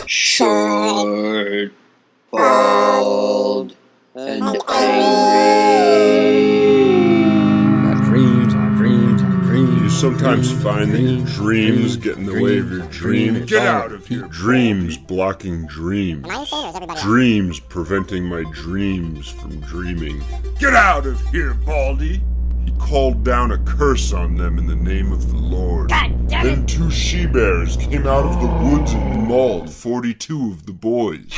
Short, bald, and angry. You sometimes find that your dreams get in the way of your dream. Get out of here! Dreams blocking dreams. Dreams preventing my dreams from dreaming. Get out of here, Baldy! He called down a curse on them in the name of the Lord. Then 2 she-bears came out of the woods and mauled 42 of the boys.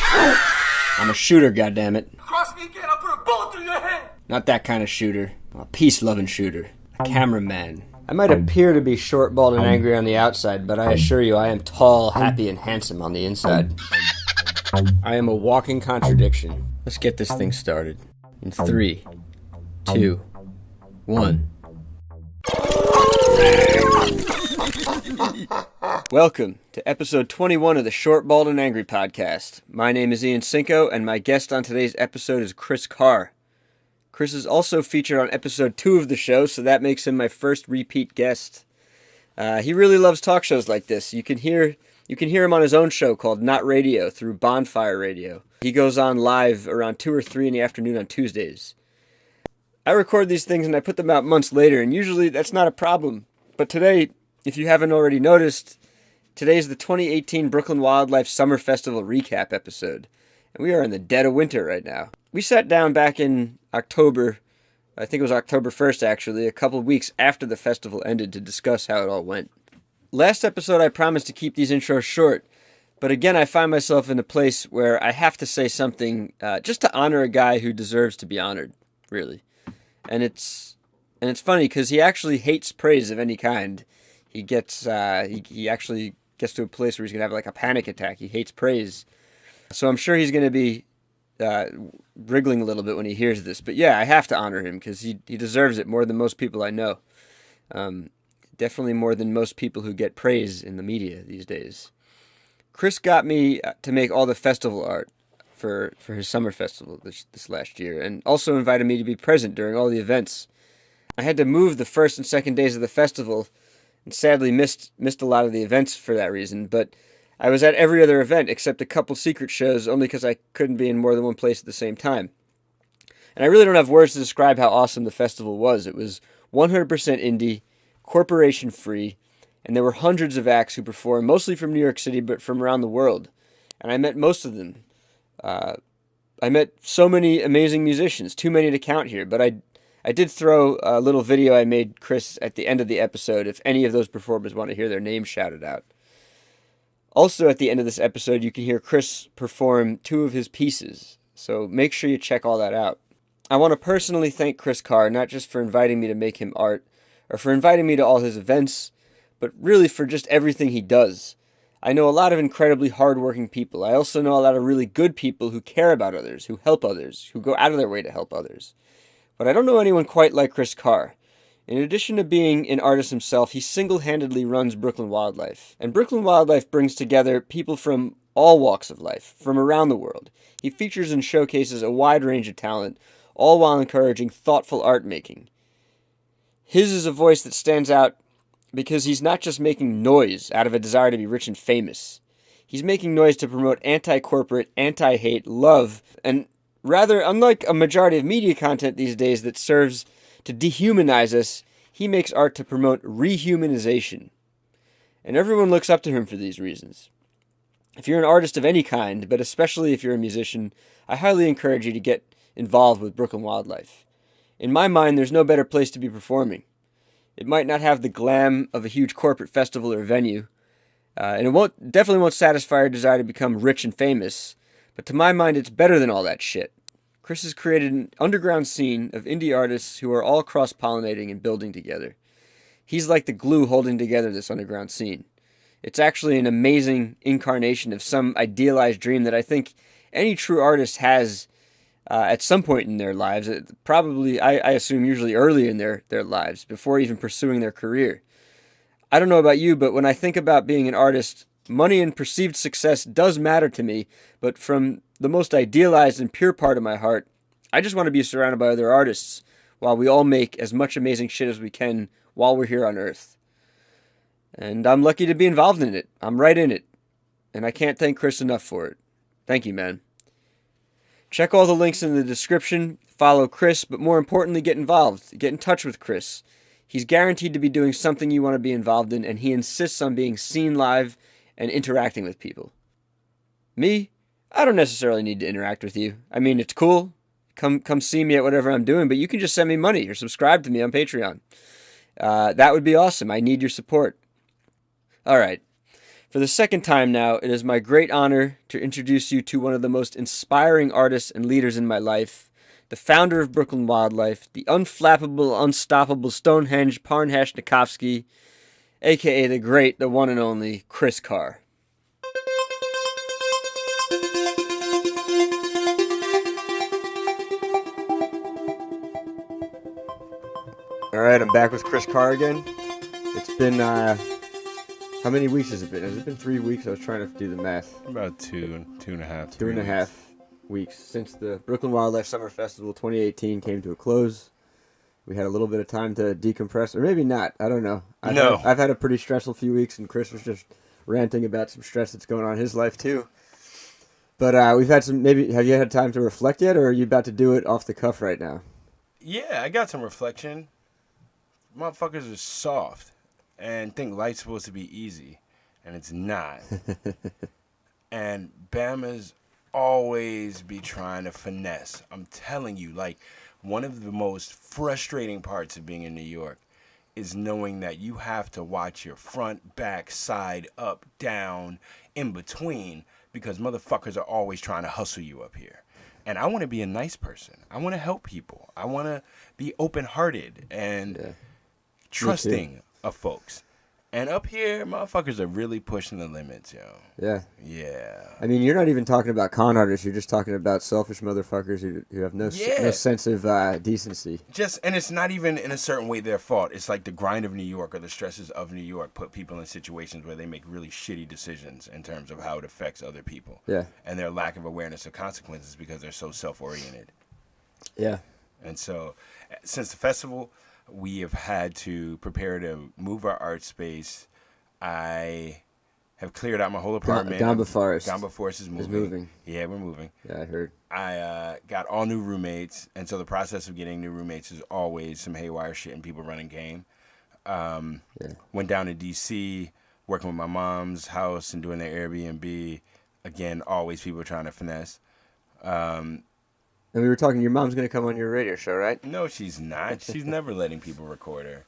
I'm a shooter, goddammit. Cross me again, I'll put a bullet through your head! Not that kind of shooter. I'm a peace-loving shooter. A cameraman. I might appear to be short, bald, and angry on the outside, but I assure you I am tall, happy, and handsome on the inside. I am a walking contradiction. Let's get this thing started. In 3, 2, 1. Welcome to episode 21 of the Short, Bald, and Angry podcast. My name is Ian.Cinco, and my guest on today's episode is Chris Carr. Chris is also featured on episode 2 of the show, so that makes him my first repeat guest. He really loves talk shows like this. You can hear him on his own show called Not Radio through Bonfire Radio. He goes on live around 2 or 3 in the afternoon on Tuesdays. I record these things and I put them out months later, and usually that's not a problem. But today, if you haven't already noticed, today's the 2018 Brooklyn Wildlife Summer Festival recap episode. And we are in the dead of winter right now. We sat down back in October, I think it was October 1st actually, a couple weeks after the festival ended to discuss how it all went. Last episode I promised to keep these intros short, but again I find myself in a place where I have to say something just to honor a guy who deserves to be honored, really. And it's funny because he actually hates praise of any kind. He actually gets to a place where he's going to have like a panic attack. He hates praise. So I'm sure he's going to be wriggling a little bit when he hears this. But yeah, I have to honor him because he deserves it more than most people I know. Definitely more than most people who get praise in the media these days. Chris got me to make all the festival art for his summer festival this last year, and also invited me to be present during all the events. I had to move the first and second days of the festival, and sadly missed a lot of the events for that reason, but I was at every other event except a couple secret shows only because I couldn't be in more than one place at the same time. And I really don't have words to describe how awesome the festival was. It was 100% indie, corporation-free, and there were hundreds of acts who performed, mostly from New York City, but from around the world. And I met most of them. I met so many amazing musicians, too many to count here, but I did throw a little video I made Chris at the end of the episode if any of those performers want to hear their names shouted out. Also, at the end of this episode, you can hear Chris perform 2 of his pieces, so make sure you check all that out. I want to personally thank Chris Carr, not just for inviting me to make him art, or for inviting me to all his events, but really for just everything he does. I know a lot of incredibly hardworking people. I also know a lot of really good people who care about others, who help others, who go out of their way to help others. But I don't know anyone quite like Chris Carr. In addition to being an artist himself, he single-handedly runs Brooklyn Wildlife. And Brooklyn Wildlife brings together people from all walks of life, from around the world. He features and showcases a wide range of talent, all while encouraging thoughtful art making. His is a voice that stands out because he's not just making noise out of a desire to be rich and famous. He's making noise to promote anti-corporate, anti-hate, love, and rather, unlike a majority of media content these days that serves to dehumanize us, he makes art to promote rehumanization. And everyone looks up to him for these reasons. If you're an artist of any kind, but especially if you're a musician, I highly encourage you to get involved with Brooklyn Wildlife. In my mind, there's no better place to be performing. It might not have the glam of a huge corporate festival or venue, and it definitely won't satisfy our desire to become rich and famous, but to my mind, it's better than all that shit. Chris has created an underground scene of indie artists who are all cross-pollinating and building together. He's like the glue holding together this underground scene. It's actually an amazing incarnation of some idealized dream that I think any true artist has at some point in their lives. Probably, I assume, usually early in their lives, before even pursuing their career. I don't know about you, but when I think about being an artist, money and perceived success does matter to me, but from the most idealized and pure part of my heart, I just want to be surrounded by other artists while we all make as much amazing shit as we can while we're here on Earth. And I'm lucky to be involved in it. I'm right in it. And I can't thank Chris enough for it. Thank you, man. Check all the links in the description. Follow Chris, but more importantly, get involved. Get in touch with Chris. He's guaranteed to be doing something you want to be involved in, and he insists on being seen live and interacting with people. Me, I don't necessarily need to interact with you. I mean, it's cool. Come see me at whatever I'm doing, but you can just send me money or subscribe to me on Patreon. That would be awesome. I need your support. All right. For the second time now, it is my great honor to introduce you to one of the most inspiring artists and leaders in my life, the founder of Brooklyn Wildlife, the unflappable, unstoppable Stonehenge PARNHASHNAKOVSKY, a.k.a. the great, the one and only Chris Carr. All right, I'm back with Chris Carr again. It's been, how many weeks has it been? Has it been 3 weeks? I was trying to do the math. About two and a half. 2.5 weeks since the Brooklyn Wildlife Summer Festival 2018 came to a close. We had a little bit of time to decompress, or maybe not. I don't know. I've had a pretty stressful few weeks, and Chris was just ranting about some stress that's going on in his life too. But we've had some. Maybe have you had time to reflect yet, or are you about to do it off the cuff right now? Yeah, I got some reflection. Motherfuckers are soft and think life's supposed to be easy, and it's not. And Bama's always be trying to finesse. I'm telling you, like, one of the most frustrating parts of being in New York is knowing that you have to watch your front, back, side, up, down, in between, because motherfuckers are always trying to hustle you up here. And I want to be a nice person. I want to help people. I want to be open-hearted and trusting of folks. And up here, motherfuckers are really pushing the limits, yo. Yeah. Yeah. I mean, you're not even talking about con artists. You're just talking about selfish motherfuckers who have no sense of decency. And it's not even in a certain way their fault. It's like the grind of New York or the stresses of New York put people in situations where they make really shitty decisions in terms of how it affects other people. Yeah. And their lack of awareness of consequences because they're so self-oriented. Yeah. And so, since the festival, we have had to prepare to move our art space. I have cleared out my whole apartment. GAMBA Forest. GAMBA Forest is moving. Is moving. Yeah, we're moving. Yeah, I heard. I got all new roommates, and so the process of getting new roommates is always some haywire shit and people running game. Went down to D.C., working with my mom's house and doing their Airbnb. Again, always people trying to finesse. And we were talking, your mom's going to come on your radio show, right? No, she's not. She's never letting people record her,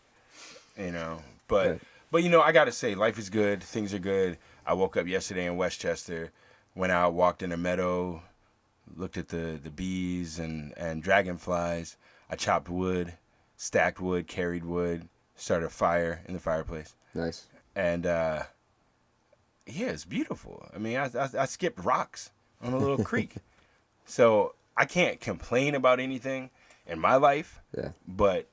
you know. But you know, I got to say, life is good. Things are good. I woke up yesterday in Westchester, went out, walked in a meadow, looked at the bees and dragonflies. I chopped wood, stacked wood, carried wood, started a fire in the fireplace. Nice. And, yeah, it's beautiful. I mean, I skipped rocks on a little creek. So I can't complain about anything in my life, but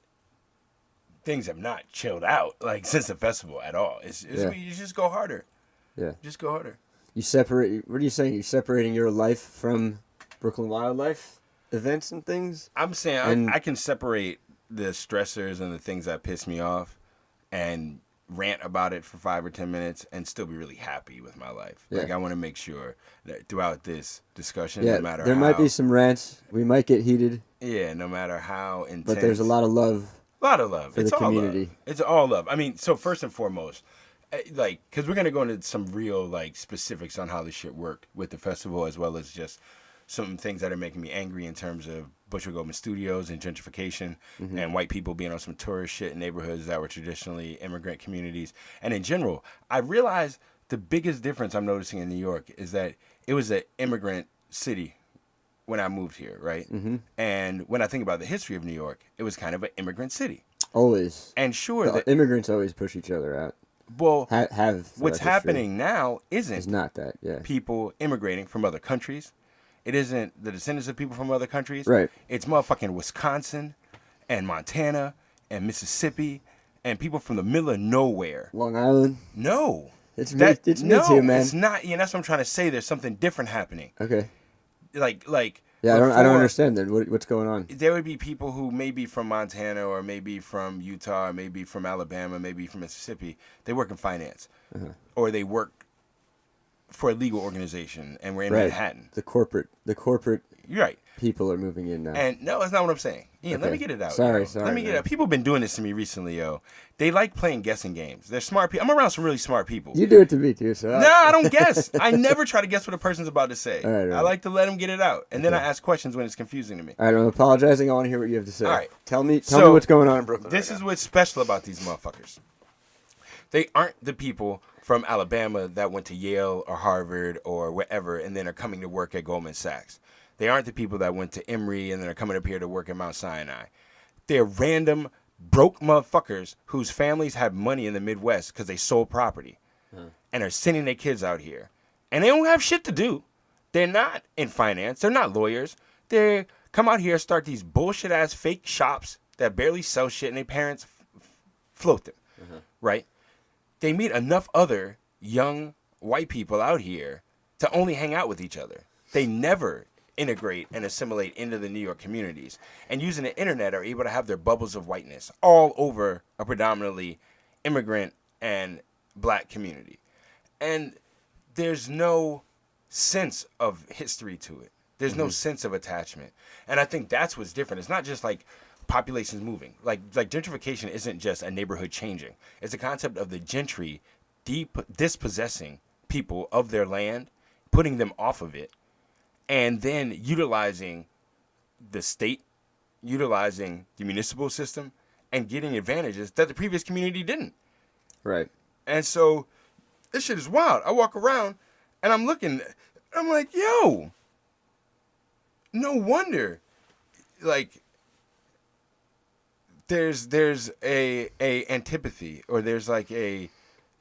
things have not chilled out like since the festival at all. You just go harder. Yeah, just go harder. You separate. What are you saying? You're separating your life from Brooklyn Wildlife events and things. I'm saying I can separate the stressors and the things that piss me off, and rant about it for 5 or 10 minutes and still be really happy with my life. Yeah. Like, I want to make sure that throughout this discussion, no matter there might be some rants. We might get heated. Yeah, no matter how intense. But there's a lot of love. A lot of love. For it's the all community. Love. It's all love. I mean, so first and foremost, like, because we're going to go into some real, like, specifics on how this shit worked with the festival, as well as just some things that are making me angry in terms of Butcher Goldman Studios and gentrification and white people being on some tourist shit in neighborhoods that were traditionally immigrant communities. And in general, I realized the biggest difference I'm noticing in New York is that it was an immigrant city when I moved here, right? Mm-hmm. And when I think about the history of New York, it was kind of an immigrant city. Always. And sure, the immigrants always push each other out. Well, have what's happening now It's not that, yeah. People immigrating from other countries. It isn't the descendants of people from other countries. Right. It's motherfucking Wisconsin and Montana and Mississippi and people from the middle of nowhere. Long Island? No. It's me too, man. It's not. Yeah, that's what I'm trying to say. There's something different happening. Okay. Like Yeah, I don't Before, understand then. What's going on? there would be people who may be from Montana or maybe from Utah or maybe from Alabama, maybe from Mississippi. They work in finance, or they work for a legal organization, and we're in Manhattan. The corporate You're right. people are moving in now. And no, that's not what I'm saying. Ian, let Okay. me get it out. Sorry, Let me get man. it out. People have been doing this to me recently, yo. They like playing guessing games. They're smart people. I'm around some really smart people. You do it to me too, so No, I don't guess. I never try to guess what a person's about to say. All right. I like to let them get it out, and then I ask questions when it's confusing to me. All right, I'm apologizing. I want to hear what you have to say. All right. Tell me So, what's going on in Brooklyn. This right is now. what's special about these motherfuckers. They aren't the people from Alabama that went to Yale or Harvard or wherever and then are coming to work at Goldman Sachs. They aren't the people that went to Emory and then are coming up here to work at Mount Sinai. They're random, broke motherfuckers whose families have money in the Midwest because they sold property and are sending their kids out here. And they don't have shit to do. They're not in finance. They're not lawyers. They come out here, start these bullshit-ass fake shops that barely sell shit, and their parents float them, right? They meet enough other young white people out here to only hang out with each other. They never integrate and assimilate into the New York communities, and using the internet are able to have their bubbles of whiteness all over a predominantly immigrant and black community. And there's no sense of history to it. There's no sense of attachment. And I think that's what's different. It's not just like populations moving. Like gentrification isn't just a neighborhood changing. It's a concept of the gentry dispossessing people of their land, putting them off of it, and then utilizing the state, utilizing the municipal system, and getting advantages that the previous community didn't. Right. And so this shit is wild. I walk around and I'm looking, I'm like, yo, no wonder. Like, there's a antipathy, or there's like a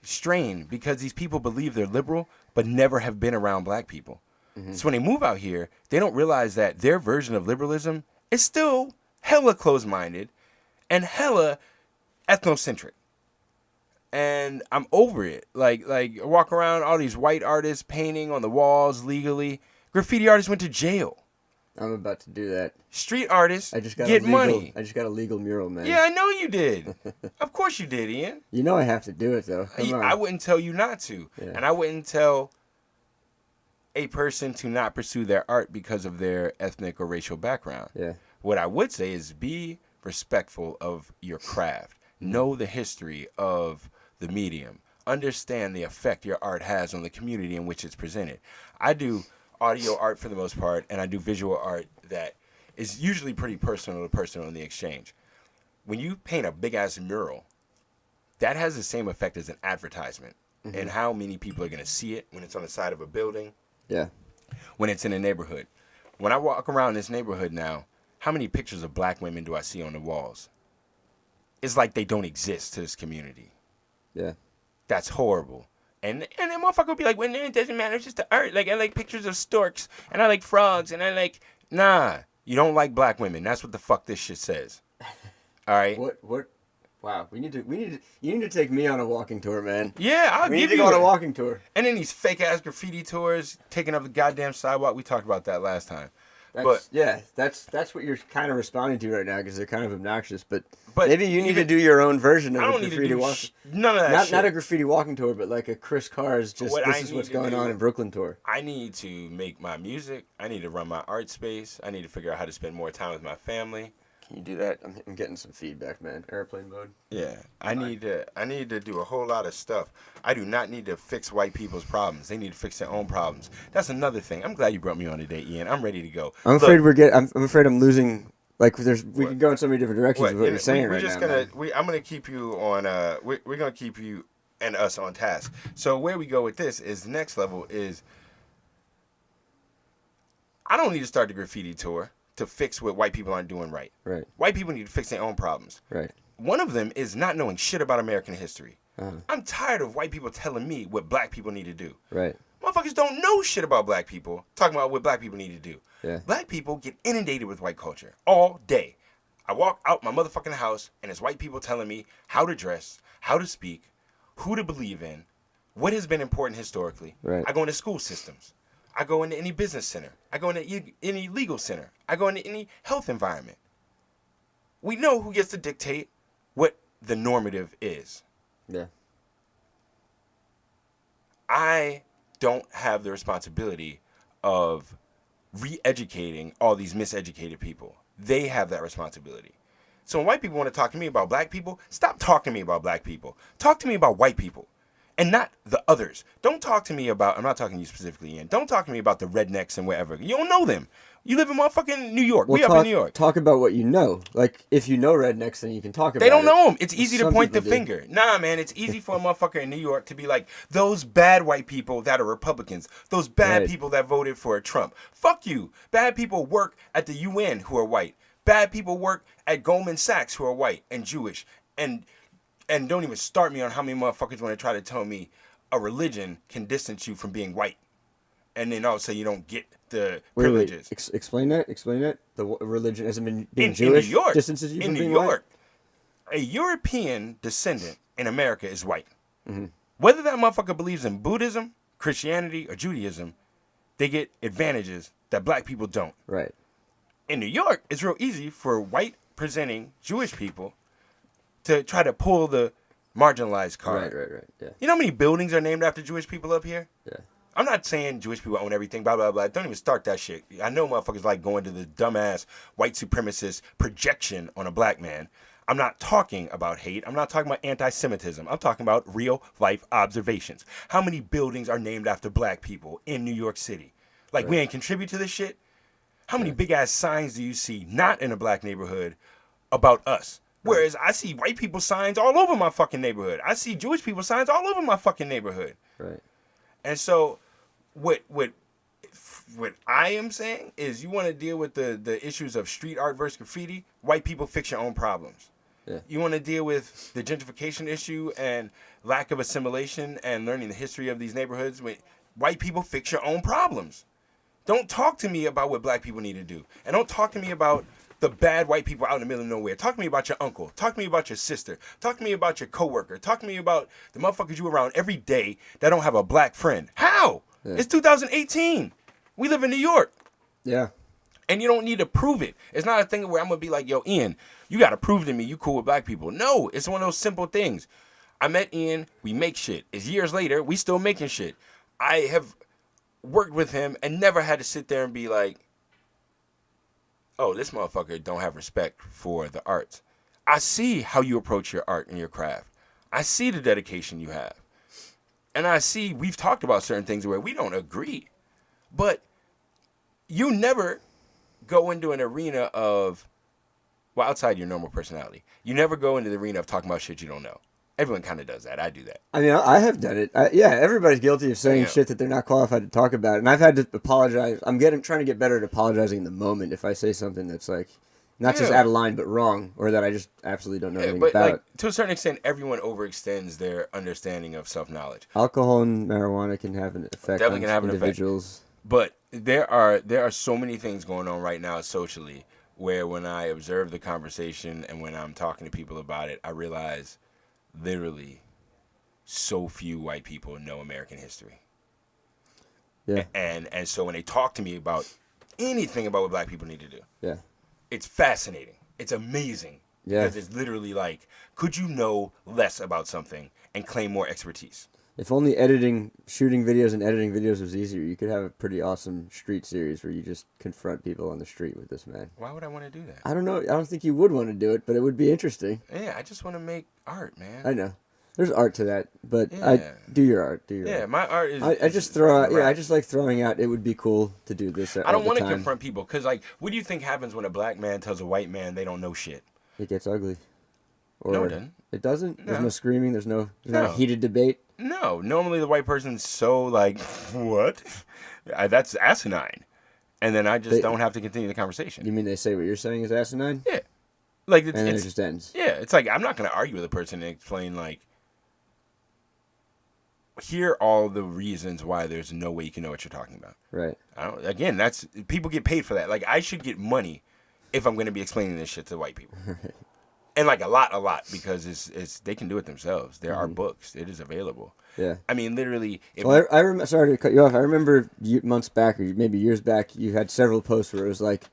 strain because these people believe they're liberal but never have been around black people. So when they move out here, they don't realize that their version of liberalism is still hella closed-minded and hella ethnocentric. And I'm over it. Like I walk around, all these white artists painting on the walls legally. Graffiti artists went to jail. I'm about to do that. Street artists I just got get a legal, money. I just got a legal mural, man. Yeah, I know you did. Of course you did, Ian. You know I have to do it though. Come on. I wouldn't tell you not to. Yeah. And I wouldn't tell a person to not pursue their art because of their ethnic or racial background. Yeah. What I would say is be respectful of your craft. Know the history of the medium. Understand the effect your art has on the community in which it's presented. I do audio art for the most part, and I do visual art that is usually pretty personal to personal in the exchange. When you paint a big-ass mural, that has the same effect as an advertisement and how many people are going to see it when it's on the side of a building, Yeah. when it's in a neighborhood. When I walk around this neighborhood now, how many pictures of black women do I see on the walls? It's like they don't exist to this community. Yeah. That's horrible. And then motherfucker will be like, well, it doesn't matter, it's just the art. Like, I like pictures of storks, and I like frogs, and I like... Nah, you don't like black women. That's what the fuck this shit says. All right? What? Wow. You need to take me on a walking tour, man. Yeah, I'll We need give to you go on a it. walking tour. And then these fake-ass graffiti tours, taking up the goddamn sidewalk. We talked about that last time. That's what you're kind of responding to right now because they're kind of obnoxious. But But maybe you need to even- do your own version of I a don't need to graffiti do walking. none of that Not shit. not a graffiti walking tour, but like a Chris Carr's just What I this is need what's to going do- on in Brooklyn tour. I need to make my music. I need to run my art space. I need to figure out how to spend more time with my family. Can you do that? I'm getting some feedback, man. Airplane mode. Yeah, I need to do a whole lot of stuff. I do not need to fix white people's problems. They need to fix their own problems. That's another thing. I'm glad you brought me on today, Ian. I'm ready to go. I'm afraid I'm afraid I'm losing. Like we can go in so many different directions What, with what you're saying we're right just now. gonna. Man. I'm gonna keep you on. We're gonna keep you and us on task. So where we go with this is the next level is. I don't need to start the graffiti tour to fix what white people aren't doing right. Right. White people need to fix their own problems. Right. One of them is not knowing shit about American history. Uh-huh. I'm tired of white people telling me what black people need to do. Right. Motherfuckers don't know shit about black people talking about what black people need to do. Yeah. Black people get inundated with white culture all day. I walk out my motherfucking house and it's white people telling me how to dress, how to speak, who to believe in, what has been important historically. Right. I go into school systems. I go into any business center. I go into any legal center. I go into any health environment. We know who gets to dictate what the normative is. Yeah. I don't have the responsibility of re-educating all these miseducated people. They have that responsibility. So when white people want to talk to me about black people, stop talking to me about black people. Talk to me about white people and not the others. Don't talk to me about, I'm not talking to you specifically, Ian. Don't talk to me about the rednecks and wherever. You don't know them. You live in motherfucking New York. Well, We up in New York. Talk about what you know. Like, if you know rednecks, then you can talk about it. They don't know them. It's easy to Some point the people do. finger. Nah, man, it's easy for a motherfucker in New York to be like, those bad white people that are Republicans, those bad Right. people that voted for Trump. Fuck you. Bad people work at the UN who are white. Bad people work at Goldman Sachs who are white and Jewish. And don't even start me on how many motherfuckers want to try to tell me a religion can distance you from being white. And then also you don't get the privileges. Explain that. Explain that. The religion hasn't been being In Jewish. New York, Distances you in from New being York, a European descendant in America is white. Mm-hmm. Whether that motherfucker believes in Buddhism, Christianity, or Judaism, they get advantages that black people don't. white. Right. In New York, it's real easy for white presenting Jewish people to try to pull the marginalized card. Right. Yeah. You know how many buildings are named after Jewish people up here? Yeah. I'm not saying Jewish people own everything, blah, blah, blah. Don't even start that shit. I know motherfuckers like going to the dumbass white supremacist projection on a black man. I'm not talking about hate. I'm not talking about anti-Semitism. I'm talking about real life observations. How many buildings are named after black people in New York City? Like, we ain't contribute to this shit? How many big-ass signs do you see not in a black neighborhood about us? Whereas I see white people signs all over my fucking neighborhood. I see Jewish people signs all over my fucking neighborhood. Right. And so what I am saying is you want to deal with the issues of street art versus graffiti, white people fix your own problems. Yeah. You want to deal with the gentrification issue and lack of assimilation and learning the history of these neighborhoods, white people fix your own problems. Don't talk to me about what black people need to do. And don't talk to me about the bad white people out in the middle of nowhere. Talk to me about your uncle. Talk to me about your sister. Talk to me about your coworker. Talk to me about the motherfuckers you around every day that don't have a black friend. How? Yeah. It's 2018. We live in New York. Yeah. And you don't need to prove it. It's not a thing where I'm going to be like, yo, Ian, you got to prove to me you cool with black people. No, it's one of those simple things. I met Ian. We make shit. It's years later. We still making shit. I have worked with him and never had to sit there and be like, oh, this motherfucker don't have respect for the arts. I see how you approach your art and your craft. I see the dedication you have. And I see we've talked about certain things where we don't agree. But you never go into an arena of, well, outside your normal personality, you never go into the arena of talking about shit you don't know. Everyone kind of does that. I do that. I mean, I have done it. Yeah, everybody's guilty of saying Yeah. shit that they're not qualified to talk about, and I've had to apologize. I'm trying to get better at apologizing in the moment if I say something that's like not just Yeah. out of line but wrong, or that I just absolutely don't know anything But about. like, to a certain extent, everyone overextends their understanding of self-knowledge. Alcohol and marijuana can have an effect Definitely on can have an effect. individuals. But there are so many things going on right now socially where when I observe the conversation and when I'm talking to people about it, I realize literally so few white people know American history. Yeah, And so when they talk to me about anything about what black people need to do, yeah, it's fascinating. It's amazing. Yeah. Because it's literally like, could you know less about something and claim more expertise? If only shooting videos and editing videos was easier, you could have a pretty awesome street series where you just confront people on the street with this man. Why would I want to do that? I don't know. I don't think you would want to do it, but it would be interesting. Yeah, I just want to make art, man. I know. There's art to that, but Yeah. do your art. Do your art. Yeah, my art is. I just throw out. Yeah, I just like throwing out. It would be cool to do this. I don't want to confront people because, like, what do you think happens when a black man tells a white man they don't know shit? It gets ugly. Or No, it doesn't. It doesn't. There's No. no screaming. There's not No. a heated debate. No, normally the white person's so like, what? That's asinine, and then I just don't have to continue the conversation. You mean they say what you're saying is asinine, Yeah, like and then it it's just ends. yeah, it's like I'm not gonna argue with a person and explain like, here are all the reasons why there's no way you can know what you're talking about. Right. Again, that's people get paid for that. Like I should get money if I'm going to be explaining this shit to white people, and like a lot, because it's they can do it themselves. There are books. It is available, Yeah. I mean, literally. Well, I remember. Sorry to cut you off. I remember months back, or maybe years back, you had several posts where it was like,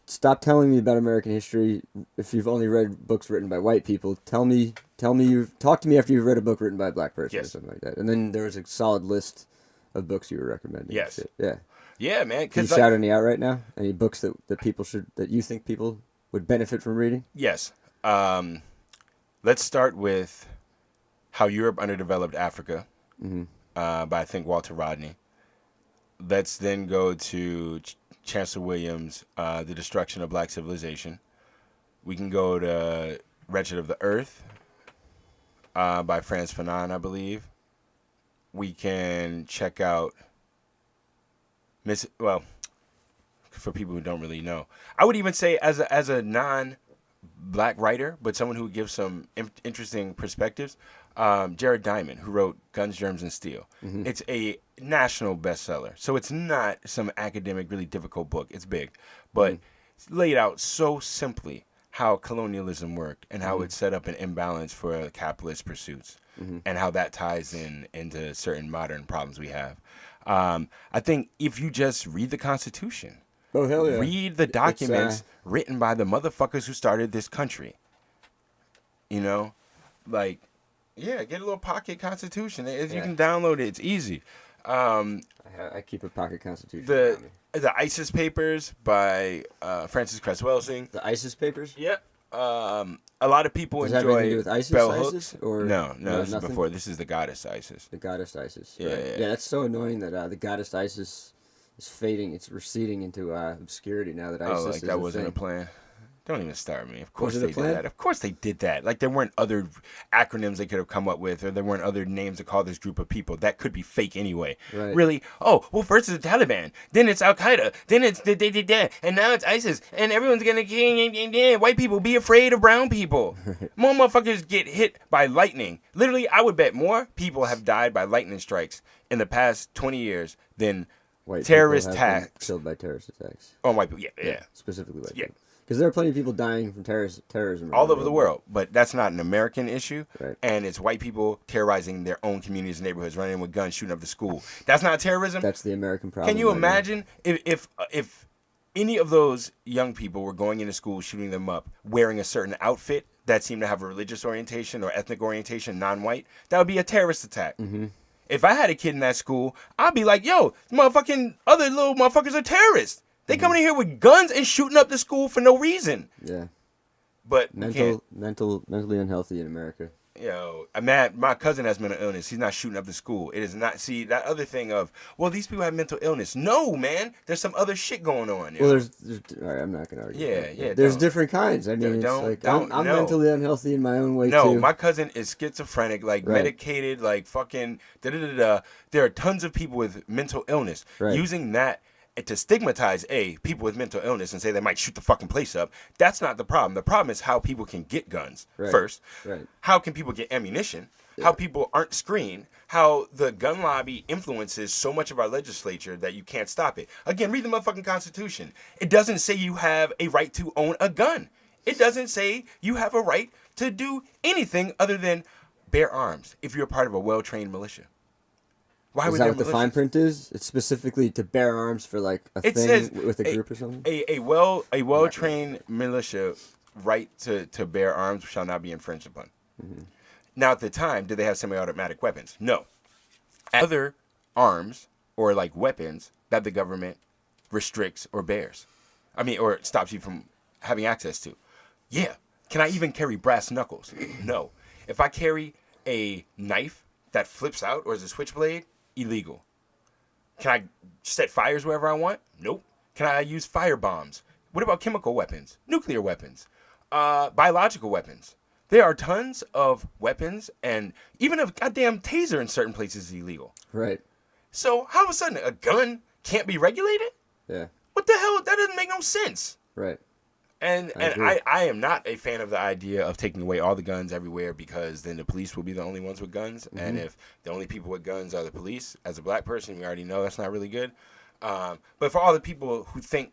"Stop telling me about American history if you've only read books written by white people. Talk to me after you've read a book written by a black person or Yes. something like that." And then there was a solid list of books you were recommending. Yes. Shit. Yeah. Yeah, man. Can you shout any out right now? Any books that you think people would benefit from reading? Yes. Let's start with How Europe Underdeveloped Africa by, I think, Walter Rodney. Let's then go to Chancellor Williams' The Destruction of Black Civilization. We can go to Wretched of the Earth by Frantz Fanon, I believe. We can check out for people who don't really know, I would even say as a non-black writer, but someone who gives some interesting perspectives, Jared Diamond, who wrote Guns, Germs, and Steel. It's a national bestseller, so it's not some academic, really difficult book. It's big, but it's laid out so simply how colonialism worked and how it set up an imbalance for capitalist pursuits, and how that ties into certain modern problems we have. I think if you just read the Constitution, Oh, hell yeah. read the documents written by the motherfuckers who started this country. You know? Like, yeah, get a little pocket Constitution. You can download it. It's easy. I keep a pocket Constitution around me. The ISIS Papers by Francis Cress Welsing. The ISIS Papers? Yep. A lot of people Does that have anything to enjoy do with ISIS? bell ISIS? hooks. Or No, this is nothing? before. This is the goddess Isis. The goddess Isis. Yeah, Right. yeah. Yeah, that's so annoying that the goddess Isis is fading. It's receding into obscurity now that ISIS is That wasn't thing. a plan. Don't even start me. Of course Was it they a did plan? that. Of course they did that. Like, there weren't other acronyms they could have come up with, or there weren't other names to call this group of people. That could be fake anyway. Right. Really? Oh, well, first it's the Taliban, then it's Al Qaeda, then it's and now it's ISIS, and everyone's gonna white people be afraid of brown people. More motherfuckers get hit by lightning. Literally, I would bet more people have died by lightning strikes in the past 20 years than White terrorist people have been attacks killed by terrorist attacks. on white people. Yeah. Specifically white Yeah. people. Because there are plenty of people dying from terrorism. All over the world, but that's not an American issue. Right. And it's white people terrorizing their own communities and neighborhoods, running in with guns, shooting up the school. That's not terrorism. That's the American problem. Can you right now. imagine if any of those young people were going into school, shooting them up, wearing a certain outfit that seemed to have a religious orientation or ethnic orientation, non-white? That would be a terrorist attack. If I had a kid in that school, I'd be like, yo, motherfucking other little motherfuckers are terrorists. They coming in here with guns and shooting up the school for no reason. Yeah. But we can't. Mentally unhealthy in America. Yo, my cousin has mental illness. He's not shooting up the school. It is not. See, that other thing of, well, these people have mental illness. No, man. There's some other shit going on. Yo. Well, there's all right, I'm not gonna argue. Yeah, that. yeah, There's don't. different kinds. I mean, I'm No. mentally unhealthy in my own way No, too. my cousin is schizophrenic, like Right. medicated, like fucking da-da-da-da. There are tons of people with mental illness. Right. Using that to stigmatize people with mental illness and say they might shoot the fucking place up. That's not the problem. The problem is how people can get guns first. Right. How can people get ammunition? How people aren't screened. How the gun lobby influences so much of our legislature that you can't stop it. Again, read the motherfucking Constitution. It doesn't say you have a right to own a gun. It doesn't say you have a right to do anything other than bear arms if you're a part of a well-trained militia. Why Is would that there what the militias? fine print is? It's specifically to bear arms for like a It thing says with a group or something? A well-trained militia right to bear arms shall not be infringed upon. Now, at the time, did they have semi-automatic weapons? No. Other arms or like weapons that the government restricts or bears, or stops you from having access to. Yeah. Can I even carry brass knuckles? No. If I carry a knife that flips out or is a switchblade, illegal. Can I set fires wherever I want? Nope. Can I use fire bombs? What about chemical weapons? Nuclear weapons? Biological weapons? There are tons of weapons, and even a goddamn taser in certain places is illegal. Right. So how of a sudden a gun can't be regulated? Yeah. What the hell? That doesn't make no sense. Right. And agree. I am not a fan of the idea of taking away all the guns everywhere, because then the police will be the only ones with guns. And if the only people with guns are the police, as a black person, we already know that's not really good. But for all the people who think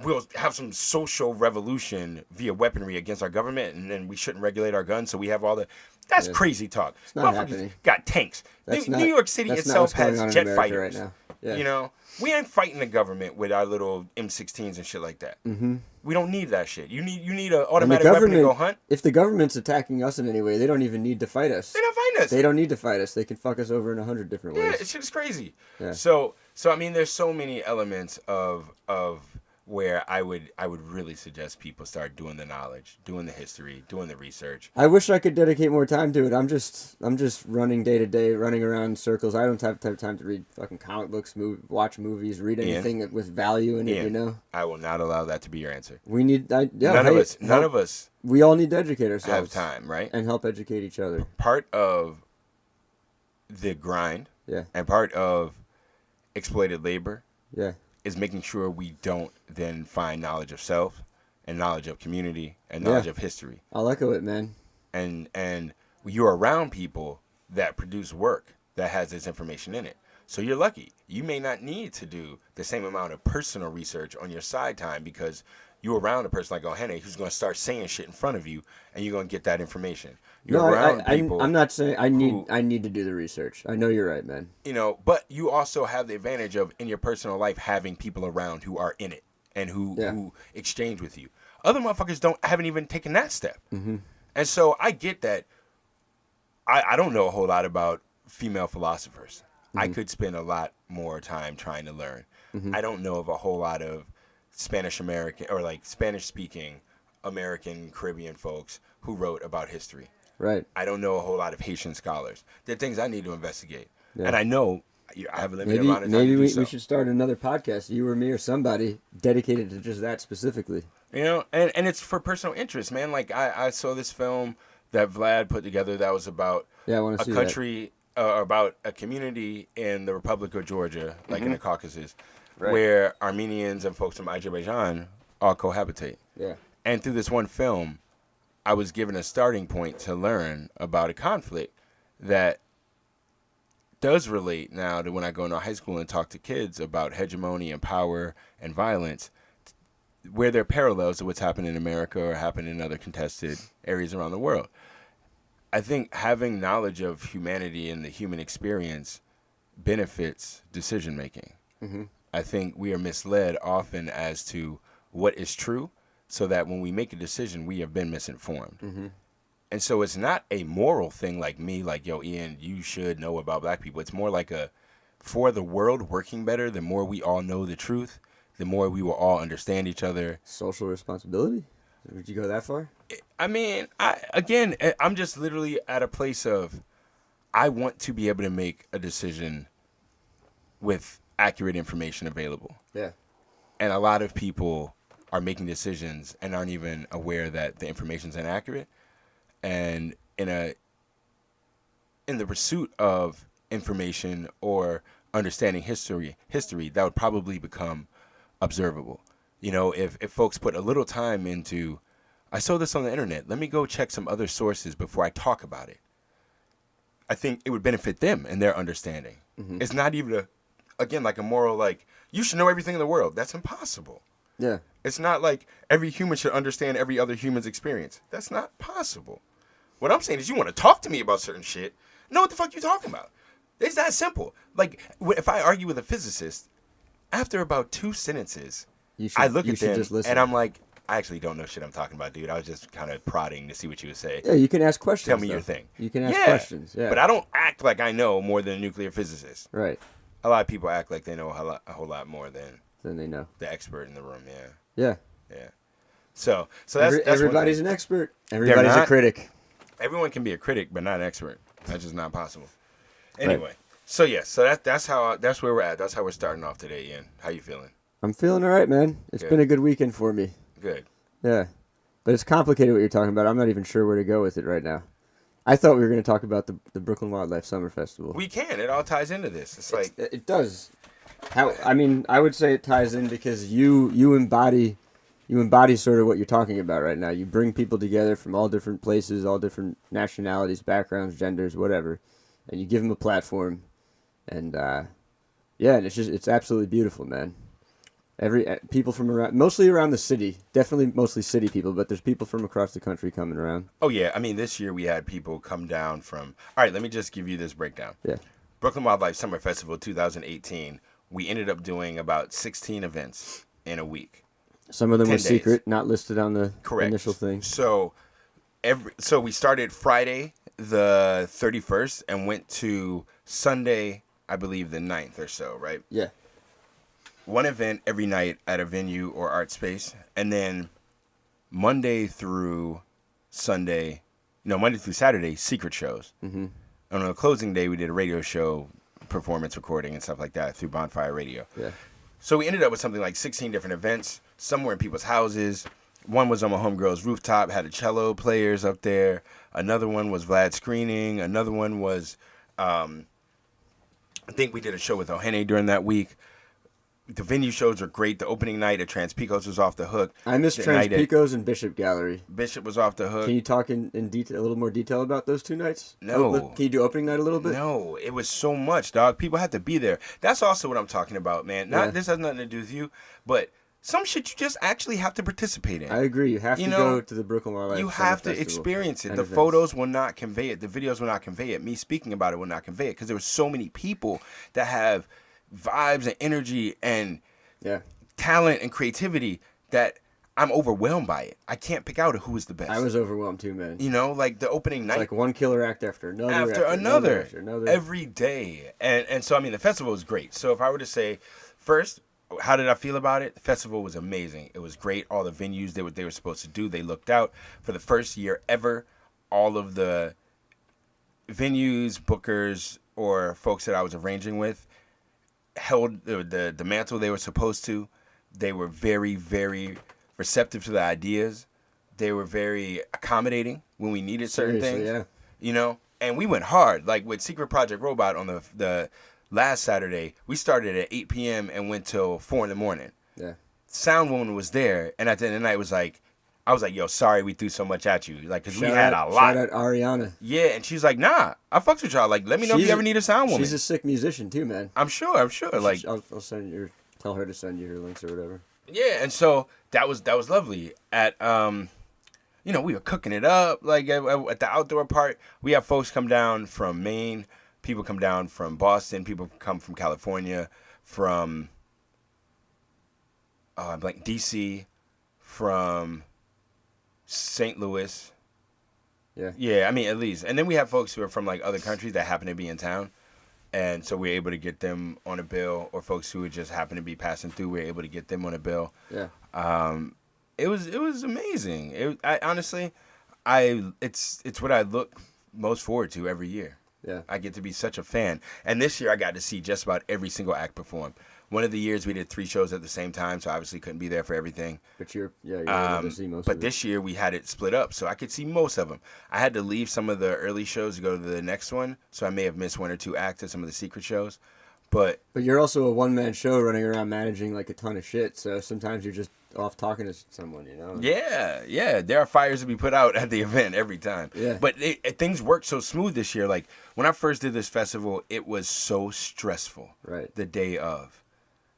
we'll have some social revolution via weaponry against our government and then we shouldn't regulate our guns, so we have all the... That's crazy talk. It's not Motherfuckers happening. got tanks. New York City that's not itself what's going has on in jet America fighters. right now. Yeah. You know, we ain't fighting the government with our little M16s and shit like that. Mm-hmm. We don't need that shit. You need an automatic weapon to go hunt. If the government's attacking us in any way, they don't even need to fight us. They're not fighting us. They don't need to fight us. They can fuck us over in 100 different ways. Yeah, shit is crazy. Yeah. So I mean, there's so many elements of where I would really suggest people start doing the knowledge, doing the history, doing the research. I wish I could dedicate more time to it. I'm just running day to day, running around in circles. I don't have time to read fucking comic books, watch movies, read anything with value in it. You know. I will not allow that to be your answer. We need. None of us. We all need to educate ourselves. Have time, right? And help educate each other. Part of the grind. Yeah. And part of exploited labor. Yeah. Is making sure we don't then find knowledge of self and knowledge of community and knowledge of history. I'll echo it, man. And you're around people that produce work that has this information in it. So you're lucky. You may not need to do the same amount of personal research on your side time because you're around a person like O'Henry who's going to start saying shit in front of you and you're going to get that information. You're around people. I'm not saying I need to do the research. I know you're right, man. You know, but you also have the advantage of in your personal life having people around who are in it and who exchange with you. Other motherfuckers haven't even taken that step. Mm-hmm. And so I get that. I don't know a whole lot about female philosophers. Mm-hmm. I could spend a lot more time trying to learn. Mm-hmm. I don't know of a whole lot of Spanish American or like Spanish speaking American Caribbean folks who wrote about history. Right. I don't know a whole lot of Haitian scholars. They're things I need to investigate. Yeah. And I know I have a limited amount of time maybe to do so. We should start another podcast, you or me or somebody, dedicated to just that specifically. You know, and it's for personal interest, man. Like I saw this film that Vlad put together that was about a country, about a community in the Republic of Georgia, like in the Caucasus, where Armenians and folks from Azerbaijan all cohabitate. Yeah. And through this one film, I was given a starting point to learn about a conflict that does relate now to when I go into high school and talk to kids about hegemony and power and violence, where there are parallels to what's happened in America or happened in other contested areas around the world. I think having knowledge of humanity and the human experience benefits decision making. Mm-hmm. I think we are misled often as to what is true, so that when we make a decision, we have been misinformed. Mm-hmm. And so it's not a moral thing like me, like, yo, Ian, you should know about black people. It's more like for the world working better, the more we all know the truth, the more we will all understand each other. Social responsibility? Would you go that far? I mean, I'm just literally at a place of I want to be able to make a decision with accurate information available. Yeah. And a lot of people are making decisions and aren't even aware that the information's inaccurate. And in the pursuit of information or understanding history that would probably become observable. You know, if folks put a little time into, I saw this on the internet, let me go check some other sources before I talk about it. I think it would benefit them and their understanding. Mm-hmm. It's not even like a moral, like, you should know everything in the world. That's impossible. Yeah. It's not like every human should understand every other human's experience. That's not possible. What I'm saying is you want to talk to me about certain shit, know what the fuck you talking about. It's that simple. Like, if I argue with a physicist, after about 2 sentences, I look at them and I'm like, I actually don't know shit I'm talking about, dude. I was just kind of prodding to see what you would say. Yeah, you can ask questions. Tell me your thing. You can ask questions, yeah. But I don't act like I know more than a nuclear physicist. Right. A lot of people act like they know a whole lot more than they know. The expert in the room, yeah. Yeah. Yeah. So that's everybody's an expert. Everybody's a critic. Everyone can be a critic, but not an expert. That's just not possible. Anyway, so that's where we're at. That's how we're starting off today, Ian. How you feeling? I'm feeling all right, man. It's been a good weekend for me. Good. Yeah. But it's complicated what you're talking about. I'm not even sure where to go with it right now. I thought we were going to talk about the Brooklyn Wildlife Summer Festival. We can. It all ties into this. It's like it does. I would say it ties in because you embody sort of what you're talking about right now. You bring people together from all different places, all different nationalities, backgrounds, genders, whatever, and you give them a platform. And and it's absolutely beautiful, man. People from around, mostly around the city. Definitely mostly city people, but there's people from across the country coming around. Oh, yeah. I mean, this year we had people come down from... All right, let me just give you this breakdown. Yeah. Brooklyn Wildlife Summer Festival 2018, we ended up doing about 16 events in a week. Some of them 10 were days. secret, not listed on the Correct. initial thing. So we started Friday the 31st and went to Sunday, I believe the 9th or so, right? Yeah. One event every night at a venue or art space, and then Monday through Saturday, secret shows. Mm-hmm. On the closing day, we did a radio show, performance recording, and stuff like that through Bonfire Radio. Yeah. So we ended up with something like 16 different events. Some were in people's houses. One was on my homegirl's rooftop, had the cello players up there. Another one was Vlad screening. Another one was, I think we did a show with O'Hene during that week. The venue shows are great. The opening night at Trans-Pecos was off the hook. I missed Trans-Pecos and Bishop Gallery. Bishop was off the hook. Can you talk in detail, a little more detail about those 2 nights? No. Can you do opening night a little bit? No, it was so much, dog. People had to be there. That's also what I'm talking about, man. This has nothing to do with you, but some shit you just actually have to participate in. I agree. You have to go to the Brooklyn Wildlife You Summer have to Festival experience it. and The events. photos will not convey it. The videos will not convey it. Me speaking about it will not convey it because there were so many people that have vibes and energy and talent and creativity that I'm overwhelmed by it. I can't pick out who is the best. I was overwhelmed too, man. You know, like the opening night. Like one killer act after another. After another. Another. Every day. And so, I mean, the festival was great. So if I were to say, first, how did I feel about it? The festival was amazing. It was great. All the venues did what they were supposed to do. They looked out. For the first year ever, all of the venues, bookers, or folks that I was arranging with held the mantle they were supposed to. They were very, very receptive to the ideas. They were very accommodating when we needed certain things. Yeah. You know? And we went hard. Like with Secret Project Robot on the last Saturday, we started at 8 p.m. and went till 4 in the morning. Yeah. Sound Woman was there, and at the end of the night I was like, yo, sorry we threw so much at you. Like, because we had a lot. Shout out Ariana. Yeah, and she's like, nah, I fucks with y'all. Like, let me know if you ever need a sound woman. She's a sick musician too, man. I'm sure. Like, I'll tell her to send you her links or whatever. Yeah, and so that was lovely. At we were cooking it up like at the outdoor part. We have folks come down from Maine, people come down from Boston, people come from California, from DC, from St. Louis. Yeah. Yeah, I mean at least. And then we have folks who are from like other countries that happen to be in town. And so we're able to get them on a bill, or folks who would just happen to be passing through, we're able to get them on a bill. Yeah. It was amazing. It's what I look most forward to every year. Yeah. I get to be such a fan. And this year I got to see just about every single act perform. One of the years we did 3 shows at the same time, so obviously couldn't be there for everything. But you're able to see most of it. But this year we had it split up, so I could see most of them. I had to leave some of the early shows to go to the next one, so I may have missed 1 or 2 acts at some of the secret shows. But you're also a one-man show running around managing like a ton of shit, so sometimes you're just off talking to someone, you know? Yeah. There are fires to be put out at the event every time. Yeah. But things worked so smooth this year. Like, when I first did this festival, it was so stressful. Right. The day of.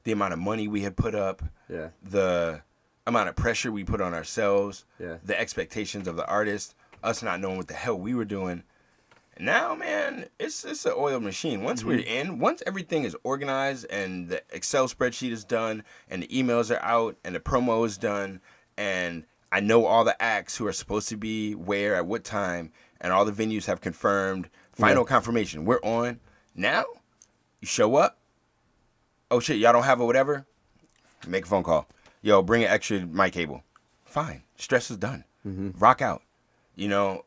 The amount of money we had put up. Yeah. The amount of pressure we put on ourselves. Yeah. The expectations of the artist. Us not knowing what the hell we were doing. Now, man, it's an oiled machine. Once we're in, once everything is organized and the Excel spreadsheet is done and the emails are out and the promo is done and I know all the acts who are supposed to be where at what time and all the venues have confirmed, final confirmation, we're on. Now, you show up. Oh, shit, y'all don't have a whatever? Make a phone call. Yo, bring an extra mic cable. Fine. Stress is done. Rock out. You know,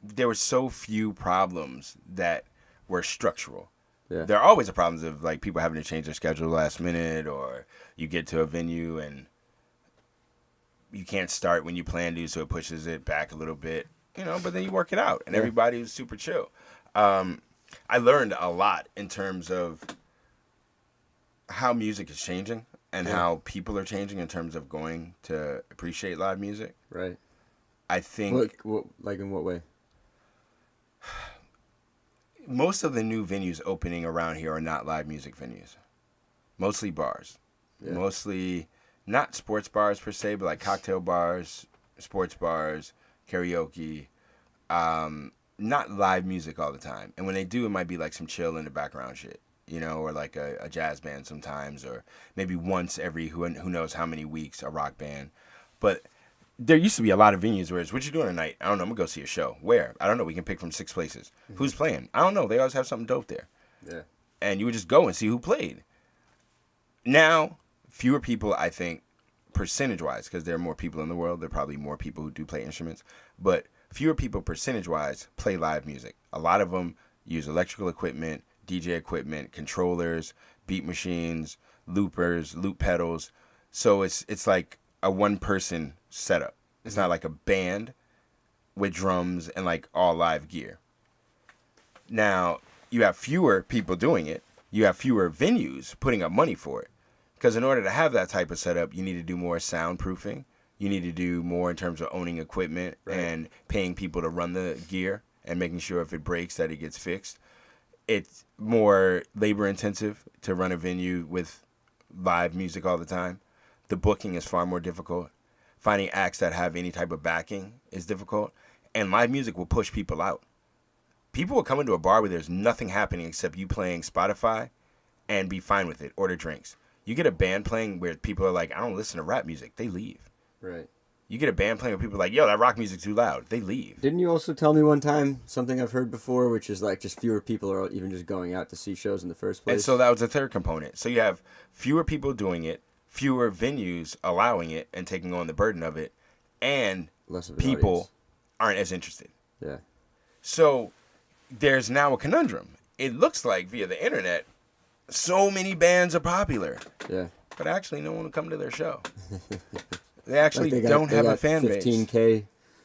there were so few problems that were structural. Yeah. There are always the problems of like people having to change their schedule last minute, or you get to a venue and you can't start when you plan to, so it pushes it back a little bit, you know, but then you work it out and everybody was super chill. I learned a lot in terms of how music is changing and how people are changing in terms of going to appreciate live music. Right. I think... Like in what way? Most of the new venues opening around here are not live music venues. Mostly bars. Yeah. Mostly not sports bars per se, but like cocktail bars, sports bars, karaoke. Not live music all the time. And when they do, it might be like some chill in the background shit, you know, or like a jazz band sometimes, or maybe once every who knows how many weeks a rock band. But there used to be a lot of venues where it's, what you doing tonight? I don't know. I'm going to go see a show. Where? I don't know. We can pick from 6 places. Mm-hmm. Who's playing? I don't know. They always have something dope there. Yeah. And you would just go and see who played. Now, fewer people, I think, percentage-wise, because there are more people in the world. There are probably more people who do play instruments. But fewer people percentage-wise play live music. A lot of them use electrical equipment, DJ equipment, controllers, beat machines, loopers, loop pedals. So it's like a one-person setup. It's not like a band with drums and like all live gear. Now, you have fewer people doing it. You have fewer venues putting up money for it. Because in order to have that type of setup, you need to do more soundproofing. You need to do more in terms of owning equipment and paying people to run the gear and making sure if it breaks that it gets fixed. It's more labor intensive to run a venue with live music all the time. The booking is far more difficult. Finding acts that have any type of backing is difficult. And live music will push people out. People will come into a bar where there's nothing happening except you playing Spotify and be fine with it, order drinks. You get a band playing where people are like, I don't listen to rap music. They leave. Right. You get a band playing where people are like, yo, that rock music's too loud. They leave. Didn't you also tell me one time something I've heard before, which is like just fewer people are even just going out to see shows in the first place? And so that was the third component. So you have fewer people doing it, fewer venues allowing it and taking on the burden of it, and less of an people audience. Aren't as interested. Yeah. So there's now a conundrum. It looks like via the internet, so many bands are popular. Yeah. But actually, no one will come to their show. They actually Like don't have a fan 15K base. 15K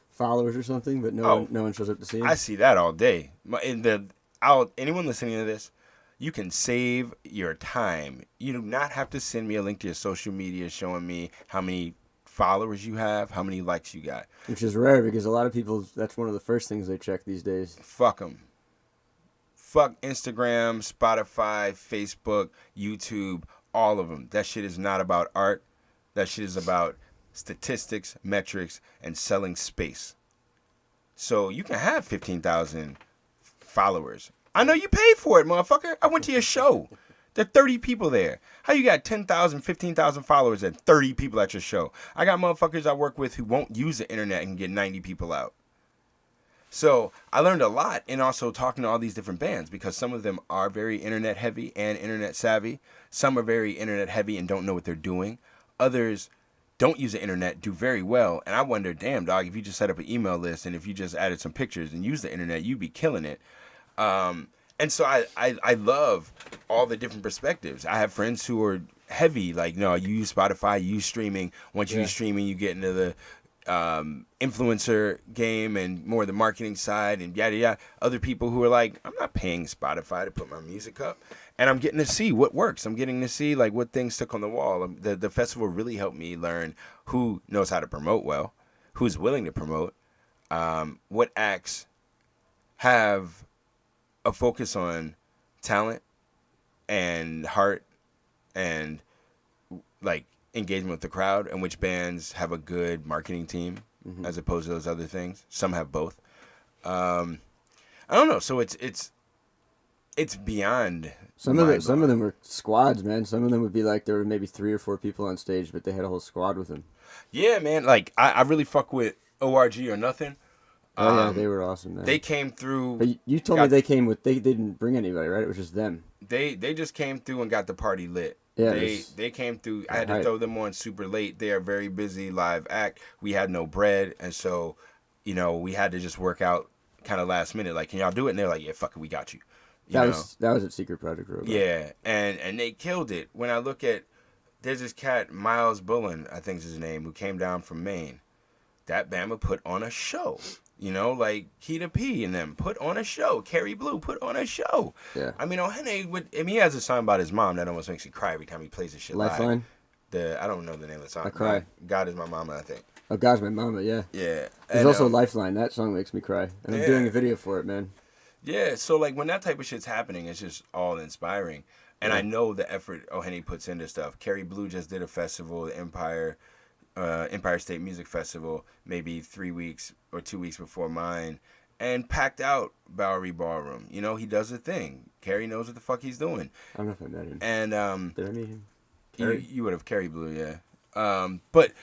followers or something, but no one shows up to see them. I see that all day. Anyone listening to this, you can save your time. You do not have to send me a link to your social media showing me how many followers you have, how many likes you got. Which is rare because a lot of people, that's one of the first things they check these days. Fuck them. Fuck Instagram, Spotify, Facebook, YouTube, all of them. That shit is not about art. That shit is about statistics, metrics, and selling space. So you can have 15,000 followers. I know you paid for it, motherfucker. I went to your show. There are 30 people there. How you got 10,000, 15,000 followers and 30 people at your show? I got motherfuckers I work with who won't use the internet and get 90 people out. So I learned a lot in also talking to all these different bands because some of them are very internet heavy and internet savvy. Some are very internet heavy and don't know what they're doing. Others don't use the internet, do very well. And I wonder, damn, dog, if you just set up an email list and if you just added some pictures and used the internet, you'd be killing it. And so I love all the different perspectives. I have friends who are heavy, like, no, you use Spotify, you use streaming. Once you use streaming, you get into the influencer game and more the marketing side and yada yada. Other people who are like, I'm not paying Spotify to put my music up, and I'm getting to see what works. I'm getting to see like what things stuck on the wall. The festival really helped me learn who knows how to promote well, who's willing to promote, what acts have a focus on talent and heart and like engagement with the crowd, and which bands have a good marketing team as opposed to those other things. Some have both. I don't know. So it's beyond. Some of them were squads, man. Some of them would be like there were maybe 3 or 4 people on stage, but they had a whole squad with them. Yeah, man. Like I really fuck with ORG or Nothing. Oh yeah, they were awesome, man. They came through. But you told me they didn't bring anybody, right? It was just them. They just came through and got the party lit. Yeah, they came through. I had to throw them on super late. They are very busy live act. We had no bread, and so, we had to just work out kind of last minute. Like, can y'all do it? And they're like, yeah, fuck it, we got you. That was at Secret Project Robot. Yeah, and they killed it. When I look at, there's this cat Miles Bullen, I think is his name, who came down from Maine. That Bama put on a show. Like Keita P and them put on a show. Carrie Blue put on a show. Yeah. I mean, he has a song about his mom that almost makes me cry every time he plays this shit Lifeline? live. I don't know the name of the song. I cry. God is my mama, I think. Oh, God's my mama, yeah. Yeah. There's also Lifeline. That song makes me cry. And I'm doing a video for it, man. Yeah, so like when that type of shit's happening, it's just all inspiring. And I know the effort O'Henny puts into stuff. Kerry Blue just did a festival, the Empire State Music Festival, maybe 3 weeks or 2 weeks before mine, and packed out Bowery Ballroom. You know, he does a thing. Kerry knows what the fuck he's doing. I don't know if I met him. And did I meet him? you would have Kerry Blue, yeah. But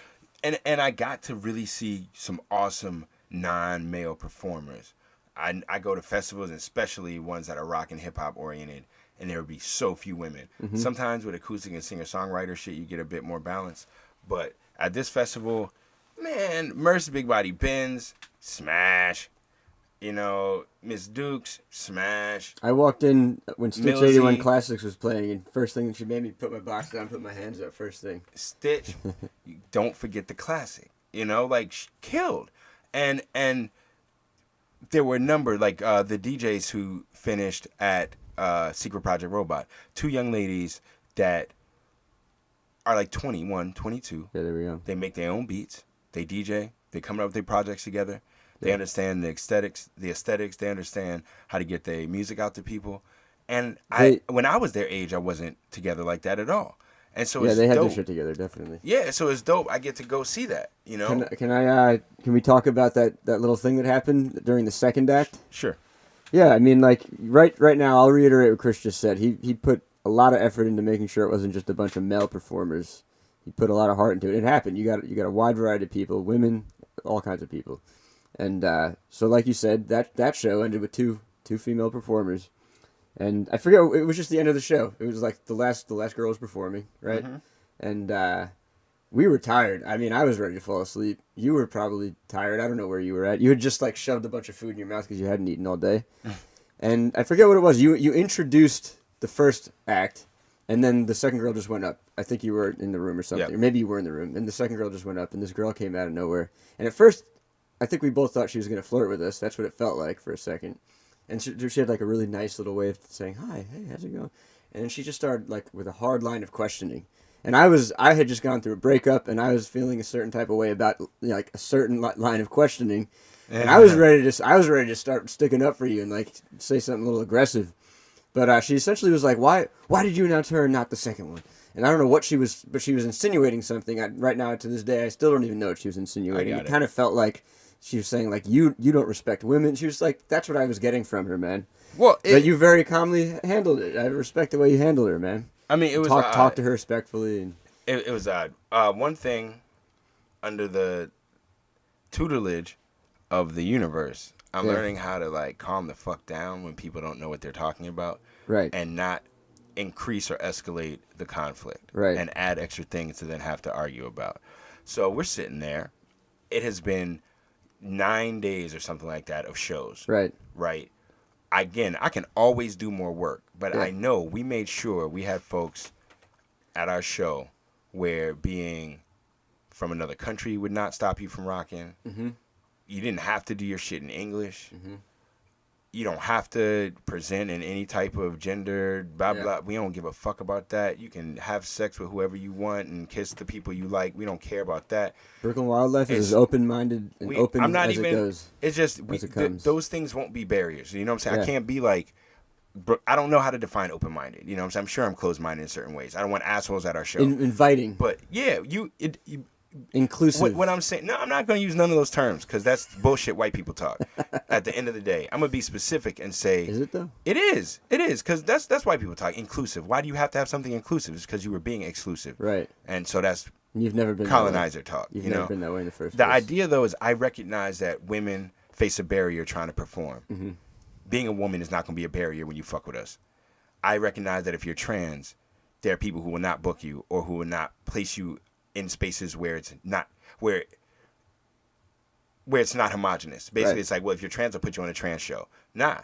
I got to really see some awesome non-male performers. I go to festivals, and especially ones that are rock and hip hop oriented, and there would be so few women. Mm-hmm. Sometimes with acoustic and singer-songwriter shit, you get a bit more balance. But at this festival, man, Merce Big Body Benz, smash. You know, Miss Dukes, smash. I walked in when Stitch Millsy. 81 Classics was playing, and first thing she made me put my box down, put my hands up first thing. Stitch, don't forget the classic. You know, like, killed. And there were a number, like the DJs who finished at Secret Project Robot. 2 young ladies that are like 21, 22. Yeah, there we go. They make their own beats. They DJ. They come up with their projects together. They understand the aesthetics. They understand how to get their music out to people. And when I was their age, I wasn't together like that at all. And so it's they have dope. their shit together, definitely. Yeah, so it's dope. I get to go see that, you know? Can we talk about that little thing that happened during the second act? Sure. Yeah, I mean, like, right now, I'll reiterate what Chris just said. He put a lot of effort into making sure it wasn't just a bunch of male performers. He put a lot of heart into it. It happened. You got a wide variety of people, women, all kinds of people. And so, like you said, that show ended with two female performers. And I forget, it was just the end of the show. It was like the last girl was performing, right? Mm-hmm. And we were tired. I mean, I was ready to fall asleep. You were probably tired. I don't know where you were at. You had just like shoved a bunch of food in your mouth because you hadn't eaten all day. And I forget what it was. You introduced the first act, and then the second girl just went up. I think you were in the room or something. Yep. Or maybe you were in the room. And the second girl just went up, and this girl came out of nowhere. And at first, I think we both thought she was going to flirt with us. That's what it felt like for a second. And she had like a really nice little way of saying, "Hi, hey, how's it going?" And then she just started like with a hard line of questioning. And I had just gone through a breakup, and I was feeling a certain type of way about like a certain line of questioning. And I was ready to start sticking up for you and like say something a little aggressive. But she essentially was like, "Why did you announce her and not the second one?" And I don't know what she was, but she was insinuating something. Right now, to this day, I still don't even know what she was insinuating. It kind of felt like she was saying, like, you don't respect women. She was like, that's what I was getting from her, man. Well, but you very calmly handled it. I respect the way you handled her, man. I mean, it was talk to her respectfully. And it was odd. One thing, under the tutelage of the universe, I'm learning how to like calm the fuck down when people don't know what they're talking about, right? And not increase or escalate the conflict, right? And add extra things to then have to argue about. So we're sitting there. It has been 9 days or something like that of shows. Right. Again, I can always do more work, but I know we made sure we had folks at our show where being from another country would not stop you from rocking. Mm-hmm. You didn't have to do your shit in English. Mm-hmm. You don't have to present in any type of gender, blah, blah. We don't give a fuck about that. You can have sex with whoever you want and kiss the people you like. We don't care about that. Brooklyn Wildlife is as open-minded and it goes. It's just, those things won't be barriers. You know what I'm saying? I can't be like, I don't know how to define open-minded. You know what I'm saying? I'm sure I'm closed-minded in certain ways. I don't want assholes at our show. Inviting. But, yeah, inclusive. What I'm saying, no, I'm not going to use none of those terms because that's bullshit white people talk. At the end of the day, I'm going to be specific and say, is it though? It is because that's white people talk. Inclusive. Why do you have to have something inclusive? It's because you were being exclusive, right? And so that's you've never been colonizer talk. You've never been that way in the first. The idea though is I recognize that women face a barrier trying to perform. Mm-hmm. Being a woman is not going to be a barrier when you fuck with us. I recognize that if you're trans, there are people who will not book you or who will not place you in spaces where it's not where it's not homogenous. Basically, It's like, well, if you're trans, I'll put you on a trans show. Nah,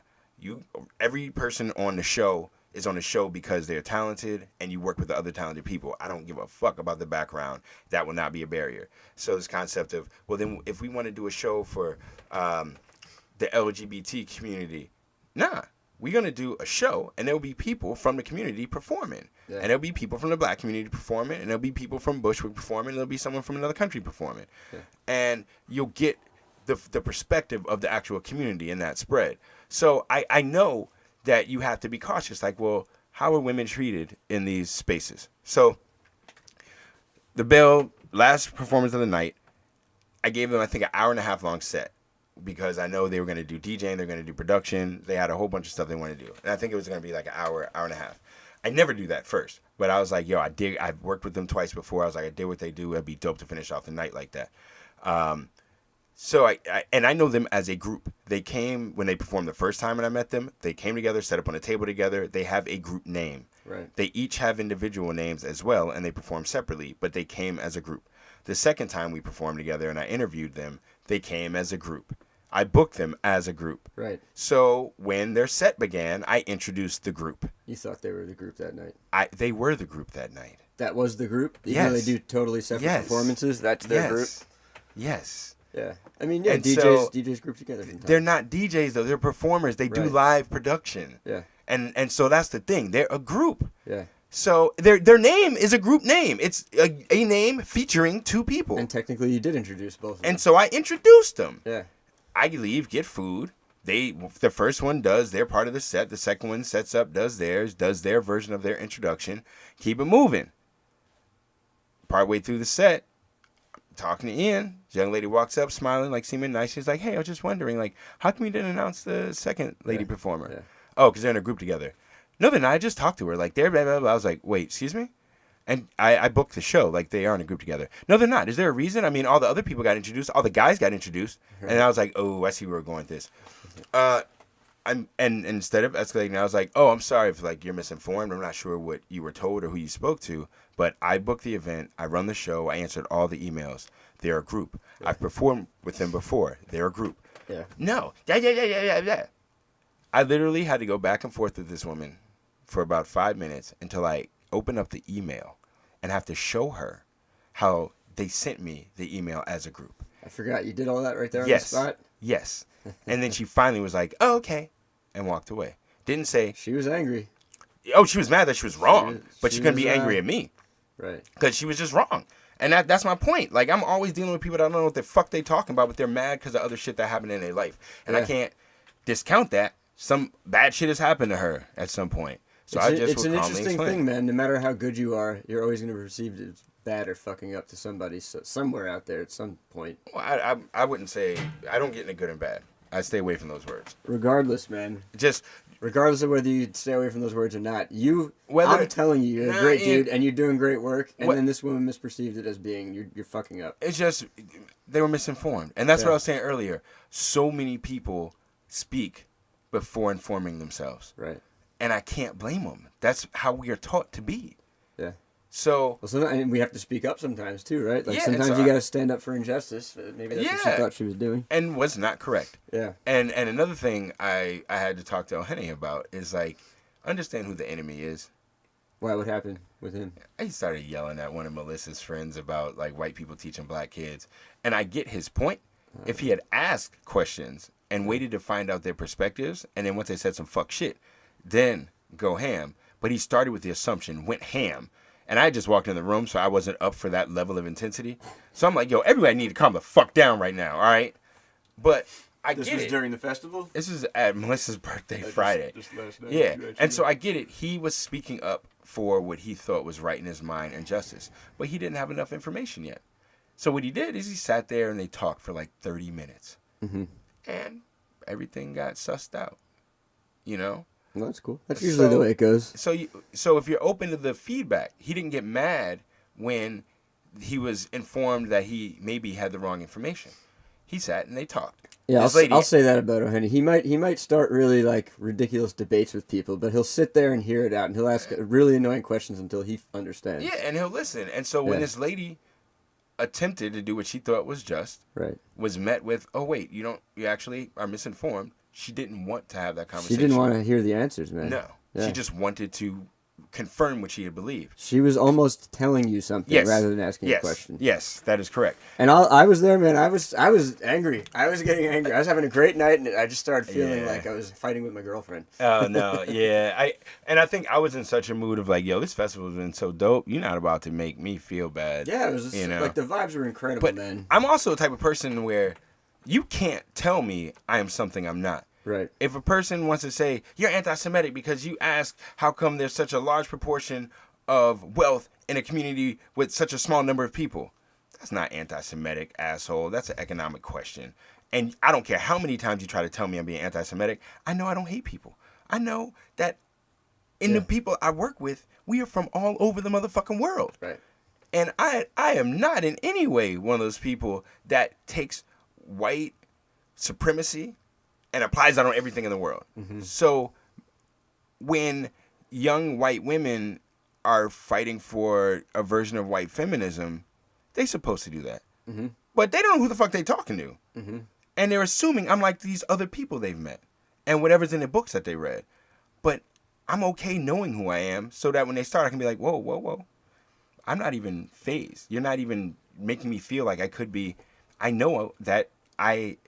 every person on the show is on the show because they're talented and you work with the other talented people. I don't give a fuck about the background. That will not be a barrier. So this concept of, well, then if we want to do a show for the LGBT community, nah. We're going to do a show, and there'll be people from the community performing. Yeah. And there'll be people from the black community performing, and there'll be people from Bushwick performing, and there'll be someone from another country performing. Yeah. And you'll get the perspective of the actual community in that spread. So I know that you have to be cautious. Like, well, how are women treated in these spaces? So the Bill last performance of the night, I gave them I think an hour and a half long set because I know they were going to do DJing, they're going to do production, they had a whole bunch of stuff they wanted to do, and I think it was going to be like an hour and a half. I never do that first, but I was like, yo, I've worked with them twice before. I was like, I did what they do. It'd be dope to finish off the night like that. So I know them as a group. They came when they performed the first time when I met them. They came together, set up on a table together. They have a group name. Right. They each have individual names as well, and they perform separately, but they came as a group. The second time we performed together and I interviewed them, they came as a group. I booked them as a group. Right. So when their set began, I introduced the group. You thought they were the group that night. They were the group that night. That was the group? Yes. Even though they do totally separate performances, that's their group? Yes. Yeah. I mean, yeah, And DJs group together. They're not DJs, though. They're performers. They do live production. Yeah. And so that's the thing. They're a group. Yeah. So their name is a group name. It's a name featuring two people. And technically you did introduce both of them. And so I introduced them. Yeah. I leave, get food. The first one does their part of the set. The second one sets up, does theirs, does their version of their introduction. Keep it moving. Partway through the set, talking to Ian, young lady walks up, smiling, like seeming nice. She's like, "Hey, I was just wondering, like, how come you didn't announce the second lady performer?" Yeah. Oh, because they're in a group together. No, they're not. I just talked to her. Like, they're blah, blah, blah. I was like, wait, excuse me? And I booked the show. Like, they are in a group together. No, they're not. Is there a reason? I mean, all the other people got introduced. All the guys got introduced. Right. And I was like, oh, I see where we're going with this. And instead of escalating, I was like, oh, I'm sorry if, like, you're misinformed. I'm not sure what you were told or who you spoke to. But I booked the event. I run the show. I answered all the emails. They're a group. Yeah. I've performed with them before. They're a group. Yeah. No. Yeah. I literally had to go back and forth with this woman for about 5 minutes until I open up the email and have to show her how they sent me the email as a group. I forgot you did all that right there on the spot? Yes. And then she finally was like, oh, okay, and walked away. Didn't say. She was angry. Oh, she was mad that she was wrong, but she couldn't be angry at me. Right. Because she was just wrong. And that's my point. Like, I'm always dealing with people that don't know what the fuck they talking about, but they're mad because of other shit that happened in their life. And I can't discount that. Some bad shit has happened to her at some point. So it's an interesting thing, man. No matter how good you are, you're always going to be perceived as bad or fucking up to somebody somewhere out there at some point. Well, I wouldn't say, I don't get into good and bad. I stay away from those words. Regardless, man. Regardless of whether you stay away from those words or not, I'm telling you, you're a great dude and you're doing great work. And then this woman misperceived it as being you're fucking up. It's just they were misinformed, and that's what I was saying earlier. So many people speak before informing themselves. Right. And I can't blame them. That's how we are taught to be. Yeah. So and we have to speak up sometimes too, right? Like sometimes you got to stand up for injustice. Maybe that's what she thought she was doing. And was not correct. Yeah. And another thing I had to talk to O'Henny about is like, understand who the enemy is. Why? What happened with him? I started yelling at one of Melissa's friends about like white people teaching black kids. And I get his point. If he had asked questions and waited to find out their perspectives, and then once they said some fuck shit, then go ham. But he started with the assumption, went ham. And I just walked in the room, so I wasn't up for that level of intensity. So I'm like, yo, everybody need to calm the fuck down right now, all right? But I get it. This was during the festival? This was at Melissa's birthday Friday. Just last night. Yeah, and so I get it. He was speaking up for what he thought was right in his mind and justice. But he didn't have enough information yet. So what he did is he sat there and they talked for like 30 minutes. Mm-hmm. And everything got sussed out, you know? Well, that's cool. That's usually the way it goes. So if you're open to the feedback, he didn't get mad when he was informed that he maybe had the wrong information. He sat and they talked. Yeah, I'll say that about O'Henny. He might start really like ridiculous debates with people, but he'll sit there and hear it out, and he'll ask really annoying questions until he understands. Yeah, and he'll listen. And so when this lady attempted to do what she thought was just, was met with, oh wait, you actually are misinformed. She didn't want to have that conversation. She didn't want to hear the answers, man. No. Yeah. She just wanted to confirm what she had believed. She was almost telling you something rather than asking a question. Yes, that is correct. And I was there, man. I was angry. I was getting angry. I was having a great night, and I just started feeling like I was fighting with my girlfriend. Oh, no. Yeah. I think I was in such a mood of like, yo, this festival's been so dope. You're not about to make me feel bad. Yeah, it was just, like the vibes were incredible, but man. I'm also the type of person where you can't tell me I am something I'm not. Right. If a person wants to say, you're anti-Semitic because you ask how come there's such a large proportion of wealth in a community with such a small number of people, that's not anti-Semitic, asshole. That's an economic question. And I don't care how many times you try to tell me I'm being anti-Semitic. I know I don't hate people. I know that in the people I work with, we are from all over the motherfucking world. Right. And I am not in any way one of those people that takes white supremacy and applies that on everything in the world. Mm-hmm. So when young white women are fighting for a version of white feminism, they're supposed to do that. Mm-hmm. But they don't know who the fuck they talking to. Mm-hmm. And they're assuming I'm like these other people they've met and whatever's in the books that they read. But I'm okay knowing who I am so that when they start, I can be like, whoa, whoa, whoa. I'm not even phased. You're not even making me feel like I could be. I know that I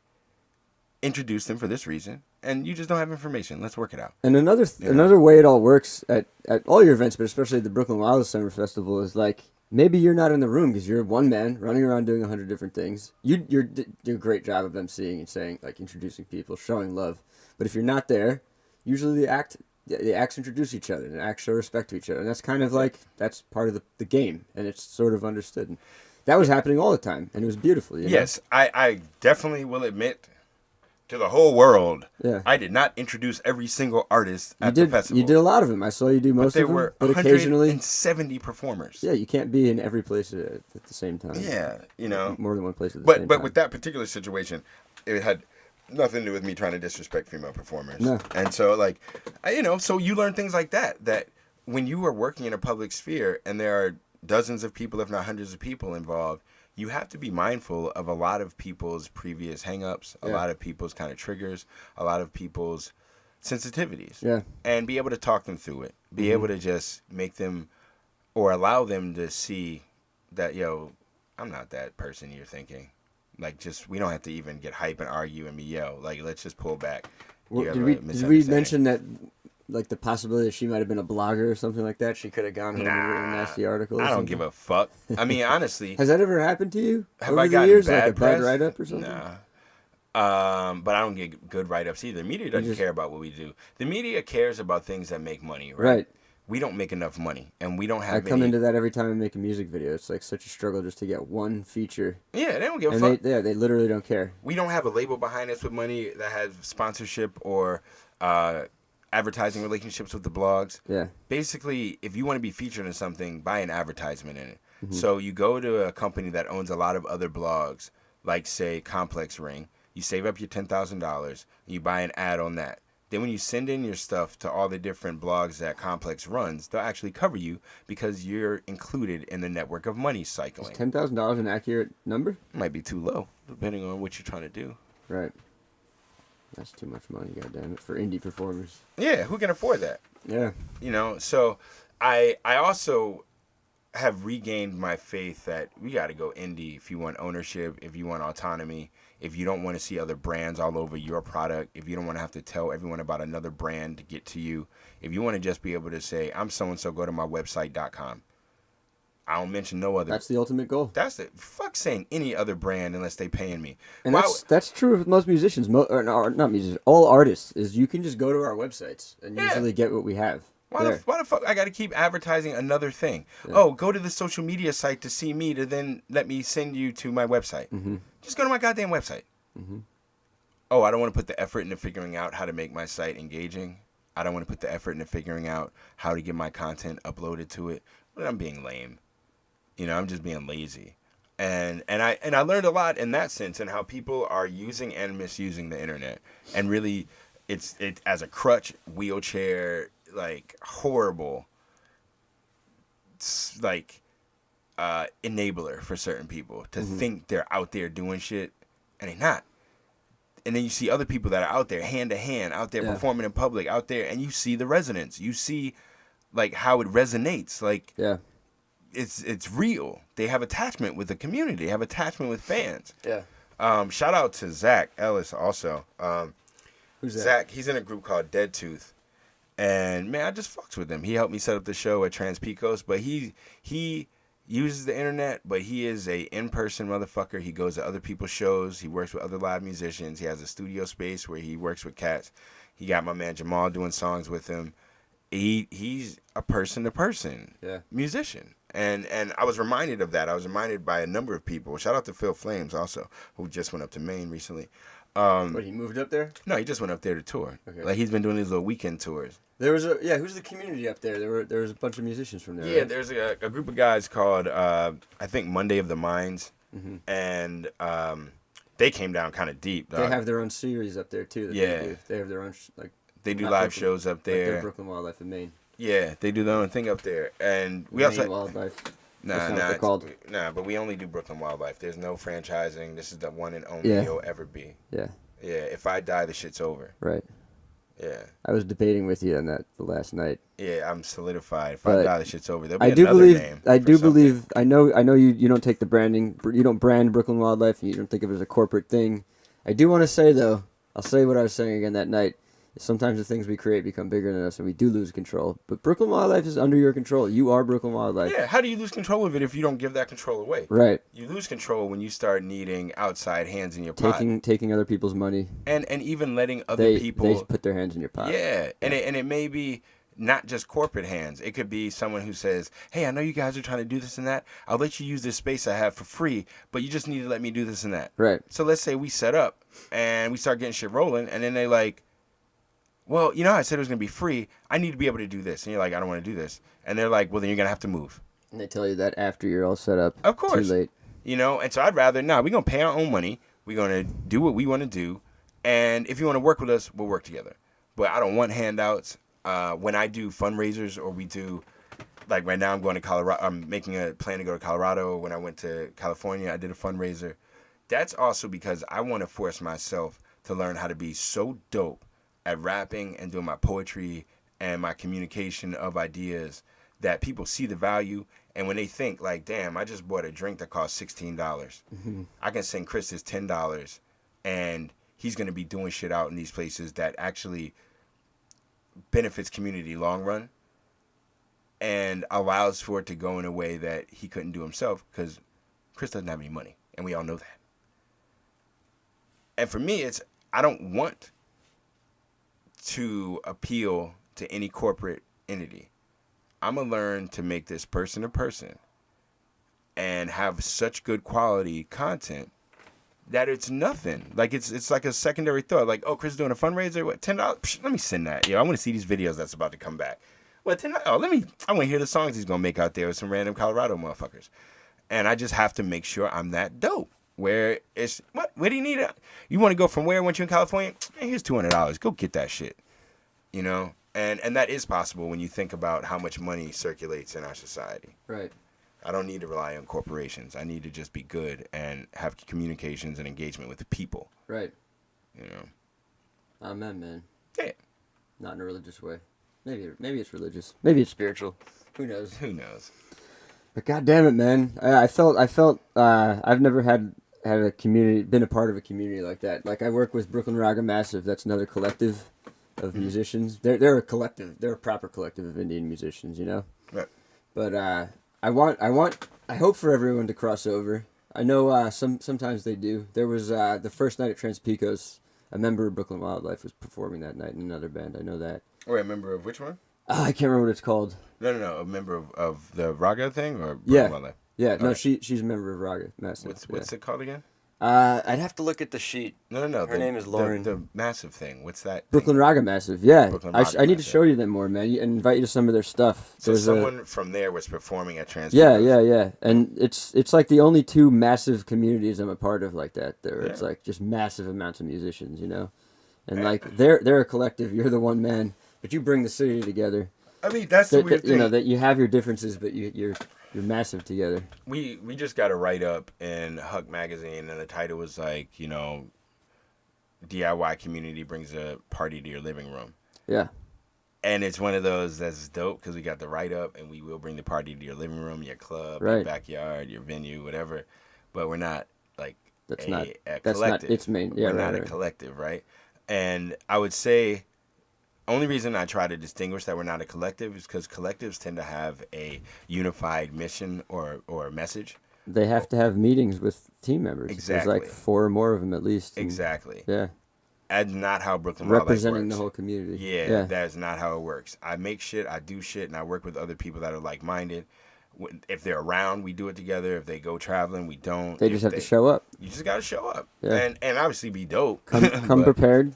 introduced them for this reason, and you just don't have information. Let's work it out. And another way it all works at all your events, but especially the Brooklyn Wildlife Summer Festival, is like maybe you're not in the room because you're one man running around doing 100 different things. You do a great job of emceeing and saying, like, introducing people, showing love. But if you're not there, usually the acts introduce each other and acts show respect to each other, and that's kind of like that's part of the game, and it's sort of understood. And that was happening all the time, and it was beautiful. You know? Yes, I definitely will admit to the whole world, I did not introduce every single artist at the festival. You did a lot of them. I saw you do most of them. There were but occasionally 170 performers. Yeah, you can't be in every place at the same time. Yeah, you know, more than one place at the same time. But with that particular situation, it had nothing to do with me trying to disrespect female performers. No. And so, like, so you learn things like that when you are working in a public sphere and there are dozens of people, if not hundreds of people involved, you have to be mindful of a lot of people's previous hangups, a lot of people's kind of triggers, a lot of people's sensitivities. Yeah. And be able to talk them through it. Be able to just make them or allow them to see that, I'm not that person you're thinking. Like, just, we don't have to even get hype and argue and be, like, let's just pull back. Well, did we mention that, like, the possibility that she might have been a blogger or something like that? She could have gone home and written a nasty article or I don't something? give a fuck. I mean, honestly. Has that ever happened to you? Have over I the gotten years? bad like a press? bad write-up or something? Nah. But I don't get good write-ups either. The media doesn't care about what we do. The media cares about things that make money, right? We don't make enough money, and we don't have. I come into that every time I make a music video. It's like such a struggle just to get one feature. Yeah, they don't give a fuck. They literally don't care. We don't have a label behind us with money that has sponsorship or advertising relationships with the blogs. Yeah. Basically, if you want to be featured in something, buy an advertisement in it. Mm-hmm. So you go to a company that owns a lot of other blogs, like, say, Complex Ring. You save up your $10,000, and you buy an ad on that. Then when you send in your stuff to all the different blogs that Complex runs, they'll actually cover you because you're included in the network of money cycling. Is $10,000 an accurate number? It might be too low, depending on what you're trying to do. Right. That's too much money, goddammit, for indie performers. Yeah, who can afford that? Yeah. So I also have regained my faith that we got to go indie if you want ownership, if you want autonomy, if you don't want to see other brands all over your product, if you don't want to have to tell everyone about another brand to get to you, if you want to just be able to say, I'm so-and-so, go to my website.com. I don't mention no other. That's the ultimate goal. That's it. Fuck saying any other brand unless they paying me. And that's true with most musicians, or not musicians, all artists, is you can just go to our websites and usually get what we have. Why the fuck I got to keep advertising another thing? Yeah. Oh, go to the social media site to see me to then let me send you to my website. Mm-hmm. Just go to my goddamn website. Mm-hmm. Oh, I don't want to put the effort into figuring out how to make my site engaging. I don't want to put the effort into figuring out how to get my content uploaded to it. But I'm being lame. I'm just being lazy. And I learned a lot in that sense and how people are using and misusing the internet. And really, it's as a crutch, wheelchair, like horrible, like enabler for certain people to think they're out there doing shit and they're not. And then you see other people that are out there hand to hand, out there performing in public, out there, and you see the resonance. You see like how it resonates. Like it's real. They have attachment with the community. They have attachment with fans. Yeah. Shout out to Zach Ellis also. Who's that? Zach, he's in a group called Dead Tooth. And man, I just fucks with him. He helped me set up the show at Trans Pecos, but he uses the internet, but he is a in-person motherfucker. He goes to other people's shows. He works with other live musicians. He has a studio space where he works with cats. He got my man Jamal doing songs with him. He's a person-to-person musician. And I was reminded of that. I was reminded by a number of people. Shout out to Phil Flames also, who just went up to Maine recently. What, he moved up there? No, he just went up there to tour. Okay. Like, he's been doing these little weekend tours. There was who's the community up there? There was a bunch of musicians from there. Yeah, right? there's a group of guys called, I think, Monday of the Minds. Mm-hmm. And they came down kind of deep. They have their own series up there, too. That Yeah. They do. They have their own, they do not live Brooklyn, shows up like there. their Brooklyn Wildlife in Maine. Yeah, they do their own thing up there. And we Maine also... Wildlife. Nah, That's not what they're called. Nah, but we only do Brooklyn Wildlife. There's no franchising. This is the one and only Yeah. you'll ever be. Yeah. Yeah, if I die, the shit's over. Right. Yeah. I was debating with you on that the last night. Yeah, I'm solidified. If But I die, the shit's over. There'll be I do another believe. name I for do something. believe. I know. You don't take the branding. You don't brand Brooklyn Wildlife, and you don't think of it as a corporate thing. I do want to say though. I'll say what I was saying again that night. Sometimes the things we create become bigger than us, and we do lose control. But Brooklyn Wildlife is under your control. You are Brooklyn Wildlife. Yeah, how do you lose control of it if you don't give that control away? Right. You lose control when you start needing outside hands in your pot. Taking other people's money. And even letting other They people... put their hands in your pot. Yeah, and it may be not just corporate hands. It could be someone who says, hey, I know you guys are trying to do this and that. I'll let you use this space I have for free, but you just need to let me do this and that. Right. So let's say we set up and we start getting shit rolling, and then they like, well, you know how I said it was going to be free? I need to be able to do this. And you're like, I don't want to do this. And they're like, well, then you're going to have to move. And they tell you that after you're all set up. Of course. Too late. You know, and so I'd rather, we're going to pay our own money. We're going to do what we want to do. And if you want to work with us, we'll work together. But I don't want handouts. When I do fundraisers or we do, like right now I'm going to Colorado. I'm making a plan to go to Colorado. When I went to California, I did a fundraiser. That's also because I want to force myself to learn how to be so dope at rapping and doing my poetry and my communication of ideas that people see the value. And when they think like, damn, I just bought a drink that cost $16. Mm-hmm. I can send Chris his $10 and he's going to be doing shit out in these places that actually benefits community long run and allows for it to go in a way that he couldn't do himself because Chris doesn't have any money. And we all know that. And for me, I don't want to appeal to any corporate entity. I'm going to learn to make this person to person and have such good quality content that it's nothing. Like it's like a secondary thought. Like, oh, Chris is doing a fundraiser. What, $10? Psh, let me send that. I want to see these videos that's about to come back. What, $10? Oh, I want to hear the songs he's going to make out there with some random Colorado motherfuckers. And I just have to make sure I'm that dope. Where it's, what? Where do you need it? You want to go from where? Once you're in California? Hey, here's $200. Go get that shit. You know? And that is possible when you think about how much money circulates in our society. Right. I don't need to rely on corporations. I need to just be good and have communications and engagement with the people. Right. You know? Amen, man. Yeah. Not in a religious way. Maybe it's religious. Maybe it's spiritual. Who knows? Who knows? But God damn it, man! I felt. I've never had a community, been a part of a community like that. Like I work with Brooklyn Raga Massive. That's another collective of musicians. They're a collective. They're a proper collective of Indian musicians. You know. Right. But I hope for everyone to cross over. I know sometimes they do. There was the first night at Transpecos. A member of Brooklyn Wildlife was performing that night in another band. I know that. Wait, a member of which one? I can't remember what it's called. No. A member of the Raga thing or Brooklyn Yeah. Wildlife? Yeah, no, Okay. she's a member of Raga Massive. What's it called again? I'd have to look at the sheet. No. Her name is Lauren. The massive thing. What's that? Brooklyn thing? Raga Massive, yeah. Brooklyn I Raga need to Massive. show you them more, man. And invite you to some of their stuff. So There's someone from there was performing at Transpecos. Yeah. And it's like the only two massive communities I'm a part of like that. It's Yeah. like just massive amounts of musicians, you know. And like they're a collective. You're the one man, but you bring the city together. I mean, that's the weird thing. You know that you have your differences, but you're massive together. We just got a write up in Huck magazine, and the title was like, you know, DIY community brings a party to your living room. Yeah. And it's one of those that's dope because we got the write up, and we will bring the party to your living room, your club, your Right. backyard, your venue, whatever. But we're not like That's a not collective. its main. Yeah, we're not right. a collective, right? And I would say only reason I try to distinguish that we're not a collective is because collectives tend to have a unified mission or message. They have to have meetings with team members. Exactly. There's like 4 or more of them at least. Exactly. Yeah. That's not how Brooklyn Wildlife Representing works. the whole community. Yeah, that's not how it works. I make shit, I do shit, and I work with other people that are like-minded. If they're around, we do it together. If they go traveling, we don't. They just have to show up. You just got to show up. Yeah. And obviously be dope. Come prepared.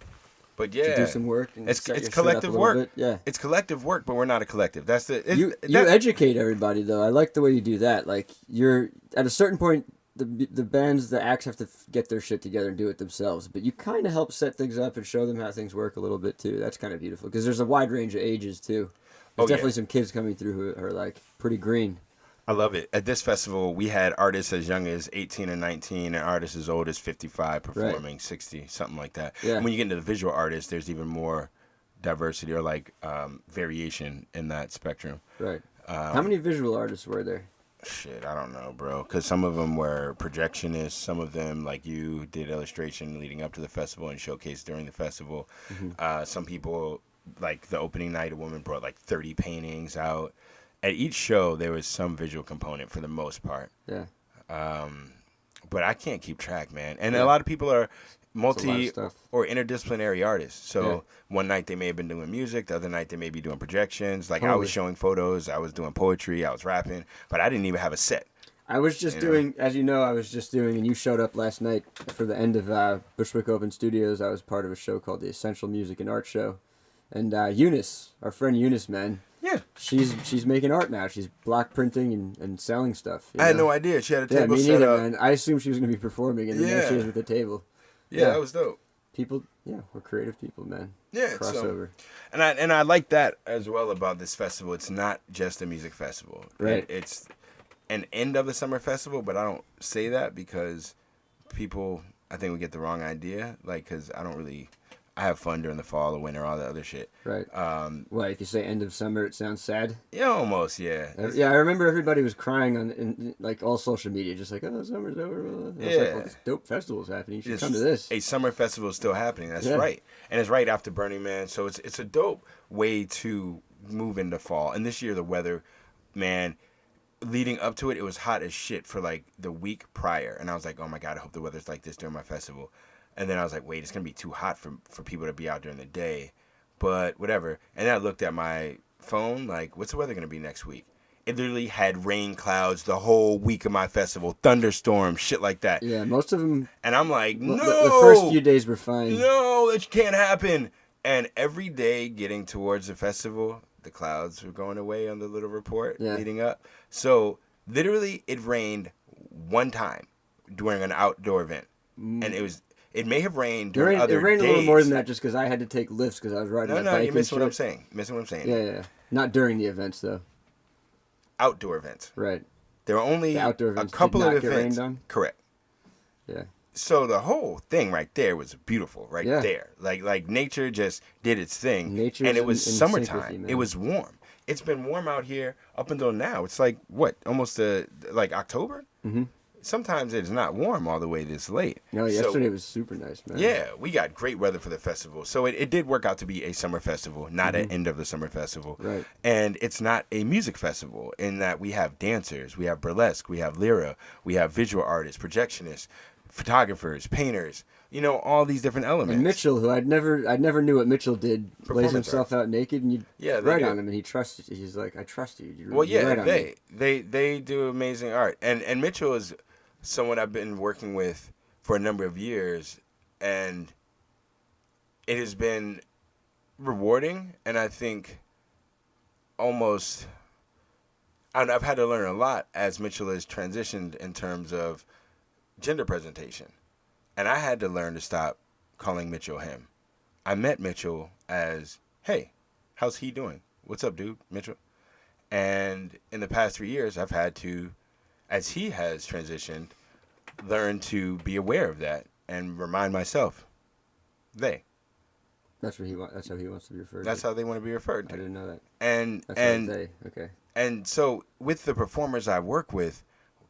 But yeah, to do some work. And it's set your shit collective up a little work. bit. Yeah, it's collective work, but we're not a collective. That's the you educate everybody though. I like the way you do that. Like you're at a certain point, the bands, the acts have to get their shit together and do it themselves. But you kind of help set things up and show them how things work a little bit too. That's kind of beautiful because there's a wide range of ages too. There's definitely some kids coming through who are like pretty green. I love it. At this festival, we had artists as young as 18 and 19 and artists as old as 55 performing, 60, something like that. Yeah. And when you get into the visual artists, there's even more diversity or like variation in that spectrum. Right. How many visual artists were there? Shit, I don't know, bro. Because some of them were projectionists. Some of them, like you, did illustration leading up to the festival and showcase during the festival. Mm-hmm. Some people, like the opening night, a woman brought like 30 paintings out. At each show, there was some visual component for the most part. Yeah. But I can't keep track, man. And a lot of people are multi or interdisciplinary artists. So one night they may have been doing music. The other night they may be doing projections. Like I was showing photos. I was doing poetry. I was rapping. But I didn't even have a set. I was just doing, as you know, and you showed up last night for the end of Bushwick Open Studios. I was part of a show called the Essential Music and Art Show. And Eunice, our friend Eunice, man. Yeah. She's making art now. She's block printing and selling stuff. I had no idea. She had a table me set neither, up. Man. I assumed she was going to be performing, and then there she is with the table. Yeah, that was dope. People, we're creative people, man. Yeah, crossover. So, and I like that as well about this festival. It's not just a music festival. Right. It's an end of the summer festival, but I don't say that because people, I think, we get the wrong idea. Like, because I have fun during the fall, the winter, all that other shit. Right. Why, if you say end of summer, it sounds sad? Yeah, almost, yeah. Yeah, I remember everybody was crying in like all social media, just like, oh, summer's over. And I was like, well, this dope festival's happening. You should come to this. A summer festival is still happening. That's right. And it's right after Burning Man. So it's a dope way to move into fall. And this year, the weather, man, leading up to it, it was hot as shit for like the week prior. And I was like, oh my God, I hope the weather's like this during my festival. And then I was like, wait, it's going to be too hot for people to be out during the day. But whatever. And then I looked at my phone, like, what's the weather going to be next week? It literally had rain clouds the whole week of my festival, thunderstorms, shit like that. Yeah, most of them. And I'm like, no. The first few days were fine. No, that can't happen. And every day getting towards the festival, the clouds were going away on the little report leading up. So literally it rained one time during an outdoor event. And it may have rained during other days. It rained a little more than that just because I had to take lifts because I was riding my bike. No, you're missing what I'm saying. Yeah. Not during the events, though. Outdoor events. Right. There were only a couple of events. Correct. Yeah. So the whole thing right there was beautiful, there. Like nature just did its thing. And it was summertime. It was warm. It's been warm out here up until now. It's like, what, almost like October? Mm-hmm. Sometimes it's not warm all the way this late. No, yesterday was super nice, man. Yeah, we got great weather for the festival. So it did work out to be a summer festival, not an end of the summer festival. Right. And it's not a music festival in that we have dancers, we have burlesque, we have lyra, we have visual artists, projectionists, photographers, painters, all these different elements. And Mitchell, who I never knew what Mitchell did, lays himself out naked and you write on him and he trusts you. He's like, I trust you. They do amazing art. And Mitchell is someone I've been working with for a number of years, and it has been rewarding, and I think I've had to learn a lot as Mitchell has transitioned in terms of gender presentation, and I had to learn to stop calling Mitchell him. I met Mitchell as, hey, how's he doing? What's up, dude? Mitchell. And in the past 3 years, I've had to, as he has transitioned, learn to be aware of that and remind myself, they. That's how he wants to be referred to. That's how they want to be referred to. I didn't know that. And they. Okay. And so with the performers I work with,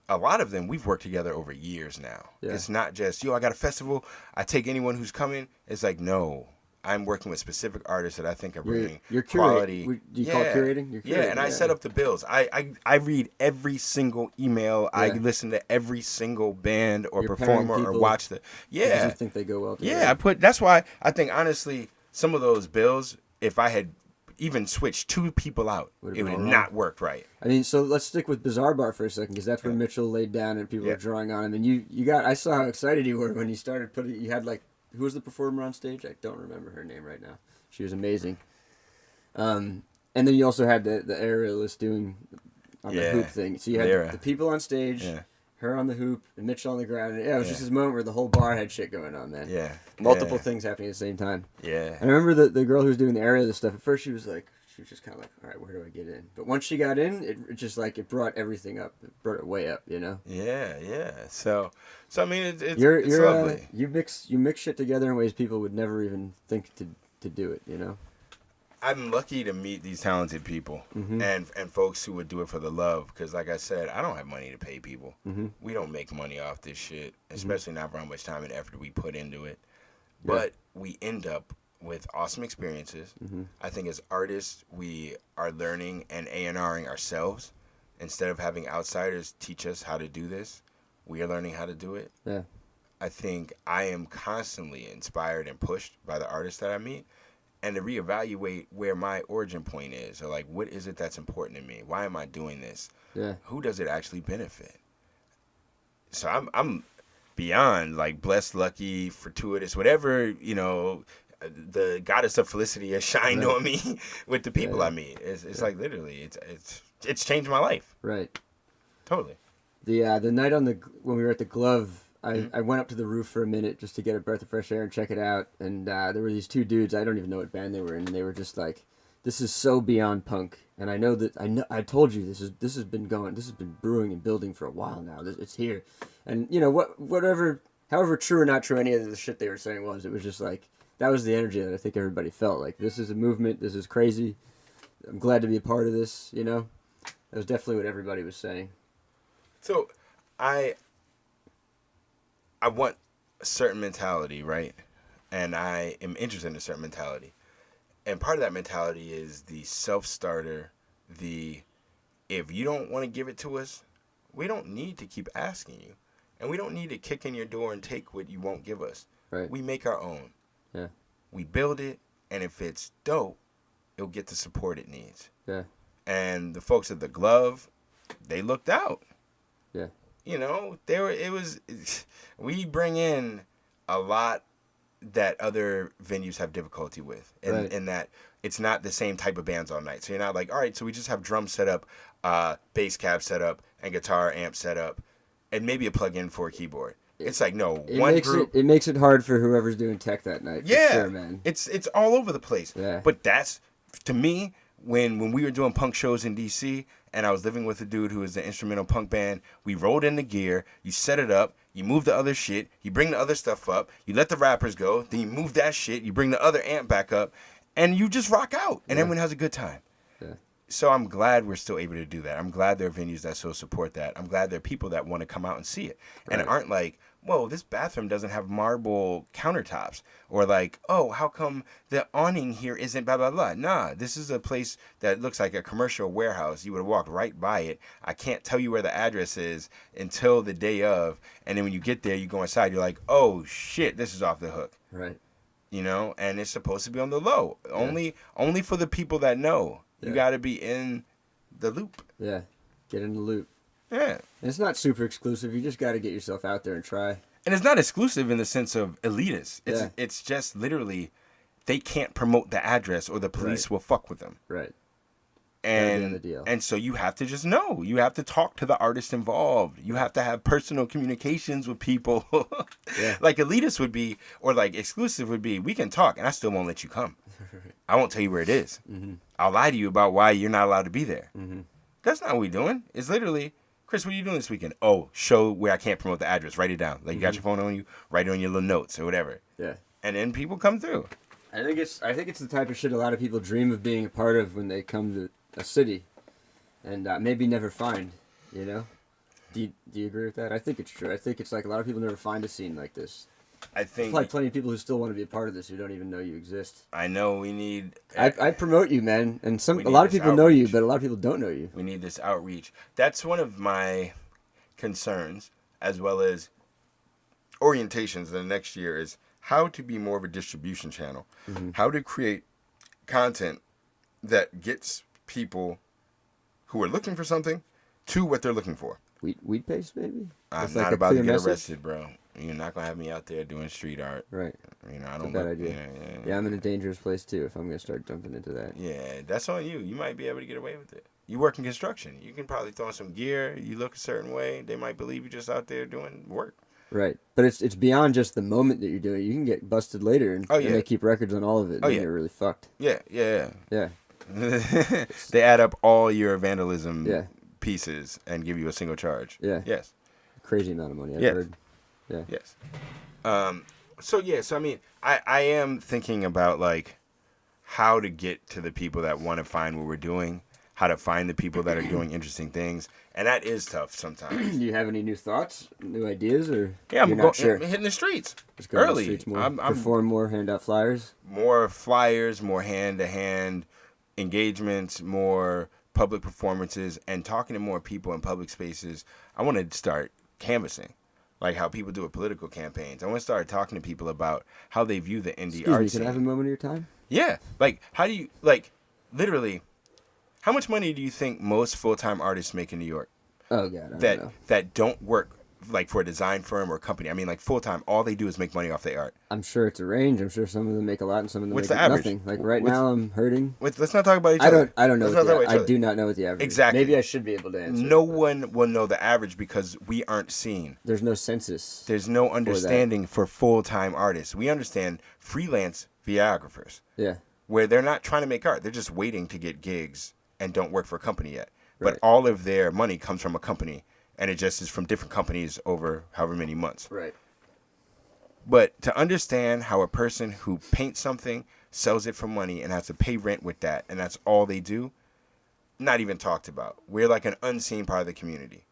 a lot of them we've worked together over years now. Yeah. It's not just, I got a festival, I take anyone who's coming. It's like, no, I'm working with specific artists that I think are You're, bringing you're quality. curating. Do you call it curating? You're Yeah, curating, and I set up the bills. I read every single email. I listen to every single band or You're pairing performer or people watch the. Because Yeah. you think they go well together. Yeah, that's why I think honestly some of those bills, if I had even switched 2 people out, Would've it would been have all not worked right. I mean, so let's stick with Bizarre Bar for a second, because that's where Mitchell laid down and people were drawing on him. And you got, I saw how excited you were when you started putting, you had like, who was the performer on stage? I don't remember her name right now. She was amazing. And then you also had the aerialist doing on the hoop thing. So you had the people on stage, her on the hoop, and Mitchell on the ground. And it was just this moment where the whole bar had shit going on, man. Yeah. Multiple things happening at the same time. Yeah. And I remember the girl who was doing the aerialist stuff, at first she was just kind of like, all right, where do I get in? But once she got in, it just like, it brought everything up. It brought it way up, you know? Yeah. So I mean, it's You're lovely. You mix shit together in ways people would never even think to do it, you know? I'm lucky to meet these talented people and folks who would do it for the love. Because like I said, I don't have money to pay people. We don't make money off this shit, especially not for how much time and effort we put into it. But we end up with awesome experiences. I think as artists, we are learning and A&Ring ourselves. Instead of having outsiders teach us how to do this, we are learning how to do it. Yeah. I think I am constantly inspired and pushed by the artists that I meet, and to reevaluate where my origin point is, or like, what is it that's important to me? Why am I doing this? Yeah. Who does it actually benefit? So I'm beyond like blessed, lucky, fortuitous, whatever, you know, the goddess of felicity has shined on me with the people I meet. It's like literally, it's changed my life. Right. Totally. The night when we were at the Glove, I went up to the roof for a minute just to get a breath of fresh air and check it out. And there were these 2 dudes, I don't even know what band they were in, and they were just like, this is so beyond punk. And I know I told you this has been brewing and building for a while now. It's here. And you know, however true or not true any of the shit they were saying was, it was just like, that was the energy that I think everybody felt. Like, this is a movement, this is crazy. I'm glad to be a part of this, you know? That was definitely what everybody was saying. So I want a certain mentality, right? And I am interested in a certain mentality. And part of that mentality is the self-starter, if you don't want to give it to us, we don't need to keep asking you. And we don't need to kick in your door and take what you won't give us. Right. We make our own. Yeah. We build it, and if it's dope, it'll get the support it needs. Yeah. And the folks at the Glove, they looked out. Yeah. You know, we bring in a lot that other venues have difficulty with, in that it's not the same type of bands all night. So you're not like, all right, so we just have drums set up, bass cab set up, and guitar amp set up, and maybe a plug-in for a keyboard. It's like, no, It makes it hard for whoever's doing tech that night. Yeah, sure, man. It's all over the place. Yeah. But that's, to me, when we were doing punk shows in D.C., and I was living with a dude who was an instrumental punk band, we rolled in the gear, you set it up, you move the other shit, you bring the other stuff up, you let the rappers go, then you move that shit, you bring the other amp back up, and you just rock out, and everyone has a good time. Yeah. So I'm glad we're still able to do that. I'm glad there are venues that still support that. I'm glad there are people that want to come out and see it, and aren't like, whoa, this bathroom doesn't have marble countertops. Or like, oh, how come the awning here isn't blah, blah, blah. Nah, this is a place that looks like a commercial warehouse. You would have walked right by it. I can't tell you where the address is until the day of. And then when you get there, you go inside, you're like, oh, shit, this is off the hook. Right. You know, and it's supposed to be on the low. Yeah. Only for the people that know. You got to be in the loop. Yeah, get in the loop. Yeah. And it's not super exclusive. You just got to get yourself out there and try. And it's not exclusive in the sense of elitist. It's just literally they can't promote the address or the police will fuck with them. Right. And so you have to just know. You have to talk to the artist involved. You have to have personal communications with people. Like elitist would be, or like exclusive would be, we can talk and I still won't let you come. I won't tell you where it is. Mm-hmm. I'll lie to you about why you're not allowed to be there. Mm-hmm. That's not what we're doing. It's literally, Chris, what are you doing this weekend? Oh, show where I can't promote the address. Write it down. Like you got your phone on you, write it on your little notes or whatever. Yeah. And then people come through. I think it's the type of shit a lot of people dream of being a part of when they come to a city, and maybe never find. You know, do you agree with that? I think it's true. I think it's like a lot of people never find a scene like this. I There's think probably plenty of people who still want to be a part of this who don't even know you exist. I know we need. I promote you, man, and We a need lot of this people know you, outreach. but a lot of people don't know you. We need this outreach. That's one of my concerns, as well as orientations in the next year, is how to be more of a distribution channel. How to create content that gets people who are looking for something to what they're looking for. Wheat paste, maybe? I'm With, not a about to clear get message? arrested, bro. You're not gonna have me out there doing street art. Right. You know, I It's don't a bad look- idea. Yeah, Yeah, I'm in a dangerous place, too, if I'm going to start jumping into that. Yeah, that's on you. You might be able to get away with it. You work in construction. You can probably throw in some gear. You look a certain way. They might believe you're just out there doing work. Right. But it's beyond just the moment that you're doing it. You can get busted later, and, Oh, and yeah. they keep records on all of it, and Oh, then yeah. you're really fucked. Yeah. Yeah. They add up all your vandalism Yeah. pieces and give you a single charge. Yeah. Yes. Crazy amount of money, I've Yes. heard. Yeah. Yes. So I mean, I am thinking about like how to get to the people that want to find what we're doing, how to find the people that are doing interesting things, and that is tough sometimes. Do you have any new thoughts, new ideas, or Yeah, I'm you're not sure? I'm hitting the streets Just go to the early. streets more, I'm perform more, hand out flyers. more flyers, more hand-to-hand engagements, more public performances, and talking to more people in public spaces. I want to start canvassing, like how people do with political campaigns. I want to start talking to people about how they view the indie Excuse art me, scene. can I have a moment of your time? Yeah, like how do you literally? How much money do you think most full-time artists make in New York Oh, God, I don't know. that don't work like for a design firm or company? I mean, like full-time, all they do is make money off their art. I'm sure it's a range. I'm sure some of them make a lot and some of them What's make the average? nothing. Like right What's- now, I'm hurting. Let's not talk about each I other. don't know. Let's What not talk the, about each I other. do not know what the average is. Exactly. Maybe I should be able to answer. No one will know the average because we aren't seen. There's no census. There's no understanding for full-time artists. We understand freelance videographers, Yeah. where they're not trying to make art. They're just waiting to get gigs and don't work for a company yet. But Right. all of their money comes from a company, and it just is from different companies over however many months. Right. But to understand how a person who paints something, sells it for money, and has to pay rent with that, and that's all they do, not even talked about. We're like an unseen part of the community.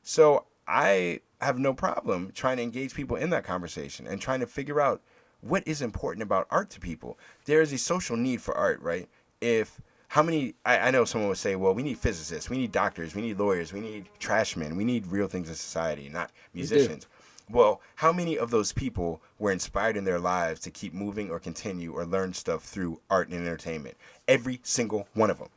So I have no problem trying to engage people in that conversation and trying to figure out what is important about art to people. There is a social need for art, right? I know someone would say, well, we need physicists, we need doctors, we need lawyers, we need trashmen, we need real things in society, not musicians. Well, how many of those people were inspired in their lives to keep moving or continue or learn stuff through art and entertainment? Every single one of them.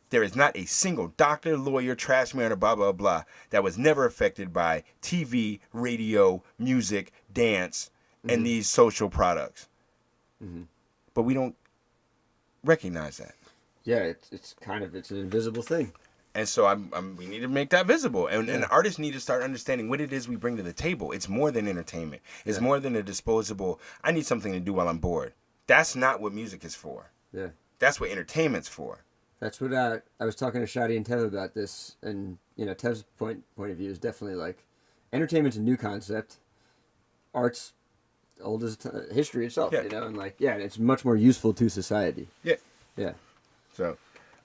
There is not a single doctor, lawyer, trash man, or blah, blah, blah that was never affected by TV, radio, music, dance, and these social products. But we don't recognize that. Yeah, it's an invisible thing. And so we need to make that visible. And artists need to start understanding what it is we bring to the table. It's more than entertainment. It's more than a disposable, I need something to do while I'm bored. That's not what music is for. Yeah. That's what entertainment's for. That's what I was talking to Shadi and Tev about this, and Tev's point of view is definitely like entertainment's a new concept. Art's old as history itself, and it's much more useful to society. Yeah. Yeah. So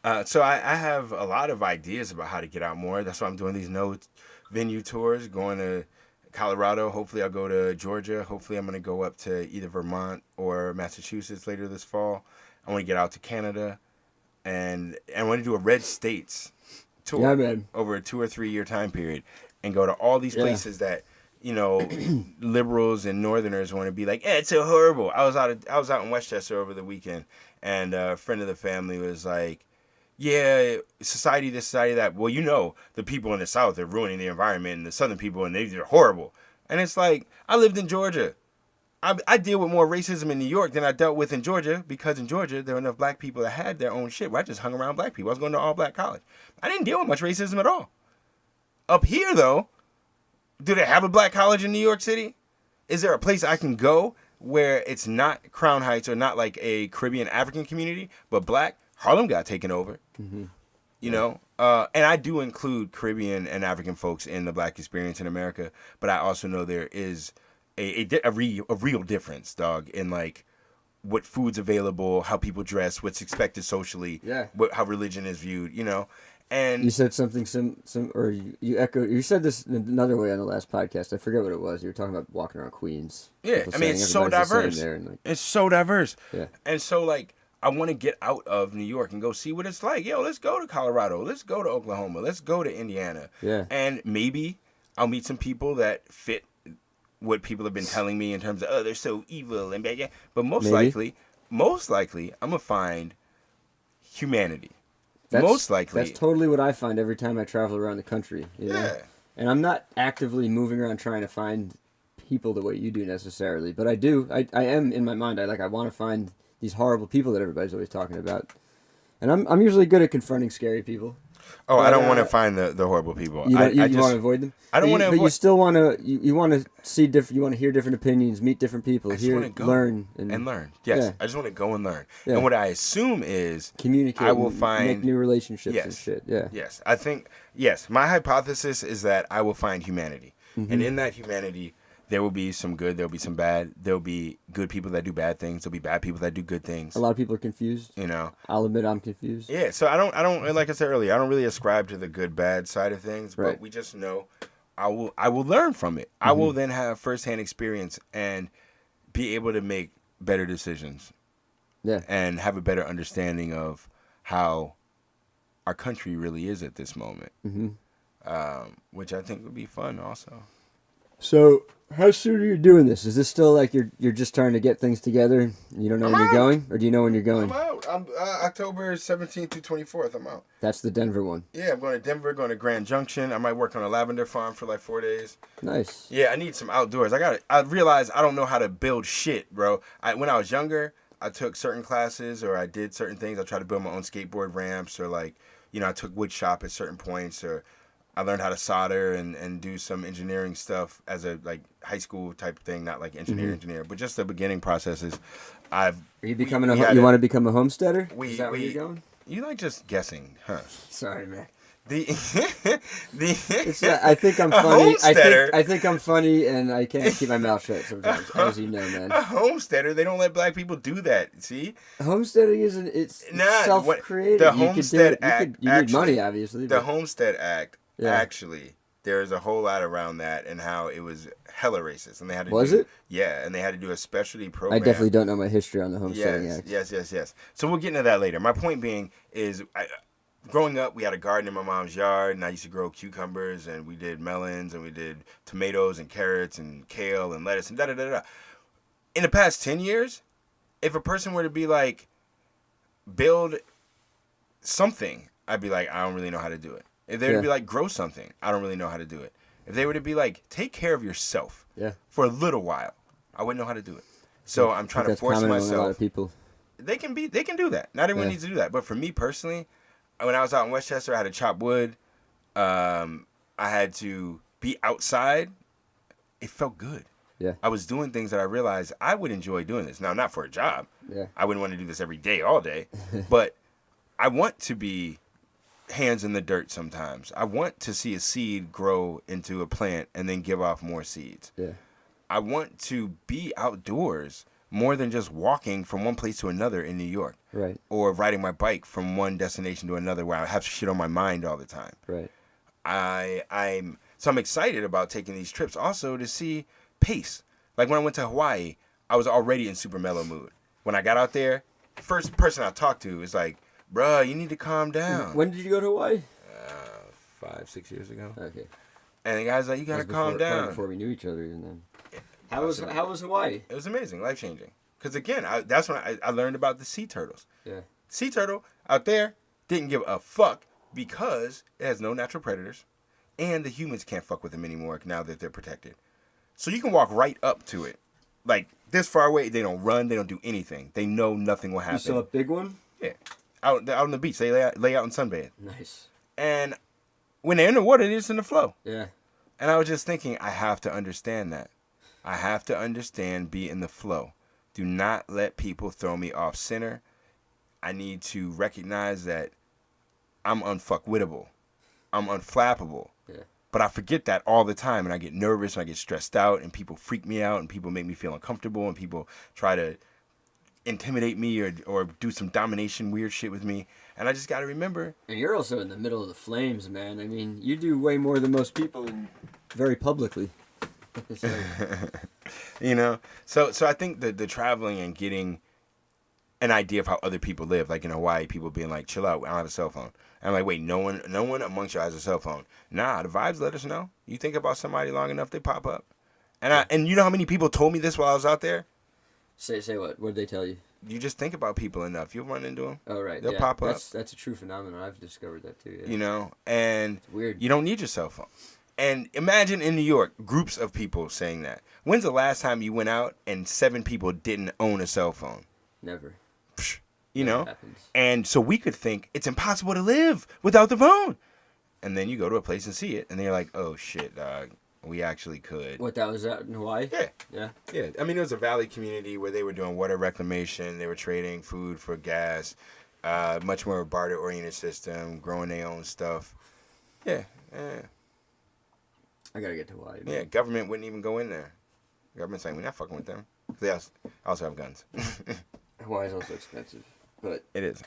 I have a lot of ideas about how to get out more. That's why I'm doing these venue tours, going to Colorado. Hopefully I'll go to Georgia. Hopefully I'm going to go up to either Vermont or Massachusetts later this fall. I want to get out to Canada. And I want to do a Red States tour. Yeah, man. Over a 2 or 3 year time period and go to all these places that, liberals and northerners want to be like, it's so horrible. I was out in Westchester over the weekend, and a friend of the family was like, yeah, society this, society that. Well, the people in the South are ruining the environment, and the Southern people, and they're horrible. And it's like, I lived in Georgia. I deal with more racism in New York than I dealt with in Georgia, because in Georgia, there were enough black people that had their own shit where I just hung around black people. I was going to all black college. I didn't deal with much racism at all. Up here, though, do they have a black college in New York City? Is there a place I can go where it's not Crown Heights or not like a Caribbean African community, but black? Harlem got taken over. Mm-hmm. And I do include Caribbean and African folks in the black experience in America, but I also know there is a real difference, dog, in like what food's available, how people dress, what's expected socially, how religion is viewed, And You said something or you echoed. You said this in another way on the last podcast. I forget what it was. You were talking about walking around Queens. yeah, People I mean, saying it's so everybody's the same diverse. there and, like, It's so diverse. Yeah. And so, like, I want to get out of New York and go see what it's like. Yo, let's go to Colorado. Let's go to Oklahoma. Let's go to Indiana. Yeah. And maybe I'll meet some people that fit what people have been telling me in terms of, oh, they're so evil and bad. Yeah. But most likely, I'm going to find humanity. Most likely. That's totally what I find every time I travel around the country. You know? Yeah. And I'm not actively moving around trying to find people the way you do necessarily, but I do. I am in my mind. I want to find these horrible people that everybody's always talking about. And I'm usually good at confronting scary people. Oh, But, I don't want to find the horrible people. You, I want just to avoid them. I don't want to But avoid. you still want to. You want to see different. You want to hear different opinions, meet different people, I just want to go learn, and learn. Yes, Yeah. I just want to go and learn. Yeah. And what I assume is communicate. I will and find make new relationships and Yes. shit. Yeah. Yes, I think yes. My hypothesis is that I will find humanity, Mm-hmm. and in that humanity, there will be some good. There will be some bad. There will be good people that do bad things. There'll be bad people that do good things. A lot of people are confused. You know. I'll admit I'm confused. Yeah. So I don't. Like I said earlier, I don't really ascribe to the good bad side of things. Right. But we just know, I will learn from it. I will then have firsthand experience and be able to make better decisions. Yeah. And have a better understanding of how our country really is at this moment, which I think would be fun also. So, how soon are you doing this? Is this still like you're just trying to get things together? You don't know when you're going, or do you know when you're going? I'm out. I'm October 17th to 24th. I'm out. That's the Denver one. Yeah, I'm going to Denver, going to Grand Junction. I might work on a lavender farm for like 4 days. Nice. Yeah, I need some outdoors. I realize I don't know how to build shit, bro. When I was younger, I took certain classes or I did certain things. I tried to build my own skateboard ramps or like, I took wood shop at certain points or I learned how to solder and do some engineering stuff as a like high school type thing, not like engineer, but just the beginning processes. Are you becoming you want to become a homesteader? Is that where you're going? You like just guessing, huh? Sorry, man. I think I'm funny. I think I'm funny, and I can't keep my mouth shut sometimes, as you know, man. A homesteader, they don't let black people do that. See, homesteading isn't. It's self-created. The Homestead Act. You need money, obviously. The Homestead Act. Yeah. Actually, there's a whole lot around that and how it was hella racist, and they had to Was it? Yeah, and they had to do a specialty I program. definitely don't know my history on the Homesteading Act. Yes. So we'll get into that later. My point being is, growing up, we had a garden in my mom's yard, and I used to grow cucumbers, and we did melons, and we did tomatoes, and carrots, and kale, and lettuce, and da-da-da-da. In the past 10 years, if a person were to be like, build something, I'd be like, I don't really know how to do it. If they were to be like, grow something, I don't really know how to do it. If they were to be like, take care of yourself for a little while, I wouldn't know how to do it. So I'm trying to force myself. A lot of people. They can do that. Not everyone needs to do that. But for me personally, when I was out in Westchester, I had to chop wood. I had to be outside. It felt good. Yeah. I was doing things that I realized I would enjoy doing this. Now, not for a job. Yeah. I wouldn't want to do this every day, all day. But I want to be hands in the dirt sometimes. I want to see a seed grow into a plant and then give off more seeds. Yeah. I want to be outdoors more than just walking from one place to another in New York. Right. Or riding my bike from one destination to another where I have shit on my mind all the time. Right. I'm excited about taking these trips also to see pace. Like when I went to Hawaii, I was already in super mellow mood. When I got out there, the first person I talked to is like, bruh, you need to calm down. When did you go to Hawaii? 5-6 years ago. Okay. And the guy's like, you gotta calm down. Before we knew each other, and then. How was Hawaii? It was amazing, life changing. Because again, that's when I learned about the sea turtles. Yeah. Sea turtle out there didn't give a fuck because it has no natural predators, and the humans can't fuck with them anymore now that they're protected. So you can walk right up to it, like this far away. They don't run. They don't do anything. They know nothing will happen. You saw a big one? Yeah, out on the beach. They lay out and sunbathe. Nice. And when they're in the water, they're just in the flow. Yeah. And I was just thinking, I have to understand that. I have to understand, be in the flow. Do not let people throw me off center. I need to recognize that I'm unfuckwittable. I'm unflappable. Yeah. But I forget that all the time, and I get nervous, and I get stressed out, and people freak me out, and people make me feel uncomfortable, and people try to intimidate me or do some domination weird shit with me. And I just got to remember. And you're also in the middle of the flames, man. I mean, you do way more than most people, and very publicly. So. You know, so I think the traveling and getting an idea of how other people live, like in Hawaii, people being like, chill out, I don't have a cell phone. And I'm like, wait, no one amongst y'all has a cell phone. Nah, the vibes let us know. You think about somebody long enough, they pop up. And you know how many people told me this while I was out there? Say what? What did they tell you? You just think about people enough, you'll run into them. Oh, right. They'll pop up. That's a true phenomenon. I've discovered that too. Yeah. You know, and it's weird. You don't need your cell phone. And imagine in New York, groups of people saying that. When's the last time you went out and 7 people didn't own a cell phone? Never. You Never know? happens. And so we could think it's impossible to live without the phone. And then you go to a place and see it, and they're like, oh, shit, dog. We actually could. What, that was out in Hawaii? Yeah. Yeah. Yeah. I mean, it was a valley community where they were doing water reclamation. They were trading food for gas. Much more barter-oriented system, growing their own stuff. Yeah. I gotta get to Hawaii. Man. Yeah, government wouldn't even go in there. Government's saying, we're not fucking with them. They also have guns. Hawaii's also expensive, but... It is.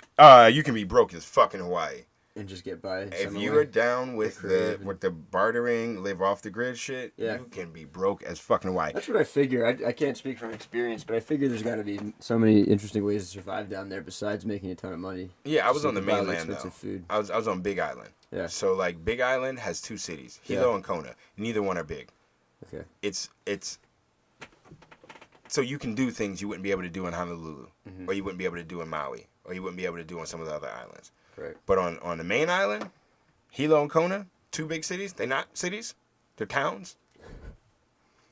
You can be broke as fuck in Hawaii. And just get by. If you are down with the bartering, live off the grid shit, you can be broke as fucking Hawaii. That's what I figure. I can't speak from experience, but I figure there's got to be so many interesting ways to survive down there besides making a ton of money. Yeah, I was on the mainland though. Food. I was on Big Island. Yeah. So like Big Island has 2 cities, Hilo and Kona. Neither one are big. Okay. It's so you can do things you wouldn't be able to do in Honolulu, or you wouldn't be able to do in Maui, or you wouldn't be able to do on some of the other islands. Right. But on the main island, Hilo and Kona, 2 big cities. They're not cities; they're towns.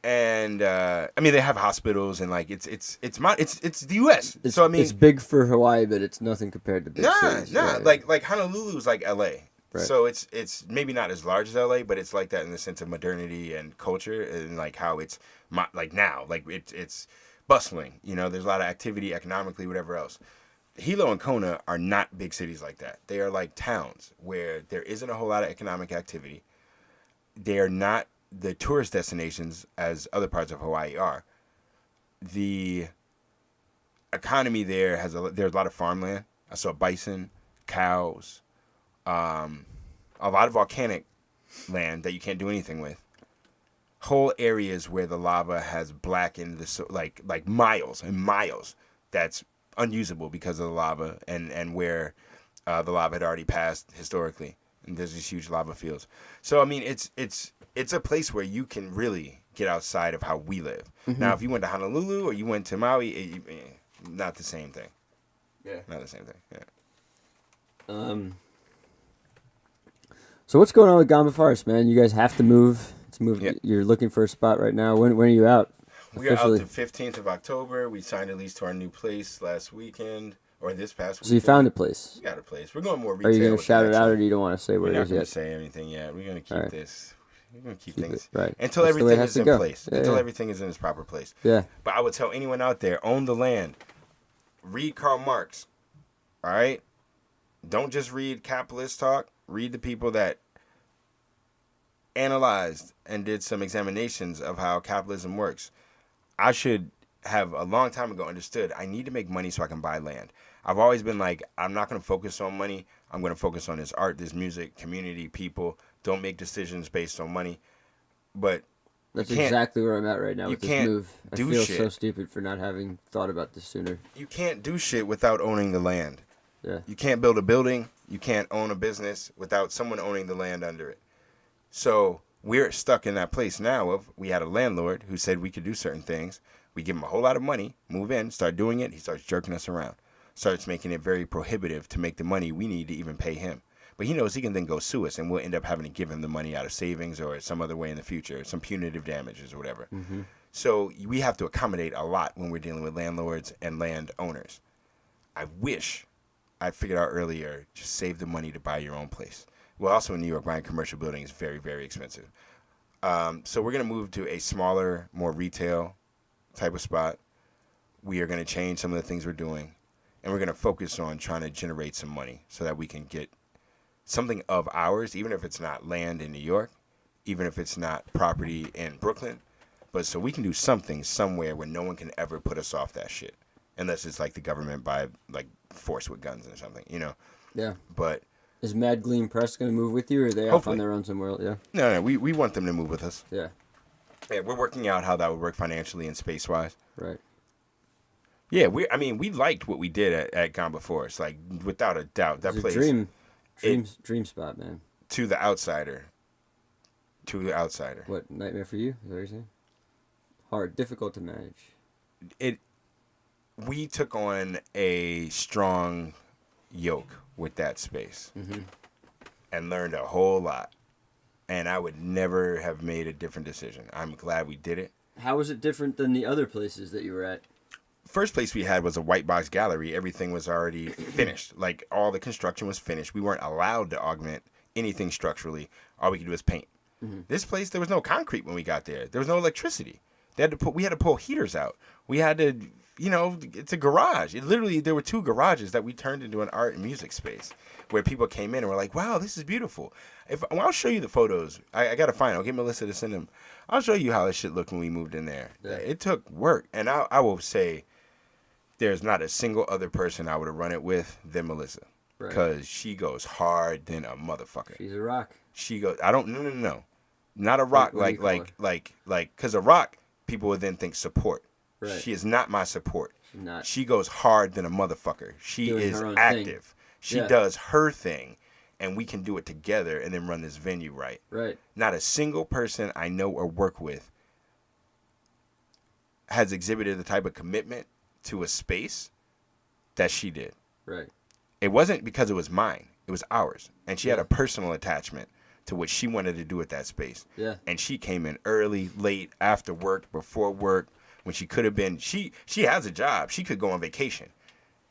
And I mean, they have hospitals and like it's the U.S. So I mean, it's big for Hawaii, but it's nothing compared to big cities. Nah. Right. Like Honolulu is like L.A. Right. So it's maybe not as large as L.A., but it's like that in the sense of modernity and culture and like how it's like now, like it's bustling. You know, there's a lot of activity economically, whatever else. Hilo and Kona are not big cities like that. They are like towns where there isn't a whole lot of economic activity. They are not the tourist destinations as other parts of Hawaii are. The economy there there's a lot of farmland. I saw bison, cows, a lot of volcanic land that you can't do anything with. Whole areas where the lava has blackened like miles and miles. That's unusable because of the lava and where the lava had already passed historically, and there's these huge lava fields. So I mean, it's a place where you can really get outside of how we live. Now, if you went to Honolulu or you went to Maui, not the same thing. Yeah, not the same thing. Yeah. So what's going on with Gamba Forest, man? You guys have to move. It's moved. Yep. You're looking for a spot right now. When are you out? We are out the 15th of October. We signed a lease to our new place last weekend, or this past weekend. So you found a place? We got a place. We're going more retail. Are you going to shout it out, or do you don't want to say what it is yet? We're not going to say anything yet. We're going to keep this. We're going to keep things. Right. Until That's everything is in place. Yeah, until everything is in its proper place. Yeah. But I would tell anyone out there, own the land. Read Karl Marx. All right? Don't just read capitalist talk. Read the people that analyzed and did some examinations of how capitalism works. I should have a long time ago understood I need to make money so I can buy land. I've always been like, I'm not going to focus on money. I'm going to focus on this art, this music, community, people. Don't make decisions based on money. But that's exactly where I'm at right now with this move. I feel shit. So stupid for not having thought about this sooner. You can't do shit without owning the land. Yeah. You can't build a building. You can't own a business without someone owning the land under it. So we're stuck in that place now of we had a landlord who said we could do certain things. We give him a whole lot of money, move in, start doing it. He starts jerking us around, starts making it very prohibitive to make the money we need to even pay him. But he knows he can then go sue us, and we'll end up having to give him the money out of savings or some other way in the future, some punitive damages or whatever. Mm-hmm. So we have to accommodate a lot when we're dealing with landlords and land owners. I wish I figured out earlier, just save the money to buy your own place. Well, also in New York, buying a commercial building is very, very expensive. So we're going to move to a smaller, more retail type of spot. We are going to change some of the things we're doing, and we're going to focus on trying to generate some money so that we can get something of ours, even if it's not land in New York, even if it's not property in Brooklyn, but so we can do something somewhere where no one can ever put us off that shit. unless it's like the government by like force with guns or something, you know. Yeah. But is Mad Gleam Press going to move with you, or are they off Hopefully. on their own somewhere else? Yeah. no, we want them to move with us. Yeah. Yeah, we're working out how that would work financially and space wise. Right. Yeah, we liked what we did at Gamba Forest, like without a doubt. That It's place, a dream spot, man. to the outsider. What, nightmare for you? Is that what you're saying? Hard, difficult to manage. We took on a strong yoke with that space and learned a whole lot. And I would never have made a different decision. I'm glad we did it. How was it different than the other places that you were at? First place we had was a white box gallery. Everything was already finished. Like, all the construction was finished. We weren't allowed to augment anything structurally. All we could do is paint. This place, there was no concrete when we got there. There was no electricity. We had to pull heaters out. We had to, it's a garage. There were 2 garages that we turned into an art and music space where people came in and were like, wow, this is beautiful. I'll show you the photos. I got to find them. I'll get Melissa to send them. I'll show you how this shit looked when we moved in there. Yeah. It took work. And I will say there's not a single other person I would have run it with than Melissa. Because she goes hard than a motherfucker. She's a rock. She goes, no. Not a rock, because a rock, people would then think support. Right. She is not my support. She's not. She goes hard than a motherfucker. She is active. Thing. She does her thing, and we can do it together and then run this venue right. Right. Not a single person I know or work with has exhibited the type of commitment to a space that she did. Right. It wasn't because it was mine. It was ours. And she had a personal attachment to what she wanted to do at that space. Yeah. And she came in early, late, after work, before work, when she could have been, she has a job. She could go on vacation.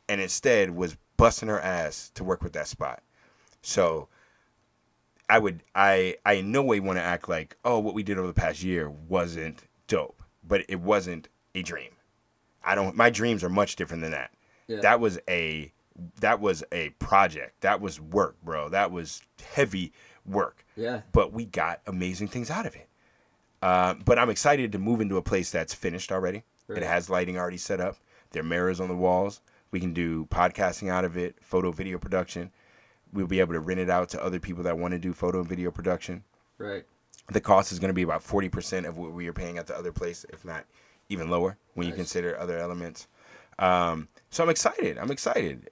And instead was busting her ass to work with that spot. So I in no way want to act like, oh, what we did over the past year wasn't dope. But it wasn't a dream. My dreams are much different than that. Yeah. That was a project. That was work, bro. That was heavy work. Yeah. But we got amazing things out of it. But I'm excited to move into a place that's finished already. Right. It has lighting already set up. There are mirrors on the walls. We can do podcasting out of it, photo, video production. We'll be able to rent it out to other people that want to do photo and video production. Right. The cost is going to be about 40% of what we are paying at the other place, if not even lower, when you consider other elements. So I'm excited.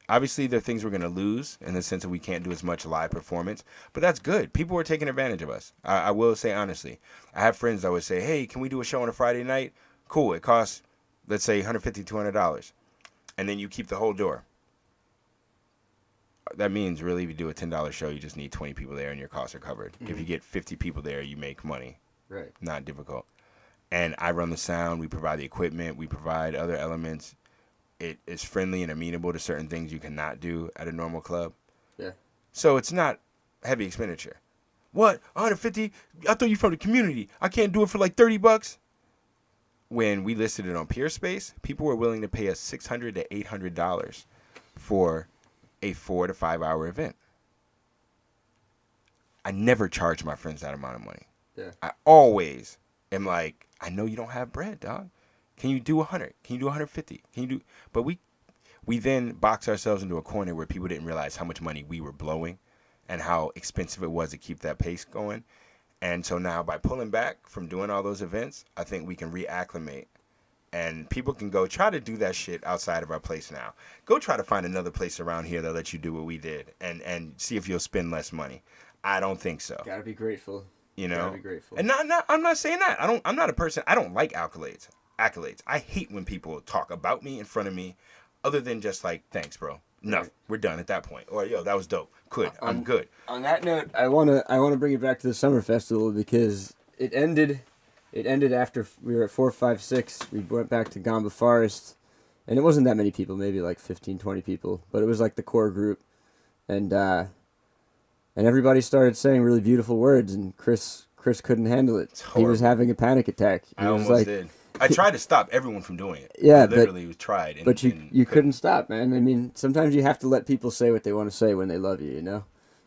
Obviously, there are things we're going to lose in the sense that we can't do as much live performance, but that's good. People are taking advantage of us. I will say honestly. I have friends that would say, hey, can we do a show on a Friday night? Cool. It costs, let's say, $150, $200. And then you keep the whole door. That means really if you do a $10 show, you just need 20 people there and your costs are covered. Mm-hmm. If you get 50 people there, you make money. Right. Not difficult. And I run the sound. We provide the equipment. We provide other elements. It is friendly and amenable to certain things you cannot do at a normal club. Yeah. So it's not heavy expenditure. What? 150? I thought you from the community. I can't do it for like $30. When we listed it on PeerSpace, people were willing to pay us $600 to $800 for a 4 to 5 hour event. I never charge my friends that amount of money. Yeah. I always am like, I know you don't have bread, dog. Can you do 100? Can you do 150? Can you do? But we then box ourselves into a corner where people didn't realize how much money we were blowing and how expensive it was to keep that pace going. And so now by pulling back from doing all those events, I think we can reacclimate. And people can go try to do that shit outside of our place now. Go try to find another place around here that lets you do what we did and see if you'll spend less money. I don't think so. Gotta be grateful. You know? Gotta be grateful. And I'm not saying that. I'm not a person. I don't like accolades. I hate when people talk about me in front of me other than just like, thanks, bro. No, we're done at that point. Or, yo, that was dope. Good. I'm good. On that note, I wanna bring it back to the summer festival because it ended after we were at 4, 5, 6. We went back to Gamba Forest, and it wasn't that many people, maybe like 15, 20 people, but it was like the core group, and everybody started saying really beautiful words, and Chris couldn't handle it. He was having a panic attack. I almost did. I tried to stop everyone from doing it. Yeah, I literally tried. But you couldn't stop, man. I mean, sometimes you have to let people say what they want to say when they love you, you know?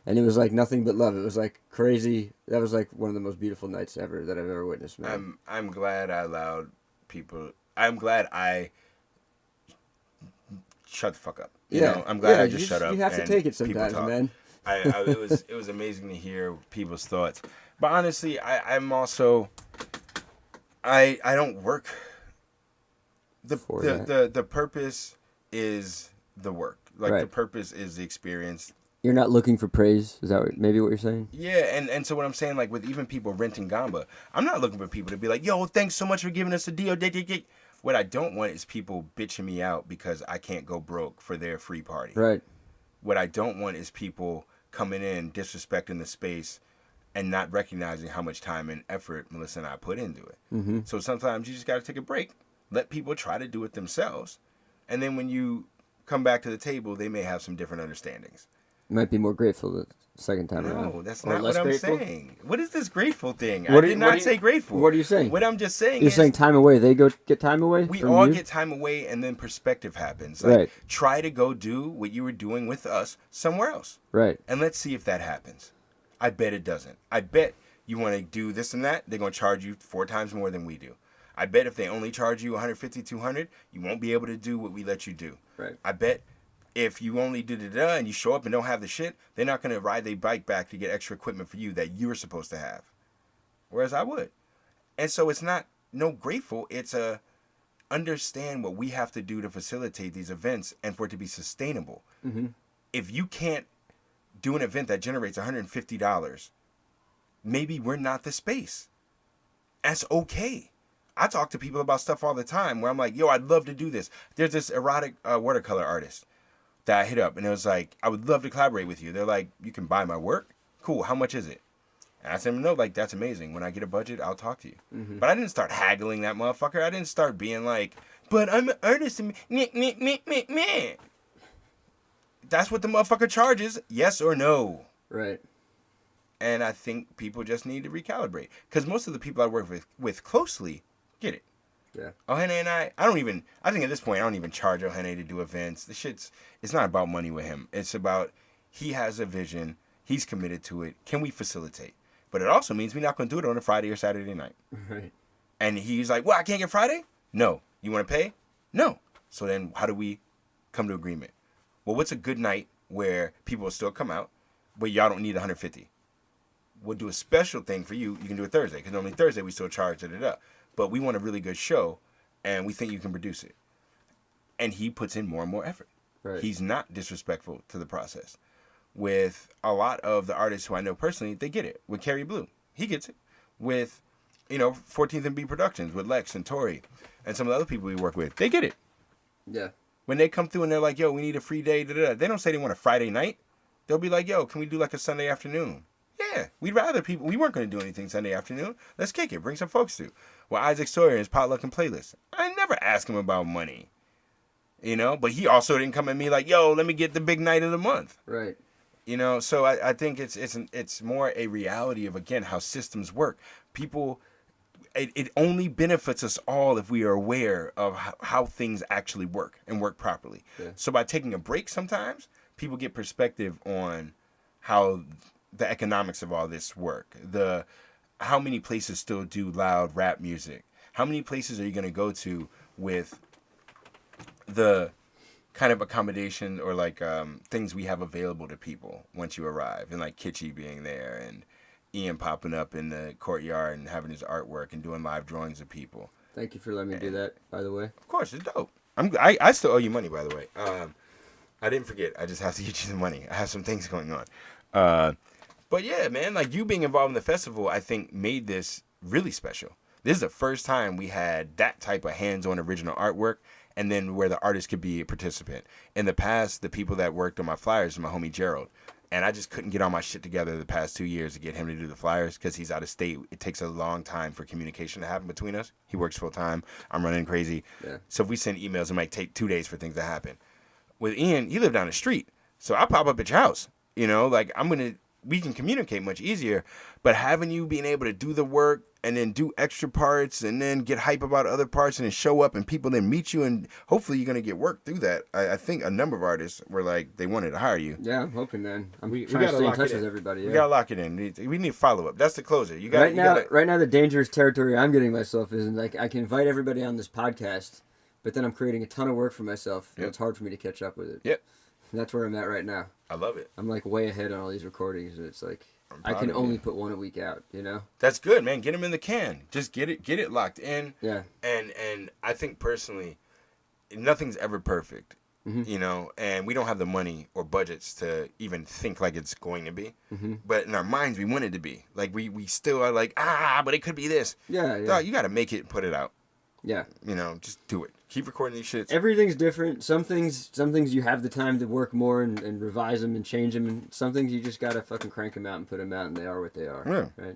And it was like nothing but love. It was like crazy. That was like one of the most beautiful nights ever that I've ever witnessed, man. I'm glad I allowed people. I'm glad I shut the fuck up. I'm glad I just shut up. You have to take it sometimes, man. It was amazing to hear people's thoughts. But honestly, I'm also I don't work. The purpose is the work. Like the purpose is the experience. You're not looking for praise. Is that maybe what you're saying? Yeah, and so what I'm saying, like with even people renting Gamba, I'm not looking for people to be like, yo, thanks so much for giving us a deal. What I don't want is people bitching me out because I can't go broke for their free party. Right. What I don't want is people coming in, disrespecting the space, and not recognizing how much time and effort Melissa and I put into it. Mm-hmm. So sometimes you just got to take a break, let people try to do it themselves, and then when you come back to the table, they may have some different understandings. You might be more grateful the second time around. No, that's not what I'm saying. What is this grateful thing? I did not say grateful. What are you saying? What I'm just saying You're saying time away. They get time away? We all get time away, and then perspective happens. Like, try to go do what you were doing with us somewhere else. Right. And let's see if that happens. I bet it doesn't. I bet you want to do this and that, they're going to charge you 4 times more than we do. I bet if they only charge you 150, 200, you won't be able to do what we let you do. Right. I bet if you only do da and you show up and don't have the shit, they're not going to ride their bike back to get extra equipment for you that you were supposed to have. Whereas I would. And so it's not no grateful. It's a understand what we have to do to facilitate these events and for it to be sustainable. Mm-hmm. If you can't do an event that generates $150, maybe we're not the space. That's okay. I talk to people about stuff all the time where I'm like, yo, I'd love to do this. There's this erotic watercolor artist that I hit up, and it was like, I would love to collaborate with you. They're like, you can buy my work? Cool, how much is it? And I said, no, like, that's amazing. When I get a budget, I'll talk to you. Mm-hmm. But I didn't start haggling that motherfucker. I didn't start being like, but I'm an artist. And meh. That's what the motherfucker charges, yes or no. Right. And I think people just need to recalibrate. Because most of the people I work with closely get it. Yeah. Ohene and I think at this point, I don't even charge Ohene to do events. It's not about money with him. It's about, he has a vision. He's committed to it. Can we facilitate? But it also means we're not going to do it on a Friday or Saturday night. Right. And he's like, well, I can't get Friday? No. You want to pay? No. So then how do we come to agreement? Well, what's a good night where people will still come out, but y'all don't need 150? We'll do a special thing for you. You can do it Thursday, because normally Thursday we still charge it up. But we want a really good show, and we think you can produce it. And he puts in more and more effort. Right. He's not disrespectful to the process. With a lot of the artists who I know personally, they get it. With Carrie Blue, he gets it. With, 14th and B Productions, with Lex and Tori, and some of the other people we work with, they get it. Yeah. When they come through and they're like, yo, we need a free day, they don't say they want a Friday night. They'll be like, yo, can we do like a Sunday afternoon? Yeah, we'd rather people, we weren't going to do anything Sunday afternoon. Let's kick it, bring some folks through. Well, Isaac Sawyer and his potluck and playlist, I never asked him about money, but he also didn't come at me like, yo, let me get the big night of the month. Right. So I think it's more a reality of, again, how systems work. People, it only benefits us all if we are aware of how things actually work and work properly. Yeah. So by taking a break sometimes, people get perspective on how the economics of all this work. How many places still do loud rap music? How many places are you going to go to with the kind of accommodation or like things we have available to people once you arrive, and like Kitschy being there and Ian popping up in the courtyard and having his artwork and doing live drawings of people. Thank you for letting me do that, by the way. Of course, it's dope. I still owe you money, by the way. I didn't forget. I just have to get you the money. I have some things going on. But yeah, man, like you being involved in the festival, I think made this really special. This is the first time we had that type of hands-on original artwork, and then where the artist could be a participant. In the past, the people that worked on my flyers were my homie Gerald, and I just couldn't get all my shit together the past 2 years to get him to do the flyers because he's out of state. It takes a long time for communication to happen between us. He works full-time. I'm running crazy. Yeah. So if we send emails, it might take 2 days for things to happen. With Ian, he lived down the street, so I pop up at your house. We can communicate much easier, but having you being able to do the work and then do extra parts and then get hype about other parts and then show up and people then meet you and hopefully you're going to get work through that. I think a number of artists were like, they wanted to hire you. Yeah, I'm hoping then. We trying to stay in touch with everybody. Yeah. We got to lock it in. We need follow-up. That's the closer. Right now, the dangerous territory I'm getting myself is like I can invite everybody on this podcast but then I'm creating a ton of work for myself, and Yep. it's hard for me to catch up with it. Yep. And that's where I'm at right now. I love it. I'm like way ahead on all these recordings, and it's like I proud can of only you. put one a week out. You know? That's good, man. Get them in the can. Just get it locked in. Yeah. And I think personally, nothing's ever perfect. Mhm. You know, and we don't have the money or budgets to even think like it's going to be. Mhm. But in our minds, we want it to be. Like we still are like, but it could be this. Yeah. Yeah. Dog, you got to make it and put it out. Yeah. You know, just do it. Keep recording these shits. Everything's different. Some things you have the time to work more and revise them and change them, and some things you just gotta fucking crank them out and put them out, and they are what they are. Yeah. Right.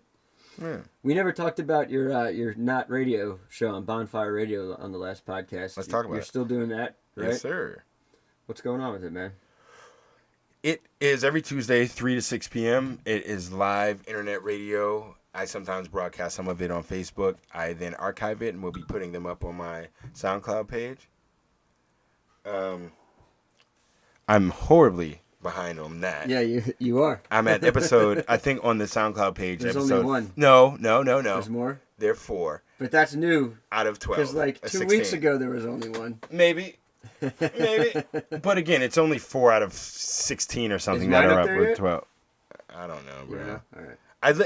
Yeah. We never talked about your not radio show on Bonfire Radio on the last podcast. Let's talk about You're it. still doing that, right? Yes, sir. What's going on with it, man? It is every Tuesday, 3 to 6 p.m. It is live internet radio. I sometimes broadcast some of it on Facebook. I then archive it and will be putting them up on my SoundCloud page. I'm horribly behind on that. Yeah, you are. I'm at episode, I think on the SoundCloud page. There's episode, only one. No. There's more, There are 4 but that's new out of 12. because like 2 16. weeks ago there was only one. Maybe. But again, it's only 4 out of 16 or something Is that mine are up up there with yet? 12. I don't know, bro. Yeah. All right.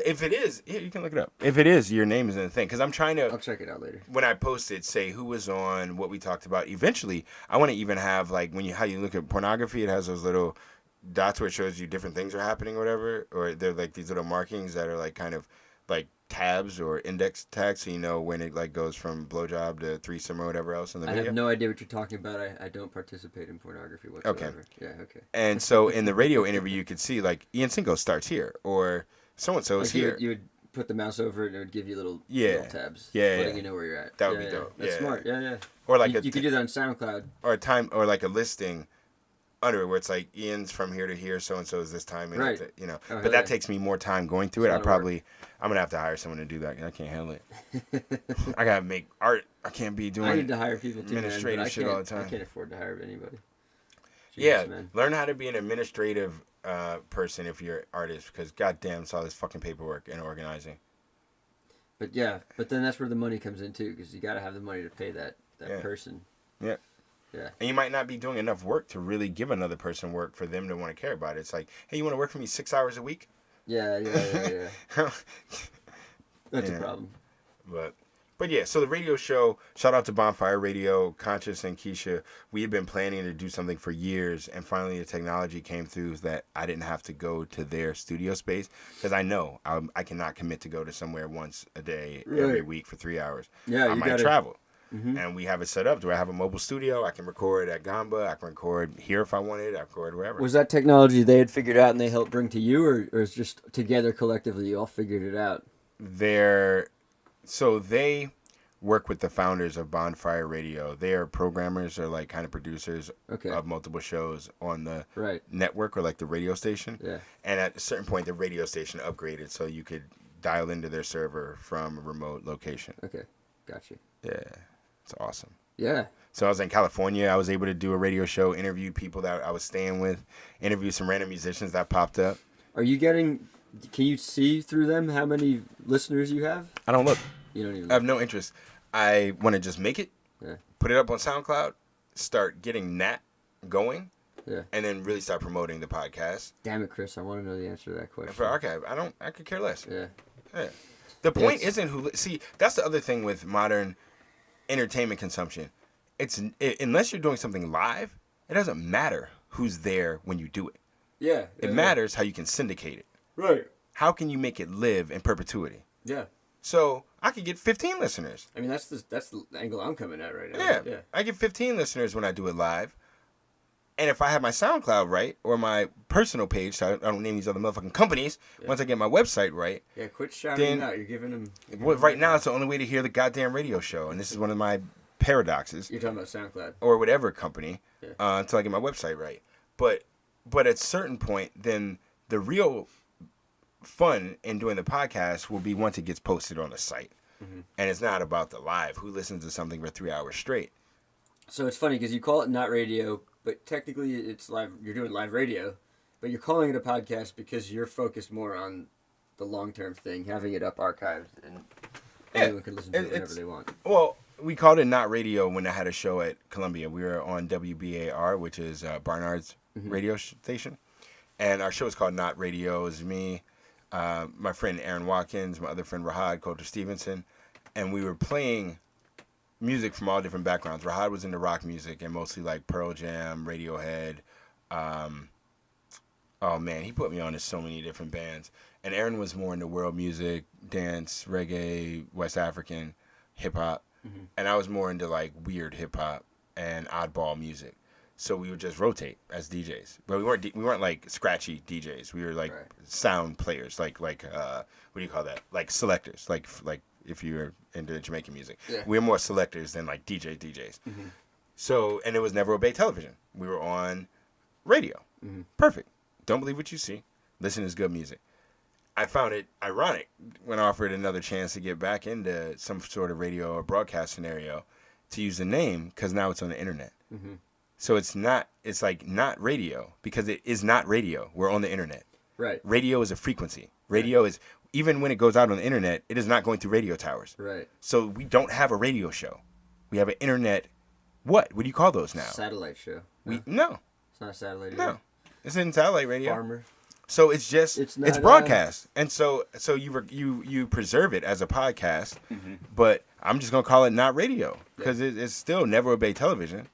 If it is, yeah, you can look it up. If it is, your name is in the thing. Because I'm trying I'll to, check it out later. when I post it, say who was on, what we talked about. Eventually, I want to even have, like, how you look at pornography, it has those little dots where it shows you different things are happening or whatever. Or they're, like, these little markings that are, like, kind of, like, tabs or index tags. So you know when it, like, goes from blowjob to threesome or whatever else in the I video. have no idea what you're talking about. I don't participate in pornography whatsoever. Yeah, okay. And so in the radio interview, you could see, like, Ian Cinco starts here. Or so-and-so is Like here. you would put the mouse over it and it would give you little tabs. Yeah, letting yeah. you know where you're at. That would Yeah, be yeah. dope. That's Yeah. smart. Yeah, yeah. Or like you could do that on SoundCloud. or a time, or like a listing under it where it's like Ian's from here to here, so and so is this time, and Right. you know. Oh, but hell that yeah. takes me more time going through it. It's a lot of I'm gonna have to hire someone to do that. I can't handle it. I gotta make art. I can't be doing. I need to hire people too, man, but administrative I shit can't, all the time. I can't afford to hire anybody. Yeah, Jesus, man. learn how to be an administrative person if you're an artist, because goddamn, it's all this fucking paperwork and organizing. But yeah, but then that's where the money comes in too, because you got to have the money to pay that Yeah. person. Yeah. Yeah. And you might not be doing enough work to really give another person work for them to want to care about it. It's like, hey, you want to work for me 6 hours a week? Yeah. That's Yeah. a problem. But yeah, so the radio show, shout out to Bonfire Radio, Conscious and Keisha. We had been planning to do something for years, and finally the technology came through that I didn't have to go to their studio space, because I know I cannot commit to go to somewhere once a day, every Right. week for 3 hours. Yeah, I you might gotta- travel. Mhm. And we have it set up. Do I have a mobile studio? I can record at Gamba. I can record here if I wanted. I can record wherever. Was that technology they had figured out and they helped bring to you, or is just together collectively you all figured it out? So they work with the founders of Bonfire Radio. They are programmers or like kind of producers Okay. of multiple shows on the Right. network or like the radio station. Yeah. And at a certain point, the radio station upgraded so you could dial into their server from a remote location. Okay. Gotcha. Yeah, it's awesome. Yeah. So I was in California. I was able to do a radio show, interview people that I was staying with, interview some random musicians that popped up. Are you getting? Can you see through them how many listeners you have? I don't look. You don't even. I have no interest. I want to just make it, Yeah. put it up on SoundCloud, start getting that going, Yeah. and then really start promoting the podcast. Damn it, Chris! I want to know the answer to that And question. for archive, I could care less. Yeah. Yeah. The point It's- isn't who. See, that's the other thing with modern entertainment consumption. Unless you're doing something live, it doesn't matter who's there when you do it. Yeah. It matters how you can syndicate it. Right. How can you make it live in perpetuity? Yeah. So I could get 15 listeners. I mean, that's the angle I'm coming at right now. Yeah. Yeah. I get 15 listeners when I do it live. And if I have my SoundCloud right, or my personal page, so I don't name these other motherfucking companies, once I get my website right, Yeah. Quit shouting Then- them out. You're giving them. well, right now it's the only way to hear the goddamn radio show. And this is one of my paradoxes, You're talking about SoundCloud. or whatever company, Yeah. until I get my website right. But at a certain point, then the real fun in doing the podcast will be once it gets posted on the site. Mm-hmm. And it's not about the live. Who listens to something for 3 hours straight? So it's funny because you call it not radio, but technically it's live. You're doing live radio, but you're calling it a podcast because you're focused more on the long-term thing, having it up archived, and Yeah, anyone can listen to it whenever it's- they want. Well, we called it Not Radio when I had a show at Columbia. We were on WBAR, which is Barnard's radio station. And our show was called Not Radio. It was me, my friend Aaron Watkins, my other friend Rahad Coulter Stevenson. And we were playing music from all different backgrounds. Rahad was into rock music and mostly like Pearl Jam, Radiohead. Oh man, he put me on to so many different bands. And Aaron was more into world music, dance, reggae, West African, hip hop. And I was more into like weird hip hop and oddball music. So we would just rotate as DJs, but we weren't like scratchy DJs. We were like sound players, like what do you call that? Like selectors, like if you're into Jamaican music. Yeah. We were more selectors than like DJs. So, and it was never Obey Television. We were on radio. Perfect. Don't believe what you see. Listen is good music. I found it ironic when offered another chance to get back into some sort of radio or broadcast scenario to use the name because now it's on the internet. So it's like not radio because it is not radio. We're on the internet. Right. Radio is a frequency. Radio is, even when it goes out on the internet, it is not going through radio towers. Right. So we don't have a radio show. We have an internet, what do you call those now? Satellite show. No. It's not a satellite No. radio. It's in satellite radio. Farmer. So it's just, it's not, broadcast. And so you preserve it as a podcast, but I'm just going to call it not radio because it's still Never Obey Television.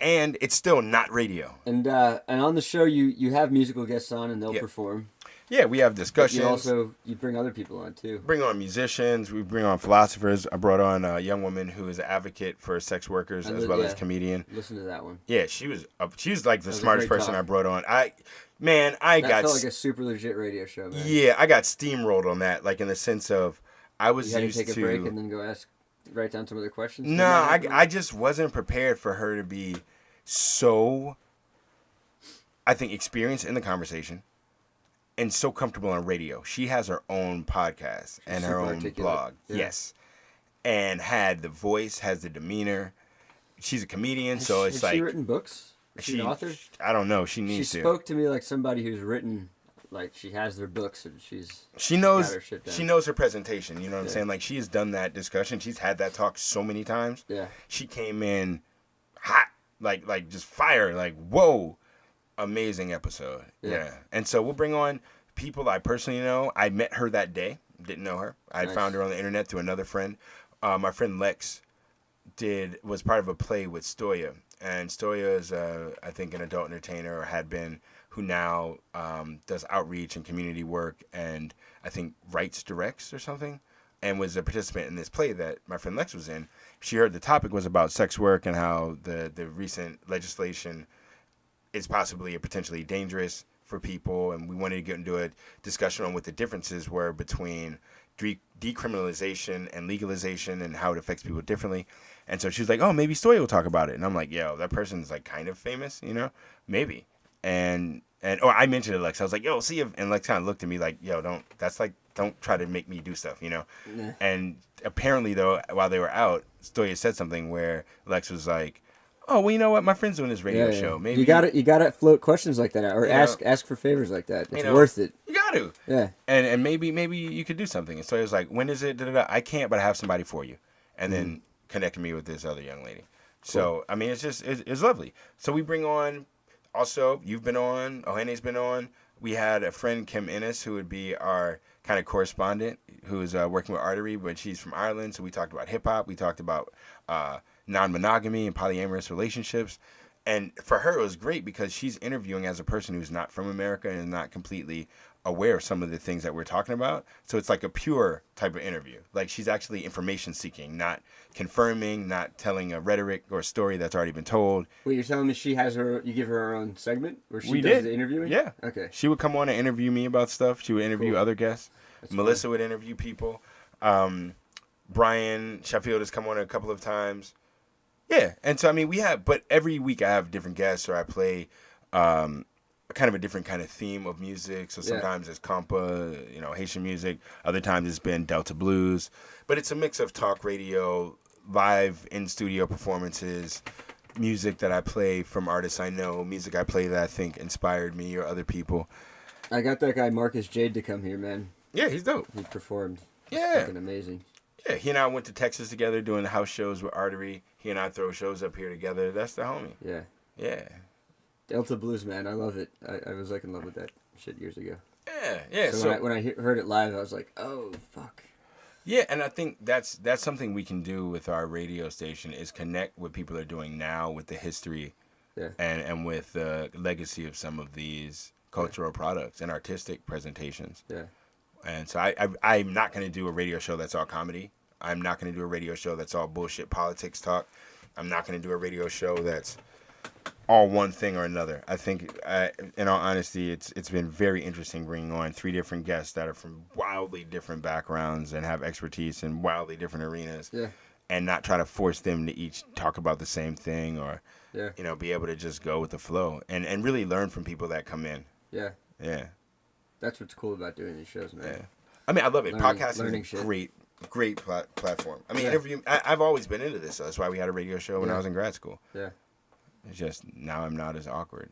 And it's still not radio. And on the show, you have musical guests on, and they'll perform. Yeah, we have discussions. But you bring other people on too. Bring on musicians. We bring on philosophers. I brought on a young woman who is an advocate for sex workers as well as a comedian. Listen to that one. Yeah, she was like the smartest person talk. I brought on. That felt like a super legit radio show, man. Yeah, I got steamrolled on that, like in the sense of I was you had used to take a break and then go write down some other questions. No, I just wasn't prepared for her to be so, I think, experienced in the conversation and so comfortable on radio. She has her own podcast and her own blog. Yeah. Yes. And had the voice, has the demeanor. She's a comedian, so it's like... Has she written books? Is she an author? I don't know. She needs to. She spoke to me like somebody who's written... Like, she has their books and she knows her presentation. You know what I'm saying? Like, she has done that discussion. She's had that talk so many times. Yeah. She came in hot. Like just fire, like, whoa, amazing episode. Yeah. And so we'll bring on people I personally know. I met her that day, didn't know her. I found her on the internet through another friend. My friend Lex was part of a play with Stoya. And Stoya is, I think, an adult entertainer, or had been, who now does outreach and community work, and I think directs or something, and was a participant in this play that my friend Lex was in. She heard the topic was about sex work and how the recent legislation is possibly or potentially dangerous for people, and we wanted to get into a discussion on what the differences were between decriminalization and legalization and how it affects people differently. And so she was like, oh, maybe Stoya will talk about it. And I'm like, yo, that person's like kind of famous, maybe. And I mentioned it to Lex. I was like, yo, see if, and Lex kind of looked at me like, yo, don't try to make me do stuff, Nah. And apparently, though, while they were out, Stoya said something where Lex was like, oh, well, you know what? My friend's doing this radio show. Maybe you got to float questions like that, or ask for favors like that. It's worth it. You got to. Yeah. And maybe you could do something. And Stoya was like, when is it? Da-da-da. I can't, but I have somebody for you. And then connected me with this other young lady. Cool. So, I mean, it's lovely. So we bring on, also, you've been on, Ohene's been on. We had a friend, Kim Innes, who would be our kind of correspondent, who is working with Artery, but she's from Ireland. So we talked about hip-hop. We talked about non-monogamy and polyamorous relationships. And for her, it was great because she's interviewing as a person who's not from America and is not completely aware of some of the things that we're talking about. So it's like a pure type of interview. Like, she's actually information seeking, not confirming, not telling a rhetoric or a story that's already been told. Wait, you're telling me you give her her own segment where she does the interviewing? Yeah. Okay. She would come on and interview me about stuff. She would interview other guests. That's Melissa would interview people. Brian Sheffield has come on a couple of times. Yeah. And so, I mean, but every week I have different guests, or I play kind of a different kind of theme of music. So sometimes it's compa, Haitian music. Other times it's been Delta blues. But it's a mix of talk radio, live in-studio performances, music that I play from artists I know, music I play that I think inspired me or other people. I got that guy Marcus Jade to come here, man. Yeah, he's dope. He performed. Yeah. Fucking amazing. Yeah, he and I went to Texas together doing the house shows with Artery. He and I throw shows up here together. That's the homie. Yeah. Yeah. Delta Blues, man. I love it. I was like in love with that shit years ago. Yeah. So when I heard it live, I was like, oh, fuck. Yeah, and I think that's something we can do with our radio station is connect what people are doing now with the history and with the legacy of some of these cultural products and artistic presentations. Yeah. And so I'm not going to do a radio show that's all comedy. I'm not going to do a radio show that's all bullshit politics talk. I'm not going to do a radio show that's all one thing or another. I think, in all honesty, it's been very interesting bringing on 3 different guests that are from wildly different backgrounds and have expertise in wildly different arenas. Yeah. And not try to force them to each talk about the same thing or, Yeah. be able to just go with the flow and really learn from people that come in. Yeah. Yeah. That's what's cool about doing these shows, man. Yeah. I mean, I love it. Podcasting learning is shit. a great platform. I mean, I've always been into this. So that's why we had a radio show when I was in grad school. Yeah. It's just now I'm not as awkward.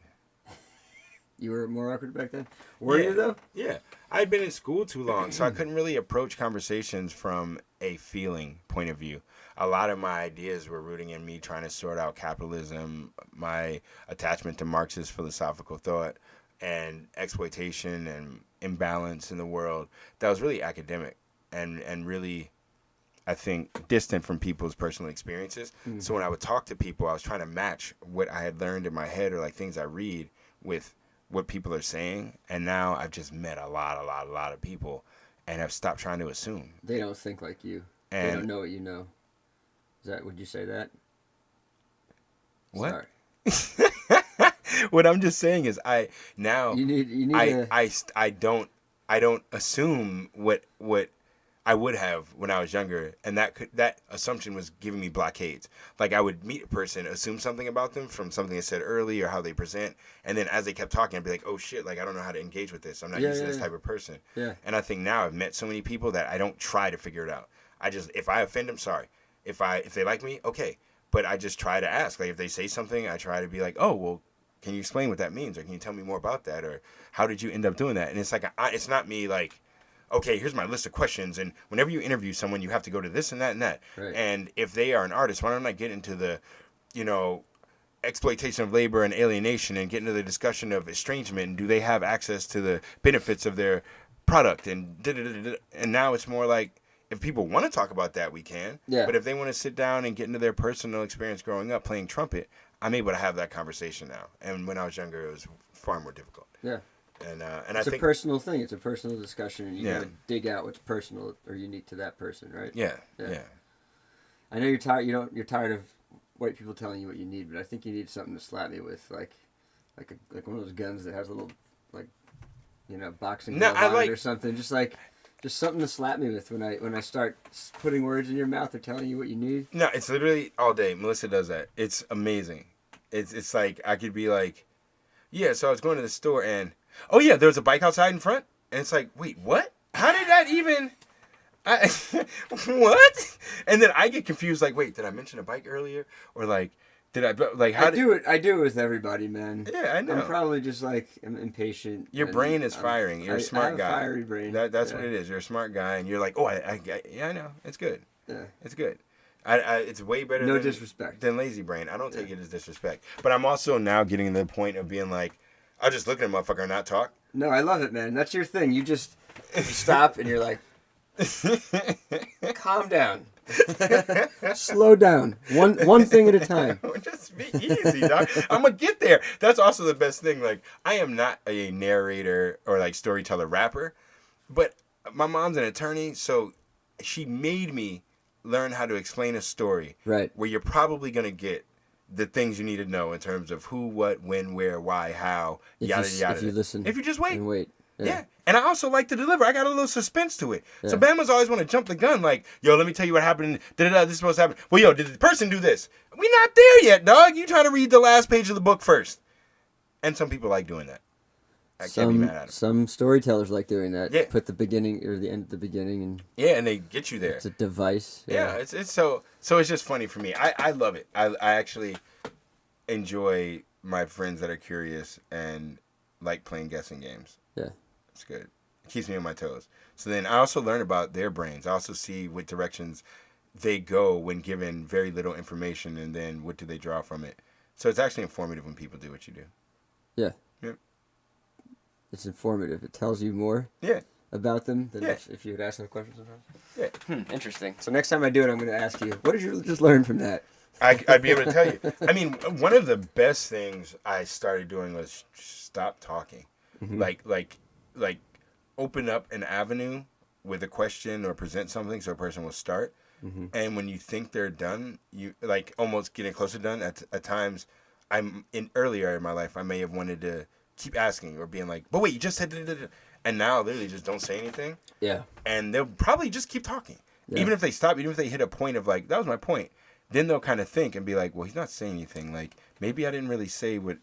You were more awkward back then? Were you, though? Yeah. I'd been in school too long, so I couldn't really approach conversations from a feeling point of view. A lot of my ideas were rooting in me trying to sort out capitalism, my attachment to Marxist philosophical thought, and exploitation and imbalance in the world. That was really academic and really, I think, distant from people's personal experiences. Mm-hmm. So when I would talk to people, I was trying to match what I had learned in my head or like things I read with what people are saying. And now I've just met a lot of people and have stopped trying to assume. They don't think like you. And they don't know what you know. Would you say that? What? Sorry. What I'm just saying is I don't assume what I would have when I was younger, and that assumption was giving me blockades. Like I would meet a person, assume something about them from something they said early or how they present, and then as they kept talking, I'd be like, oh shit, like I don't know how to engage with this. I'm not used to this type of person. Yeah. And I think now I've met so many people that I don't try to figure it out. I just, if I offend them, sorry. If they like me, okay. But I just try to ask. Like if they say something, I try to be like, oh well, can you explain what that means, or can you tell me more about that, or how did you end up doing that? And it's like it's not me like, okay, here's my list of questions, and whenever you interview someone, you have to go to this and that and that. Right. And if they are an artist, why don't I get into the, exploitation of labor and alienation, and get into the discussion of estrangement, and do they have access to the benefits of their product, and and now it's more like, if people want to talk about that, we can. Yeah. But if they want to sit down and get into their personal experience growing up playing trumpet, I'm able to have that conversation now. And when I was younger, it was far more difficult. Yeah. And it's I think a personal thing. It's a personal discussion, and you Yeah. gotta dig out what's personal or unique to that person, right? Yeah. I know you're tired. You're tired of white people telling you what you need, but I think you need something to slap me with, like one of those guns that has a little boxing glove on it or something. Just something to slap me with when I start putting words in your mouth or telling you what you need. No, it's literally all day. Melissa does that. It's amazing. It's like I could be like, yeah, so I was going to the store and, oh yeah, there was a bike outside in front. And it's like, wait, what? How did that even... what? And then I get confused, like, wait, did I mention a bike earlier? Or like, did I, like, how I do it with everybody, man. Yeah, I know. I'm probably just like, I'm impatient. Your brain is firing. You're a smart guy. I have a fiery brain. That's what it is. You're a smart guy, and you're like, oh, yeah, I know. It's good. Yeah. It's good. It's way better than lazy brain. I don't take it as disrespect. But I'm also now getting to the point of being like, I'll just look at a motherfucker and not talk. No, I love it, man. That's your thing. You stop and you're like, calm down. Slow down. One thing at a time. Just be easy, dog. I'm gonna get there. That's also the best thing. Like, I am not a narrator or like storyteller rapper, but my mom's an attorney, so she made me learn how to explain a story. Right. Where you're probably gonna get the things you need to know in terms of who, what, when, where, why, how, yada yada. If you listen. If you just wait. And wait. Yeah. And I also like to deliver. I got a little suspense to it. Yeah. So Bama's always want to jump the gun like, yo, let me tell you what happened. This is supposed to happen. Well, yo, did the person do this? We not there yet, dog. You try to read the last page of the book first. And some people like doing that. I can't be mad at them. Some storytellers like doing that. Yeah. Put the beginning or the end at the beginning. And yeah, and they get you there. It's a device. Yeah, it's so it's just funny for me. I love it. I actually enjoy my friends that are curious and like playing guessing games. Yeah. It's good. It keeps me on my toes. So then I also learn about their brains. I also see what directions they go when given very little information, and then what do they draw from it. So it's actually informative when people do what you do. Yeah. Yep. It's informative. It tells you more Yeah. about them than Yeah. if you would ask them questions sometimes. Yeah. Interesting. So next time I do it, I'm going to ask you, what did you just learn from that? I'd be able to tell you. I mean, one of the best things I started doing was stop talking. Mm-hmm. Like open up an avenue with a question or present something so a person will start. Mm-hmm. And when you think they're done, you like almost getting close to done. At times, earlier in my life, I may have wanted to keep asking or being like, but wait, you just said da-da-da-da. And now literally just don't say anything. Yeah. And they'll probably just keep talking. Yeah. Even if they stop, even if they hit a point of like, that was my point. Then they'll kind of think and be like, well, he's not saying anything. Like, maybe I didn't really say what.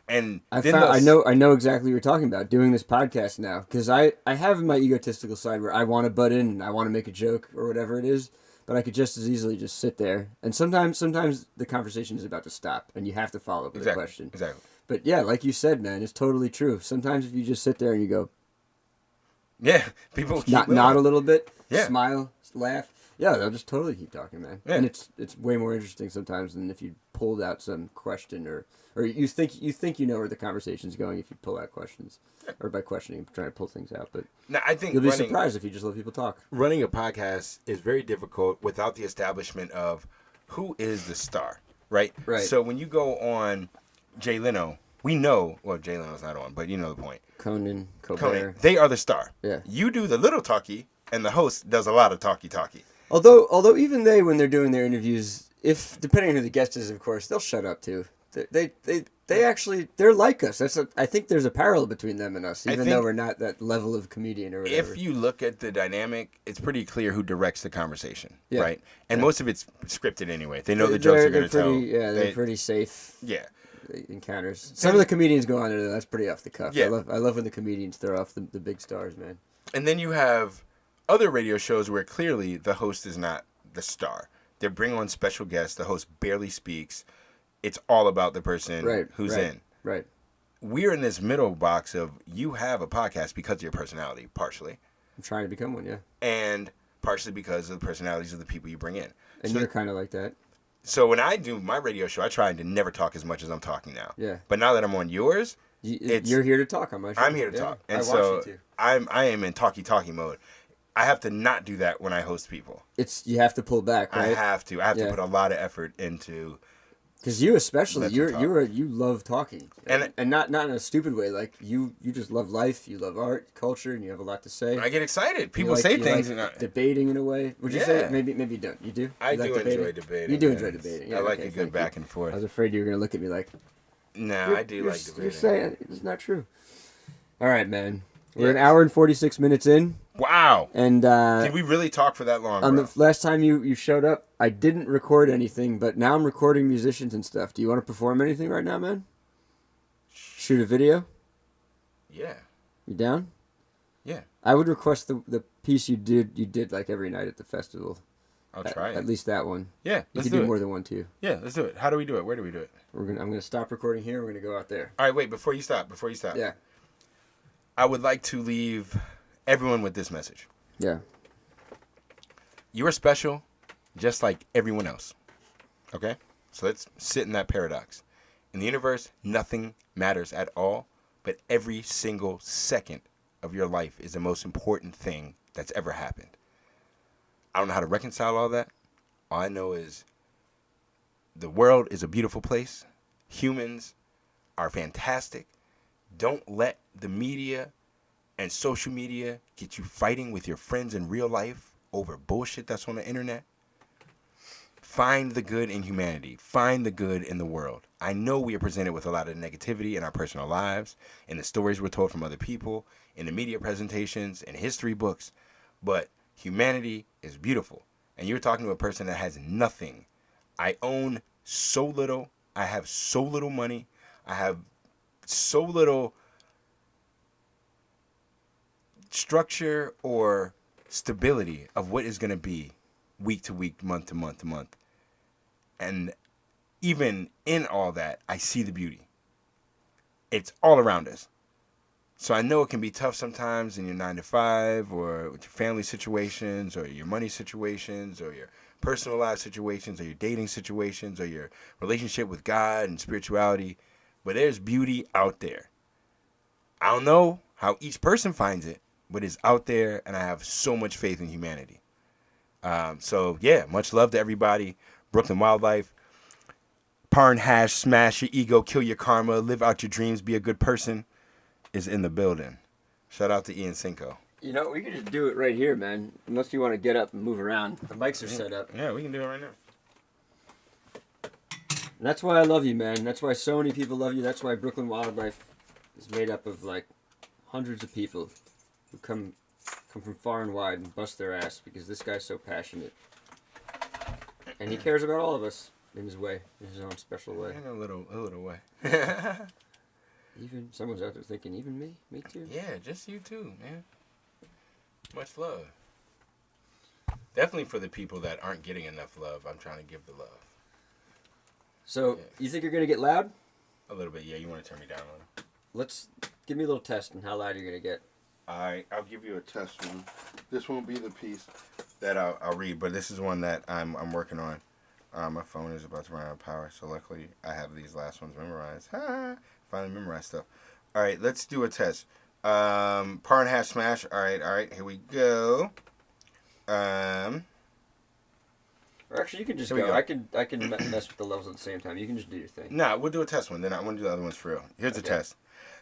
And I then know exactly what you're talking about, doing this podcast now. Because I have my egotistical side where I want to butt in and I want to make a joke or whatever it is. But I could just as easily just sit there. And sometimes the conversation is about to stop and you have to follow up with a question. Exactly. But yeah, like you said, man, it's totally true. Sometimes if you just sit there and you go, yeah, people keep nod a little bit, Yeah. smile, laugh. Yeah, they'll just totally keep talking, man. Yeah. And it's way more interesting sometimes than if you pulled out some question or you think you know where the conversation's going if you pull out questions, or by questioning, trying to pull things out. But Now, I think you'll be surprised if you just let people talk. running a podcast is very difficult without the establishment of who is the star, right? Right. So when you go on Jay Leno, we know, well, Jay Leno's not on, but you know the point. Conan, Colbert. Conan, they are the star. Yeah. You do the little talkie, and the host does a lot of talkie. Although even they, when they're doing their interviews, if depending on who the guest is, of course, they'll shut up too. They actually, they're like us. I think there's a parallel between them and us, even though we're not that level of comedian or whatever. If you look at the dynamic, it's pretty clear who directs the conversation, Yeah. right? And most of it's scripted anyway. They know the They're- jokes they're going to they're tell. pretty- Yeah, they're pretty safe Yeah. encounters. Some of the comedians go on there, though. That's pretty off the cuff. Yeah. I love when the comedians throw off the big stars, man. And then you have other radio shows where clearly the host is not the star. They bring on special guests. The host barely speaks. It's all about the person who's in. Right. We're in this middle box of you have a podcast because of your personality, partially, I'm trying to become one, yeah. and partially because of the personalities of the people you bring in. And So- you're kind of like that. So when I do my radio show, I try to never talk as much as I'm talking now. Yeah. But now that I'm on yours, You're here to talk on my show. I'm here to Yeah. talk. And I so want you to. I am in talkie mode. I have to not do that when I host people. You have to pull back, right? I have to Yeah. put a lot of effort into. Because you especially, Let them you love talking, And- not in a stupid way. Like you just love life, you love art, culture, and you have a lot to say. I get excited. You People like- say you things. like and debating in a way. Would you say Yeah. maybe you don't? You do? I You like do enjoy debating. You do yes. enjoy debating. Yeah, I like okay, a good thank back you. and forth. I was afraid you were gonna look at me like. No, I do like debating. You're saying it's not true. All right, man. We're an Yes. hour and 46 minutes in, Wow. and Did we really talk for that long, on bro? the last time you showed up, I didn't record anything, but now I'm recording musicians and stuff. Do you want to perform anything right now, man? Shoot a video? Yeah. You down? Yeah. I would request the piece you did like every night at the festival. I'll try it. At least that one. Yeah, You let's could do do it. more than one too. Yeah, let's do it. How do we do it? Where do we do it? I'm gonna stop recording here. We're gonna go out there. All right, wait, before you stop. Yeah. I would like to leave everyone with this message. Yeah. You are special just like everyone else. Okay? So let's sit in that paradox. In the universe, nothing matters at all, but every single second of your life is the most important thing that's ever happened. I don't know how to reconcile all that. All I know is the world is a beautiful place. Humans are fantastic. Don't let the media and social media get you fighting with your friends in real life over bullshit that's on the internet. Find the good in humanity. Find the good in the world. I know we are presented with a lot of negativity in our personal lives, in the stories we're told from other people, in the media presentations, in history books, but humanity is beautiful. And you're talking to a person that has nothing. I own so little. I have so little money. I have so little structure or stability of what is going to be week to week, month to month to month. And even in all that, I see the beauty. It's all around us. So I know it can be tough sometimes in your 9 to 5 or with your family situations or your money situations or your personal life situations or your dating situations or your relationship with God and spirituality. But there's beauty out there. I don't know how each person finds it, but it's out there, and I have so much faith in humanity. So, yeah, much love to everybody. Brooklyn Wildlife. Parnhash, smash your ego, kill your karma, live out your dreams, be a good person is in the building. Shout out to Ian Cinco. You know, we can just do it right here, man. Unless you want to get up and move around. The mics are set up. Yeah, we can do it right now. And that's why I love you, man. That's why so many people love you. That's why Brooklyn Wildlife is made up of, like, hundreds of people who come from far and wide and bust their ass because this guy's so passionate. And he cares about all of us in his way, in his own special way. In a little way. Even someone's out there thinking, even me? Me too? Yeah, just you too, man. Much love. Definitely for the people that aren't getting enough love, I'm trying to give the love. So, you think you're going to get loud? A little bit, yeah. You want to turn me down a little? Give me a little test on how loud you're going to get. Alright, I'll give you a test one. This won't be the piece that I'll read, but this is one that I'm working on. My phone is about to run out of power, so luckily I have these last ones memorized. Finally memorized stuff. Alright, let's do a test. Parnhash smash. Alright, here we go. Or actually, you can just go. I can mess with the levels at the same time. You can just do your thing. Nah, we'll do a test one, then I want to do the other ones for real. Here's the test.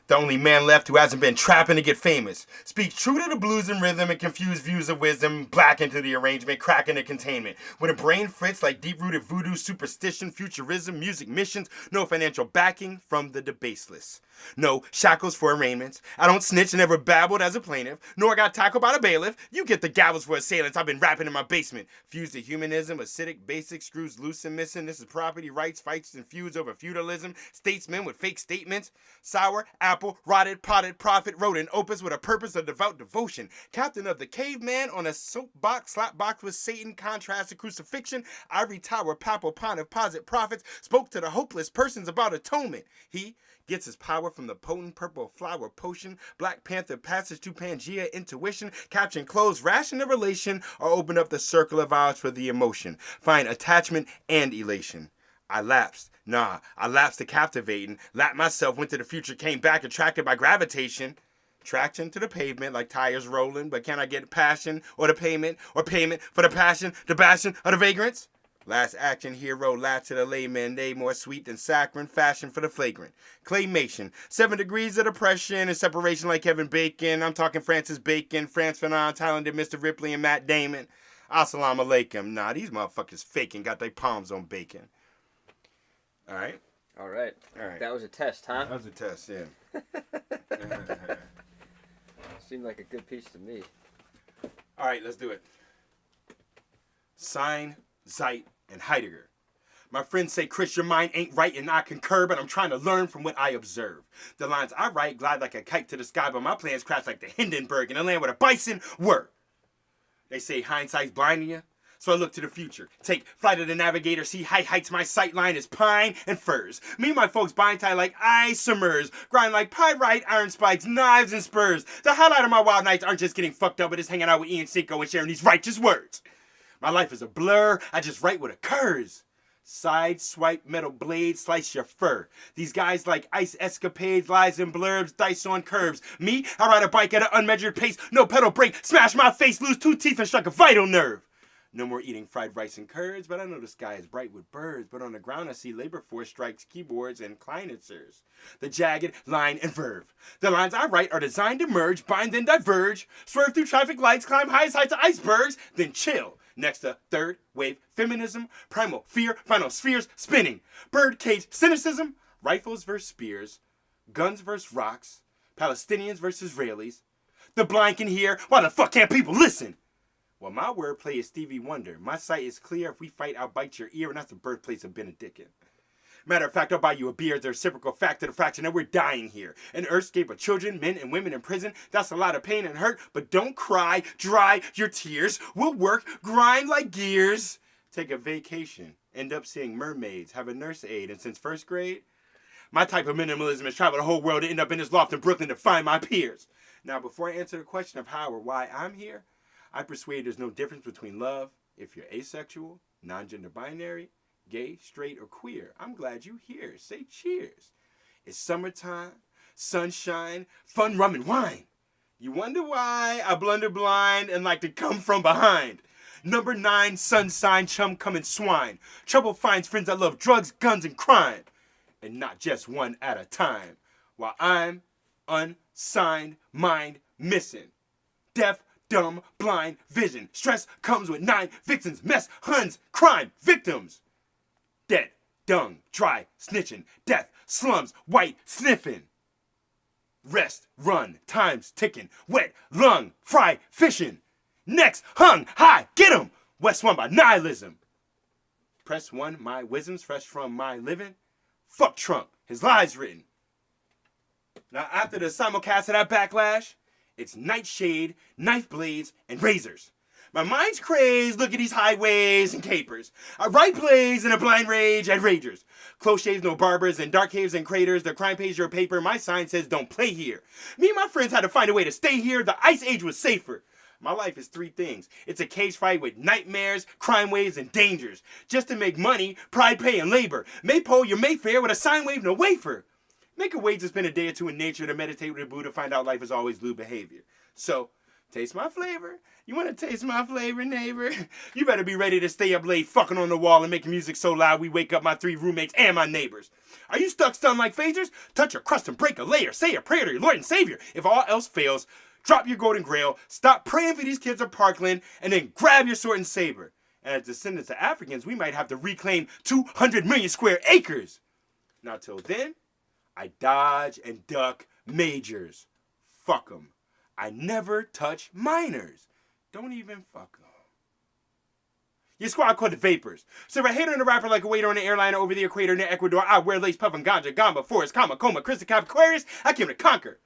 The only man left who hasn't been trapping to get famous. Speaks true to the blues and rhythm and confused views of wisdom. Black into the arrangement, crack into containment. With a brain fits like deep-rooted voodoo, superstition, futurism, music missions. No financial backing from the debaseless. No shackles for arraignments. I don't snitch, never babbled as a plaintiff. Nor got tackled by the bailiff. You get the gavels for assailants. I've been rapping in my basement. Fused to humanism, acidic, basic, screws loose and missing. This is property rights, fights and feuds over feudalism. Statesmen with fake statements. Sour, apple, rotted, potted, prophet, wrote an opus with a purpose of devout devotion. Captain of the caveman on a soapbox, slapbox with Satan, contrast to crucifixion. Ivory tower, papal pontiff, posit prophets. Spoke to the hopeless persons about atonement. He gets his power from the potent purple flower potion. Black Panther passage to Pangea intuition. Caption close, ration the relation, or open up the circle of ours for the emotion. Find attachment and elation. I lapsed. I lapsed to captivating. Lapped myself, went to the future, came back attracted by gravitation. Traction to the pavement like tires rolling, but can I get passion or the payment for the passion, the bastion, or the vagrants? Last action hero, latch to the layman, they more sweet than saccharine, fashion for the flagrant. Claymation, 7 degrees of depression and separation like Kevin Bacon. I'm talking Francis Bacon, France Fanon, talented Mr. Ripley and Matt Damon. Assalamu alaikum. Nah, these motherfuckers faking, got their palms on bacon. All right. That was a test, huh? That was a test, yeah. Seemed like a good piece to me. All right, let's do it. Sign, Zeit, and Heidegger. My friends say, Chris, your mind ain't right and I concur, but I'm trying to learn from what I observe. The lines I write glide like a kite to the sky, but my plans crash like the Hindenburg in a land where the bison were. They say hindsight's blinding you. So I look to the future. Take flight of the navigator, see high heights, my sight line is pine and firs. Me and my folks bind tight like isomers. Grind like pyrite, iron spikes, knives and spurs. The highlight of my wild nights aren't just getting fucked up, but it's hanging out with Ian Cinco and sharing these righteous words. My life is a blur, I just write what occurs. Side swipe, metal blade, slice your fur. These guys like ice escapades, lies and blurbs, dice on curves. Me, I ride a bike at an unmeasured pace, no pedal brake, smash my face, lose 2 teeth and strike a vital nerve. No more eating fried rice and curds, but I know the sky is bright with birds. But on the ground I see labor force strikes, keyboards, and kleinitsers. The jagged line and verve. The lines I write are designed to merge, bind then diverge. Swerve through traffic lights, climb highest heights of icebergs, then chill. Next to third wave feminism, primal fear, final spheres spinning. Birdcage cynicism, rifles versus spears, guns versus rocks, Palestinians versus Israelis. The blind can hear, why the fuck can't people listen? Well, my wordplay is Stevie Wonder. My sight is clear. If we fight, I'll bite your ear, and that's the birthplace of Benedictine. Matter of fact, I'll buy you a beer. It's a reciprocal fact to the fraction that we're dying here. An earthscape of children, men, and women in prison. That's a lot of pain and hurt, but don't cry. Dry your tears. We'll work, grind like gears. Take a vacation. End up seeing mermaids. Have a nurse aide. And since first grade, My type of minimalism is travel the whole world to end up in this loft in Brooklyn to find my peers. Now, before I answer the question of how or why I'm here, I persuade there's no difference between love if you're asexual, non-gender binary, gay, straight, or queer. I'm glad you here. Say cheers. It's summertime, sunshine, fun, rum, and wine. You wonder why I blunder blind and like to come from behind. Number 9, sun sign, chum coming swine. Trouble finds friends that love drugs, guns, and crime. And not just one at a time. While I'm unsigned, mind missing. Deaf, dumb, blind, vision. Stress comes with 9 victims, mess, huns, crime, victims. Dead, dung, dry, snitching. Death, slums, white, sniffing. Rest, run, time's ticking. Wet, lung, fry, fishing. Next, hung, high, get 'em. West one by nihilism. Press 1, my wisdoms fresh from my living. Fuck Trump, his lies written. Now after the simulcast of that backlash, it's nightshade, knife blades, and razors. My mind's crazed, look at these highways and capers. I write plays in a blind rage at ragers. Close shaves, no barbers, and dark caves and craters. The crime pays your paper, my sign says don't play here. Me and my friends had to find a way to stay here, the ice age was safer. My life is 3 things. It's a cage fight with nightmares, crime waves, and dangers. Just to make money, pride, pay, and labor. Maypole your Mayfair with a sine wave and a wafer. Make a way to spend a day or two in nature to meditate with a Buddha, find out life is always lewd behavior. So, taste my flavor. You want to taste my flavor, neighbor? You better be ready to stay up late, fucking on the wall and making music so loud we wake up my 3 roommates and my neighbors. Are you stuck stunned like phasers? Touch a crust and break a layer. Say a prayer to your Lord and Savior. If all else fails, drop your golden grail, stop praying for these kids of Parkland, and then grab your sword and saber. And as descendants of Africans, we might have to reclaim 200 million square acres. Now till then, I dodge and duck majors. Fuck 'em. I never touch minors. Don't even fuck 'em. Your squad called the Vapors. Serve a hater and a rapper like a waiter on an airliner over the equator near Ecuador. I wear lace, puff, and ganja, gamba, forest, comma, coma, Krista, Cap, Aquarius. I came to conquer.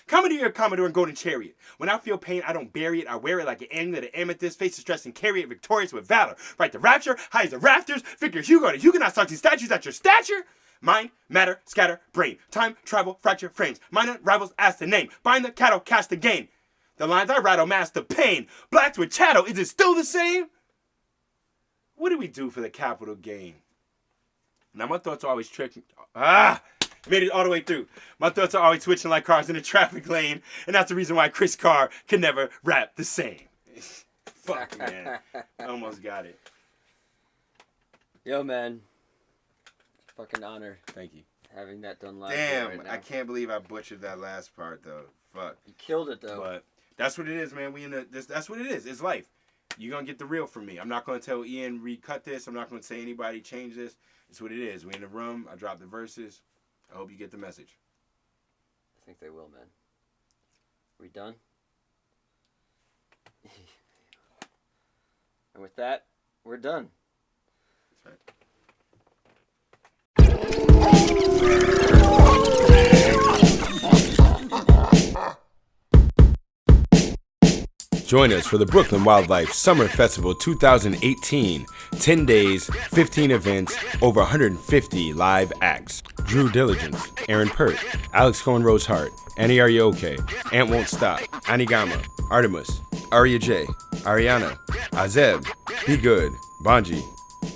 Comedy or Commodore and Golden Chariot. When I feel pain, I don't bury it. I wear it like an amulet of amethyst. Face the stress and carry it victorious with valor. Fight the rapture, high as the rafters. Victor Hugo, the Huguenot stocks these statues at your stature. Mind, matter, scatter, brain. Time, travel, fracture, frames. Minor rivals, ask the name. Bind the cattle, cast the gain. The lines I rattle, mask the pain. Blacks with chattel, is it still the same? What do we do for the capital gain? Now my thoughts are always tricky. Made it all the way through. My thoughts are always switching like cars in a traffic lane, and that's the reason why Chris Carr can never rap the same. Fuck, man. I almost got it. Yo, man. Fucking honor Thank you. having that done live. Damn, right now. I can't believe I butchered that last part, though. Fuck. You killed it, though. But that's what it is, man. That's what it is. It's life. You're going to get the real from me. I'm not going to tell Ian, recut this. I'm not going to say anybody, change this. It's what it is. We in the room. I dropped the verses. I hope you get the message. I think they will, man. We done? And with that, we're done. That's right. Join us for the Brooklyn Wildlife Summer Festival 2018. 10 days, 15 events, over 150 live acts. Drew Diligence, Aaron Pert, Alex Cohen Rose Hart, Annie Are You Okay, Ant Won't Stop, Anigama, Artemis, Aria J, Ariana, Azeb, Be Good, Bonji.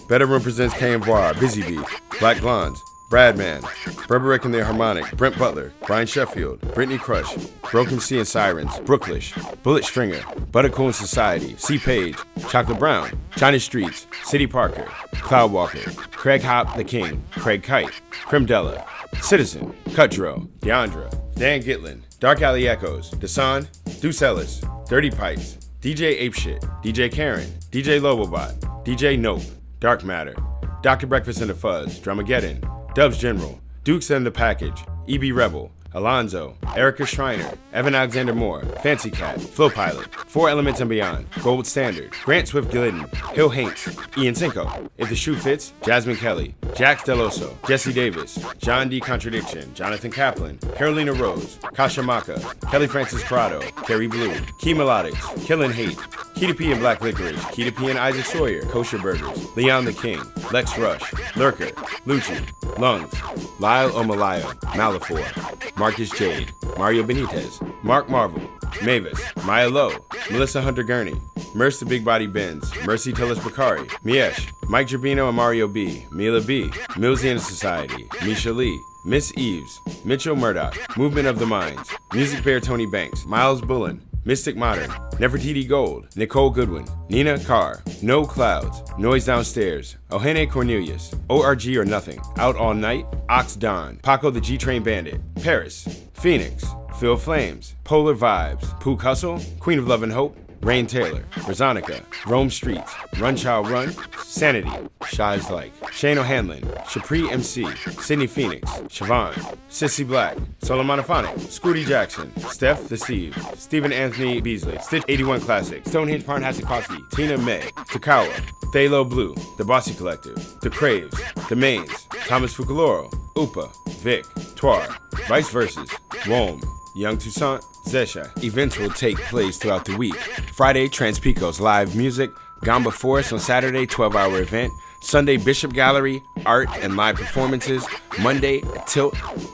Better Room presents KMVR, Busy Bee, Black Blondes, Bradman, Berberek and their Harmonic, Brent Butler, Brian Sheffield, Brittany Crush, Broken Sea and Sirens, Brooklish, Bullet Stringer, Buttercoon Society, C Page, Chocolate Brown, Johnny Streets, City Parker, Cloudwalker, Craig Hop the King, Craig Kite, Crimdella, Citizen, Cutdro, Deandra, Dan Gitlin, Dark Alley Echoes, Desan, Deuce Ellis, Dirty Pipes, DJ Apeshit, DJ Karen, DJ Lobobot, DJ Nope, Dark Matter, Dr. Breakfast and the Fuzz, Drumageddon, Dubs General, Dukes and the Package, EB Rebel, Alonzo, Erica Schreiner, Evan Alexander Moore, Fancy Cat, Flow Pilot, 4 Elements and Beyond, Gold Standard, Grant Swift Glidden, Hill Haints, Ian Cinco, If the Shoe Fits, Jasmine Kelly, Jax Deloso, Jesse Davis, John D. Contradiction, Jonathan Kaplan, Carolina Rose, Kasha Maka, Kelly Francis Corrado, Carrie Blue, Key Melodics, Killin' Hate, Keita P and Black Licorice, Keita P and Isaac Sawyer, Kosher Burgers, Leon the King, Lex Rush, Lurker, Lucci, Lungs, Lyle Omalayo, Malafor, Marcus Jade, Mario Benitez, Mark Marvel, Mavis, Maya Lowe, Melissa Hunter Gurney, Merce the Big Body Benz, Mercy Tillis Bakari, Miesh, Mike Gerbino and Mario B, Mila B, Millsian Society, Misha Lee, Miss Eves, Mitchell Murdoch, Movement of the Minds, Music Bear Tony Banks, Miles Bullen, Mystic Modern, Nefertiti Gold, Nicole Goodwin, Nina Carr, No Clouds, Noise Downstairs, Ohene Cornelius, ORG or Nothing, Out All Night, Ox Don, Paco the G-Train Bandit, Paris, Phoenix, Phil Flames, Polar Vibes, Pook Hustle, Queen of Love and Hope, Rain Taylor, Rosanica, Rome Streets, Run Child Run, Sanity, Shy's Like, Shane O'Hanlon, Shapri MC, Sydney Phoenix, Siobhan, Sissy Black, Solomonophonic, Scooty Jackson, Steph the Steve, Stephen Anthony Beasley, Stitch 81 Classic, Stonehenge Parnhashnakowski, Tina May, Takawa, Thalo Blue, The Bossy Collective, The Craves, The Mains, Thomas Fukuloro, Upa, Vic, Twar, Vice Versus, Wom, Young Toussaint, Zesha. Events will take place throughout the week. Friday, Transpicos live music, Gamba Forest on Saturday, 12-hour event. Sunday, Bishop Gallery, art and live performances. Monday, Tilt,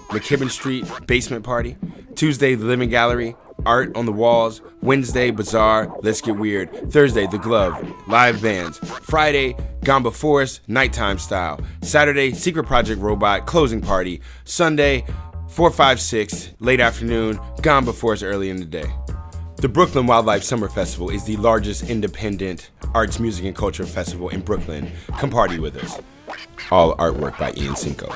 McKibben Street, basement party. Tuesday, the Living Gallery, art on the walls. Wednesday, Bazaar, Let's Get Weird. Thursday, The Glove, live bands. Friday, Gamba Forest, nighttime style. Saturday, Secret Project Robot, closing party. Sunday, 4-5-6, late afternoon, Gamba Forest early in the day. The Brooklyn Wildlife Summer Festival is the largest independent arts, music, and culture festival in Brooklyn. Come party with us. All artwork by Ian Cinco.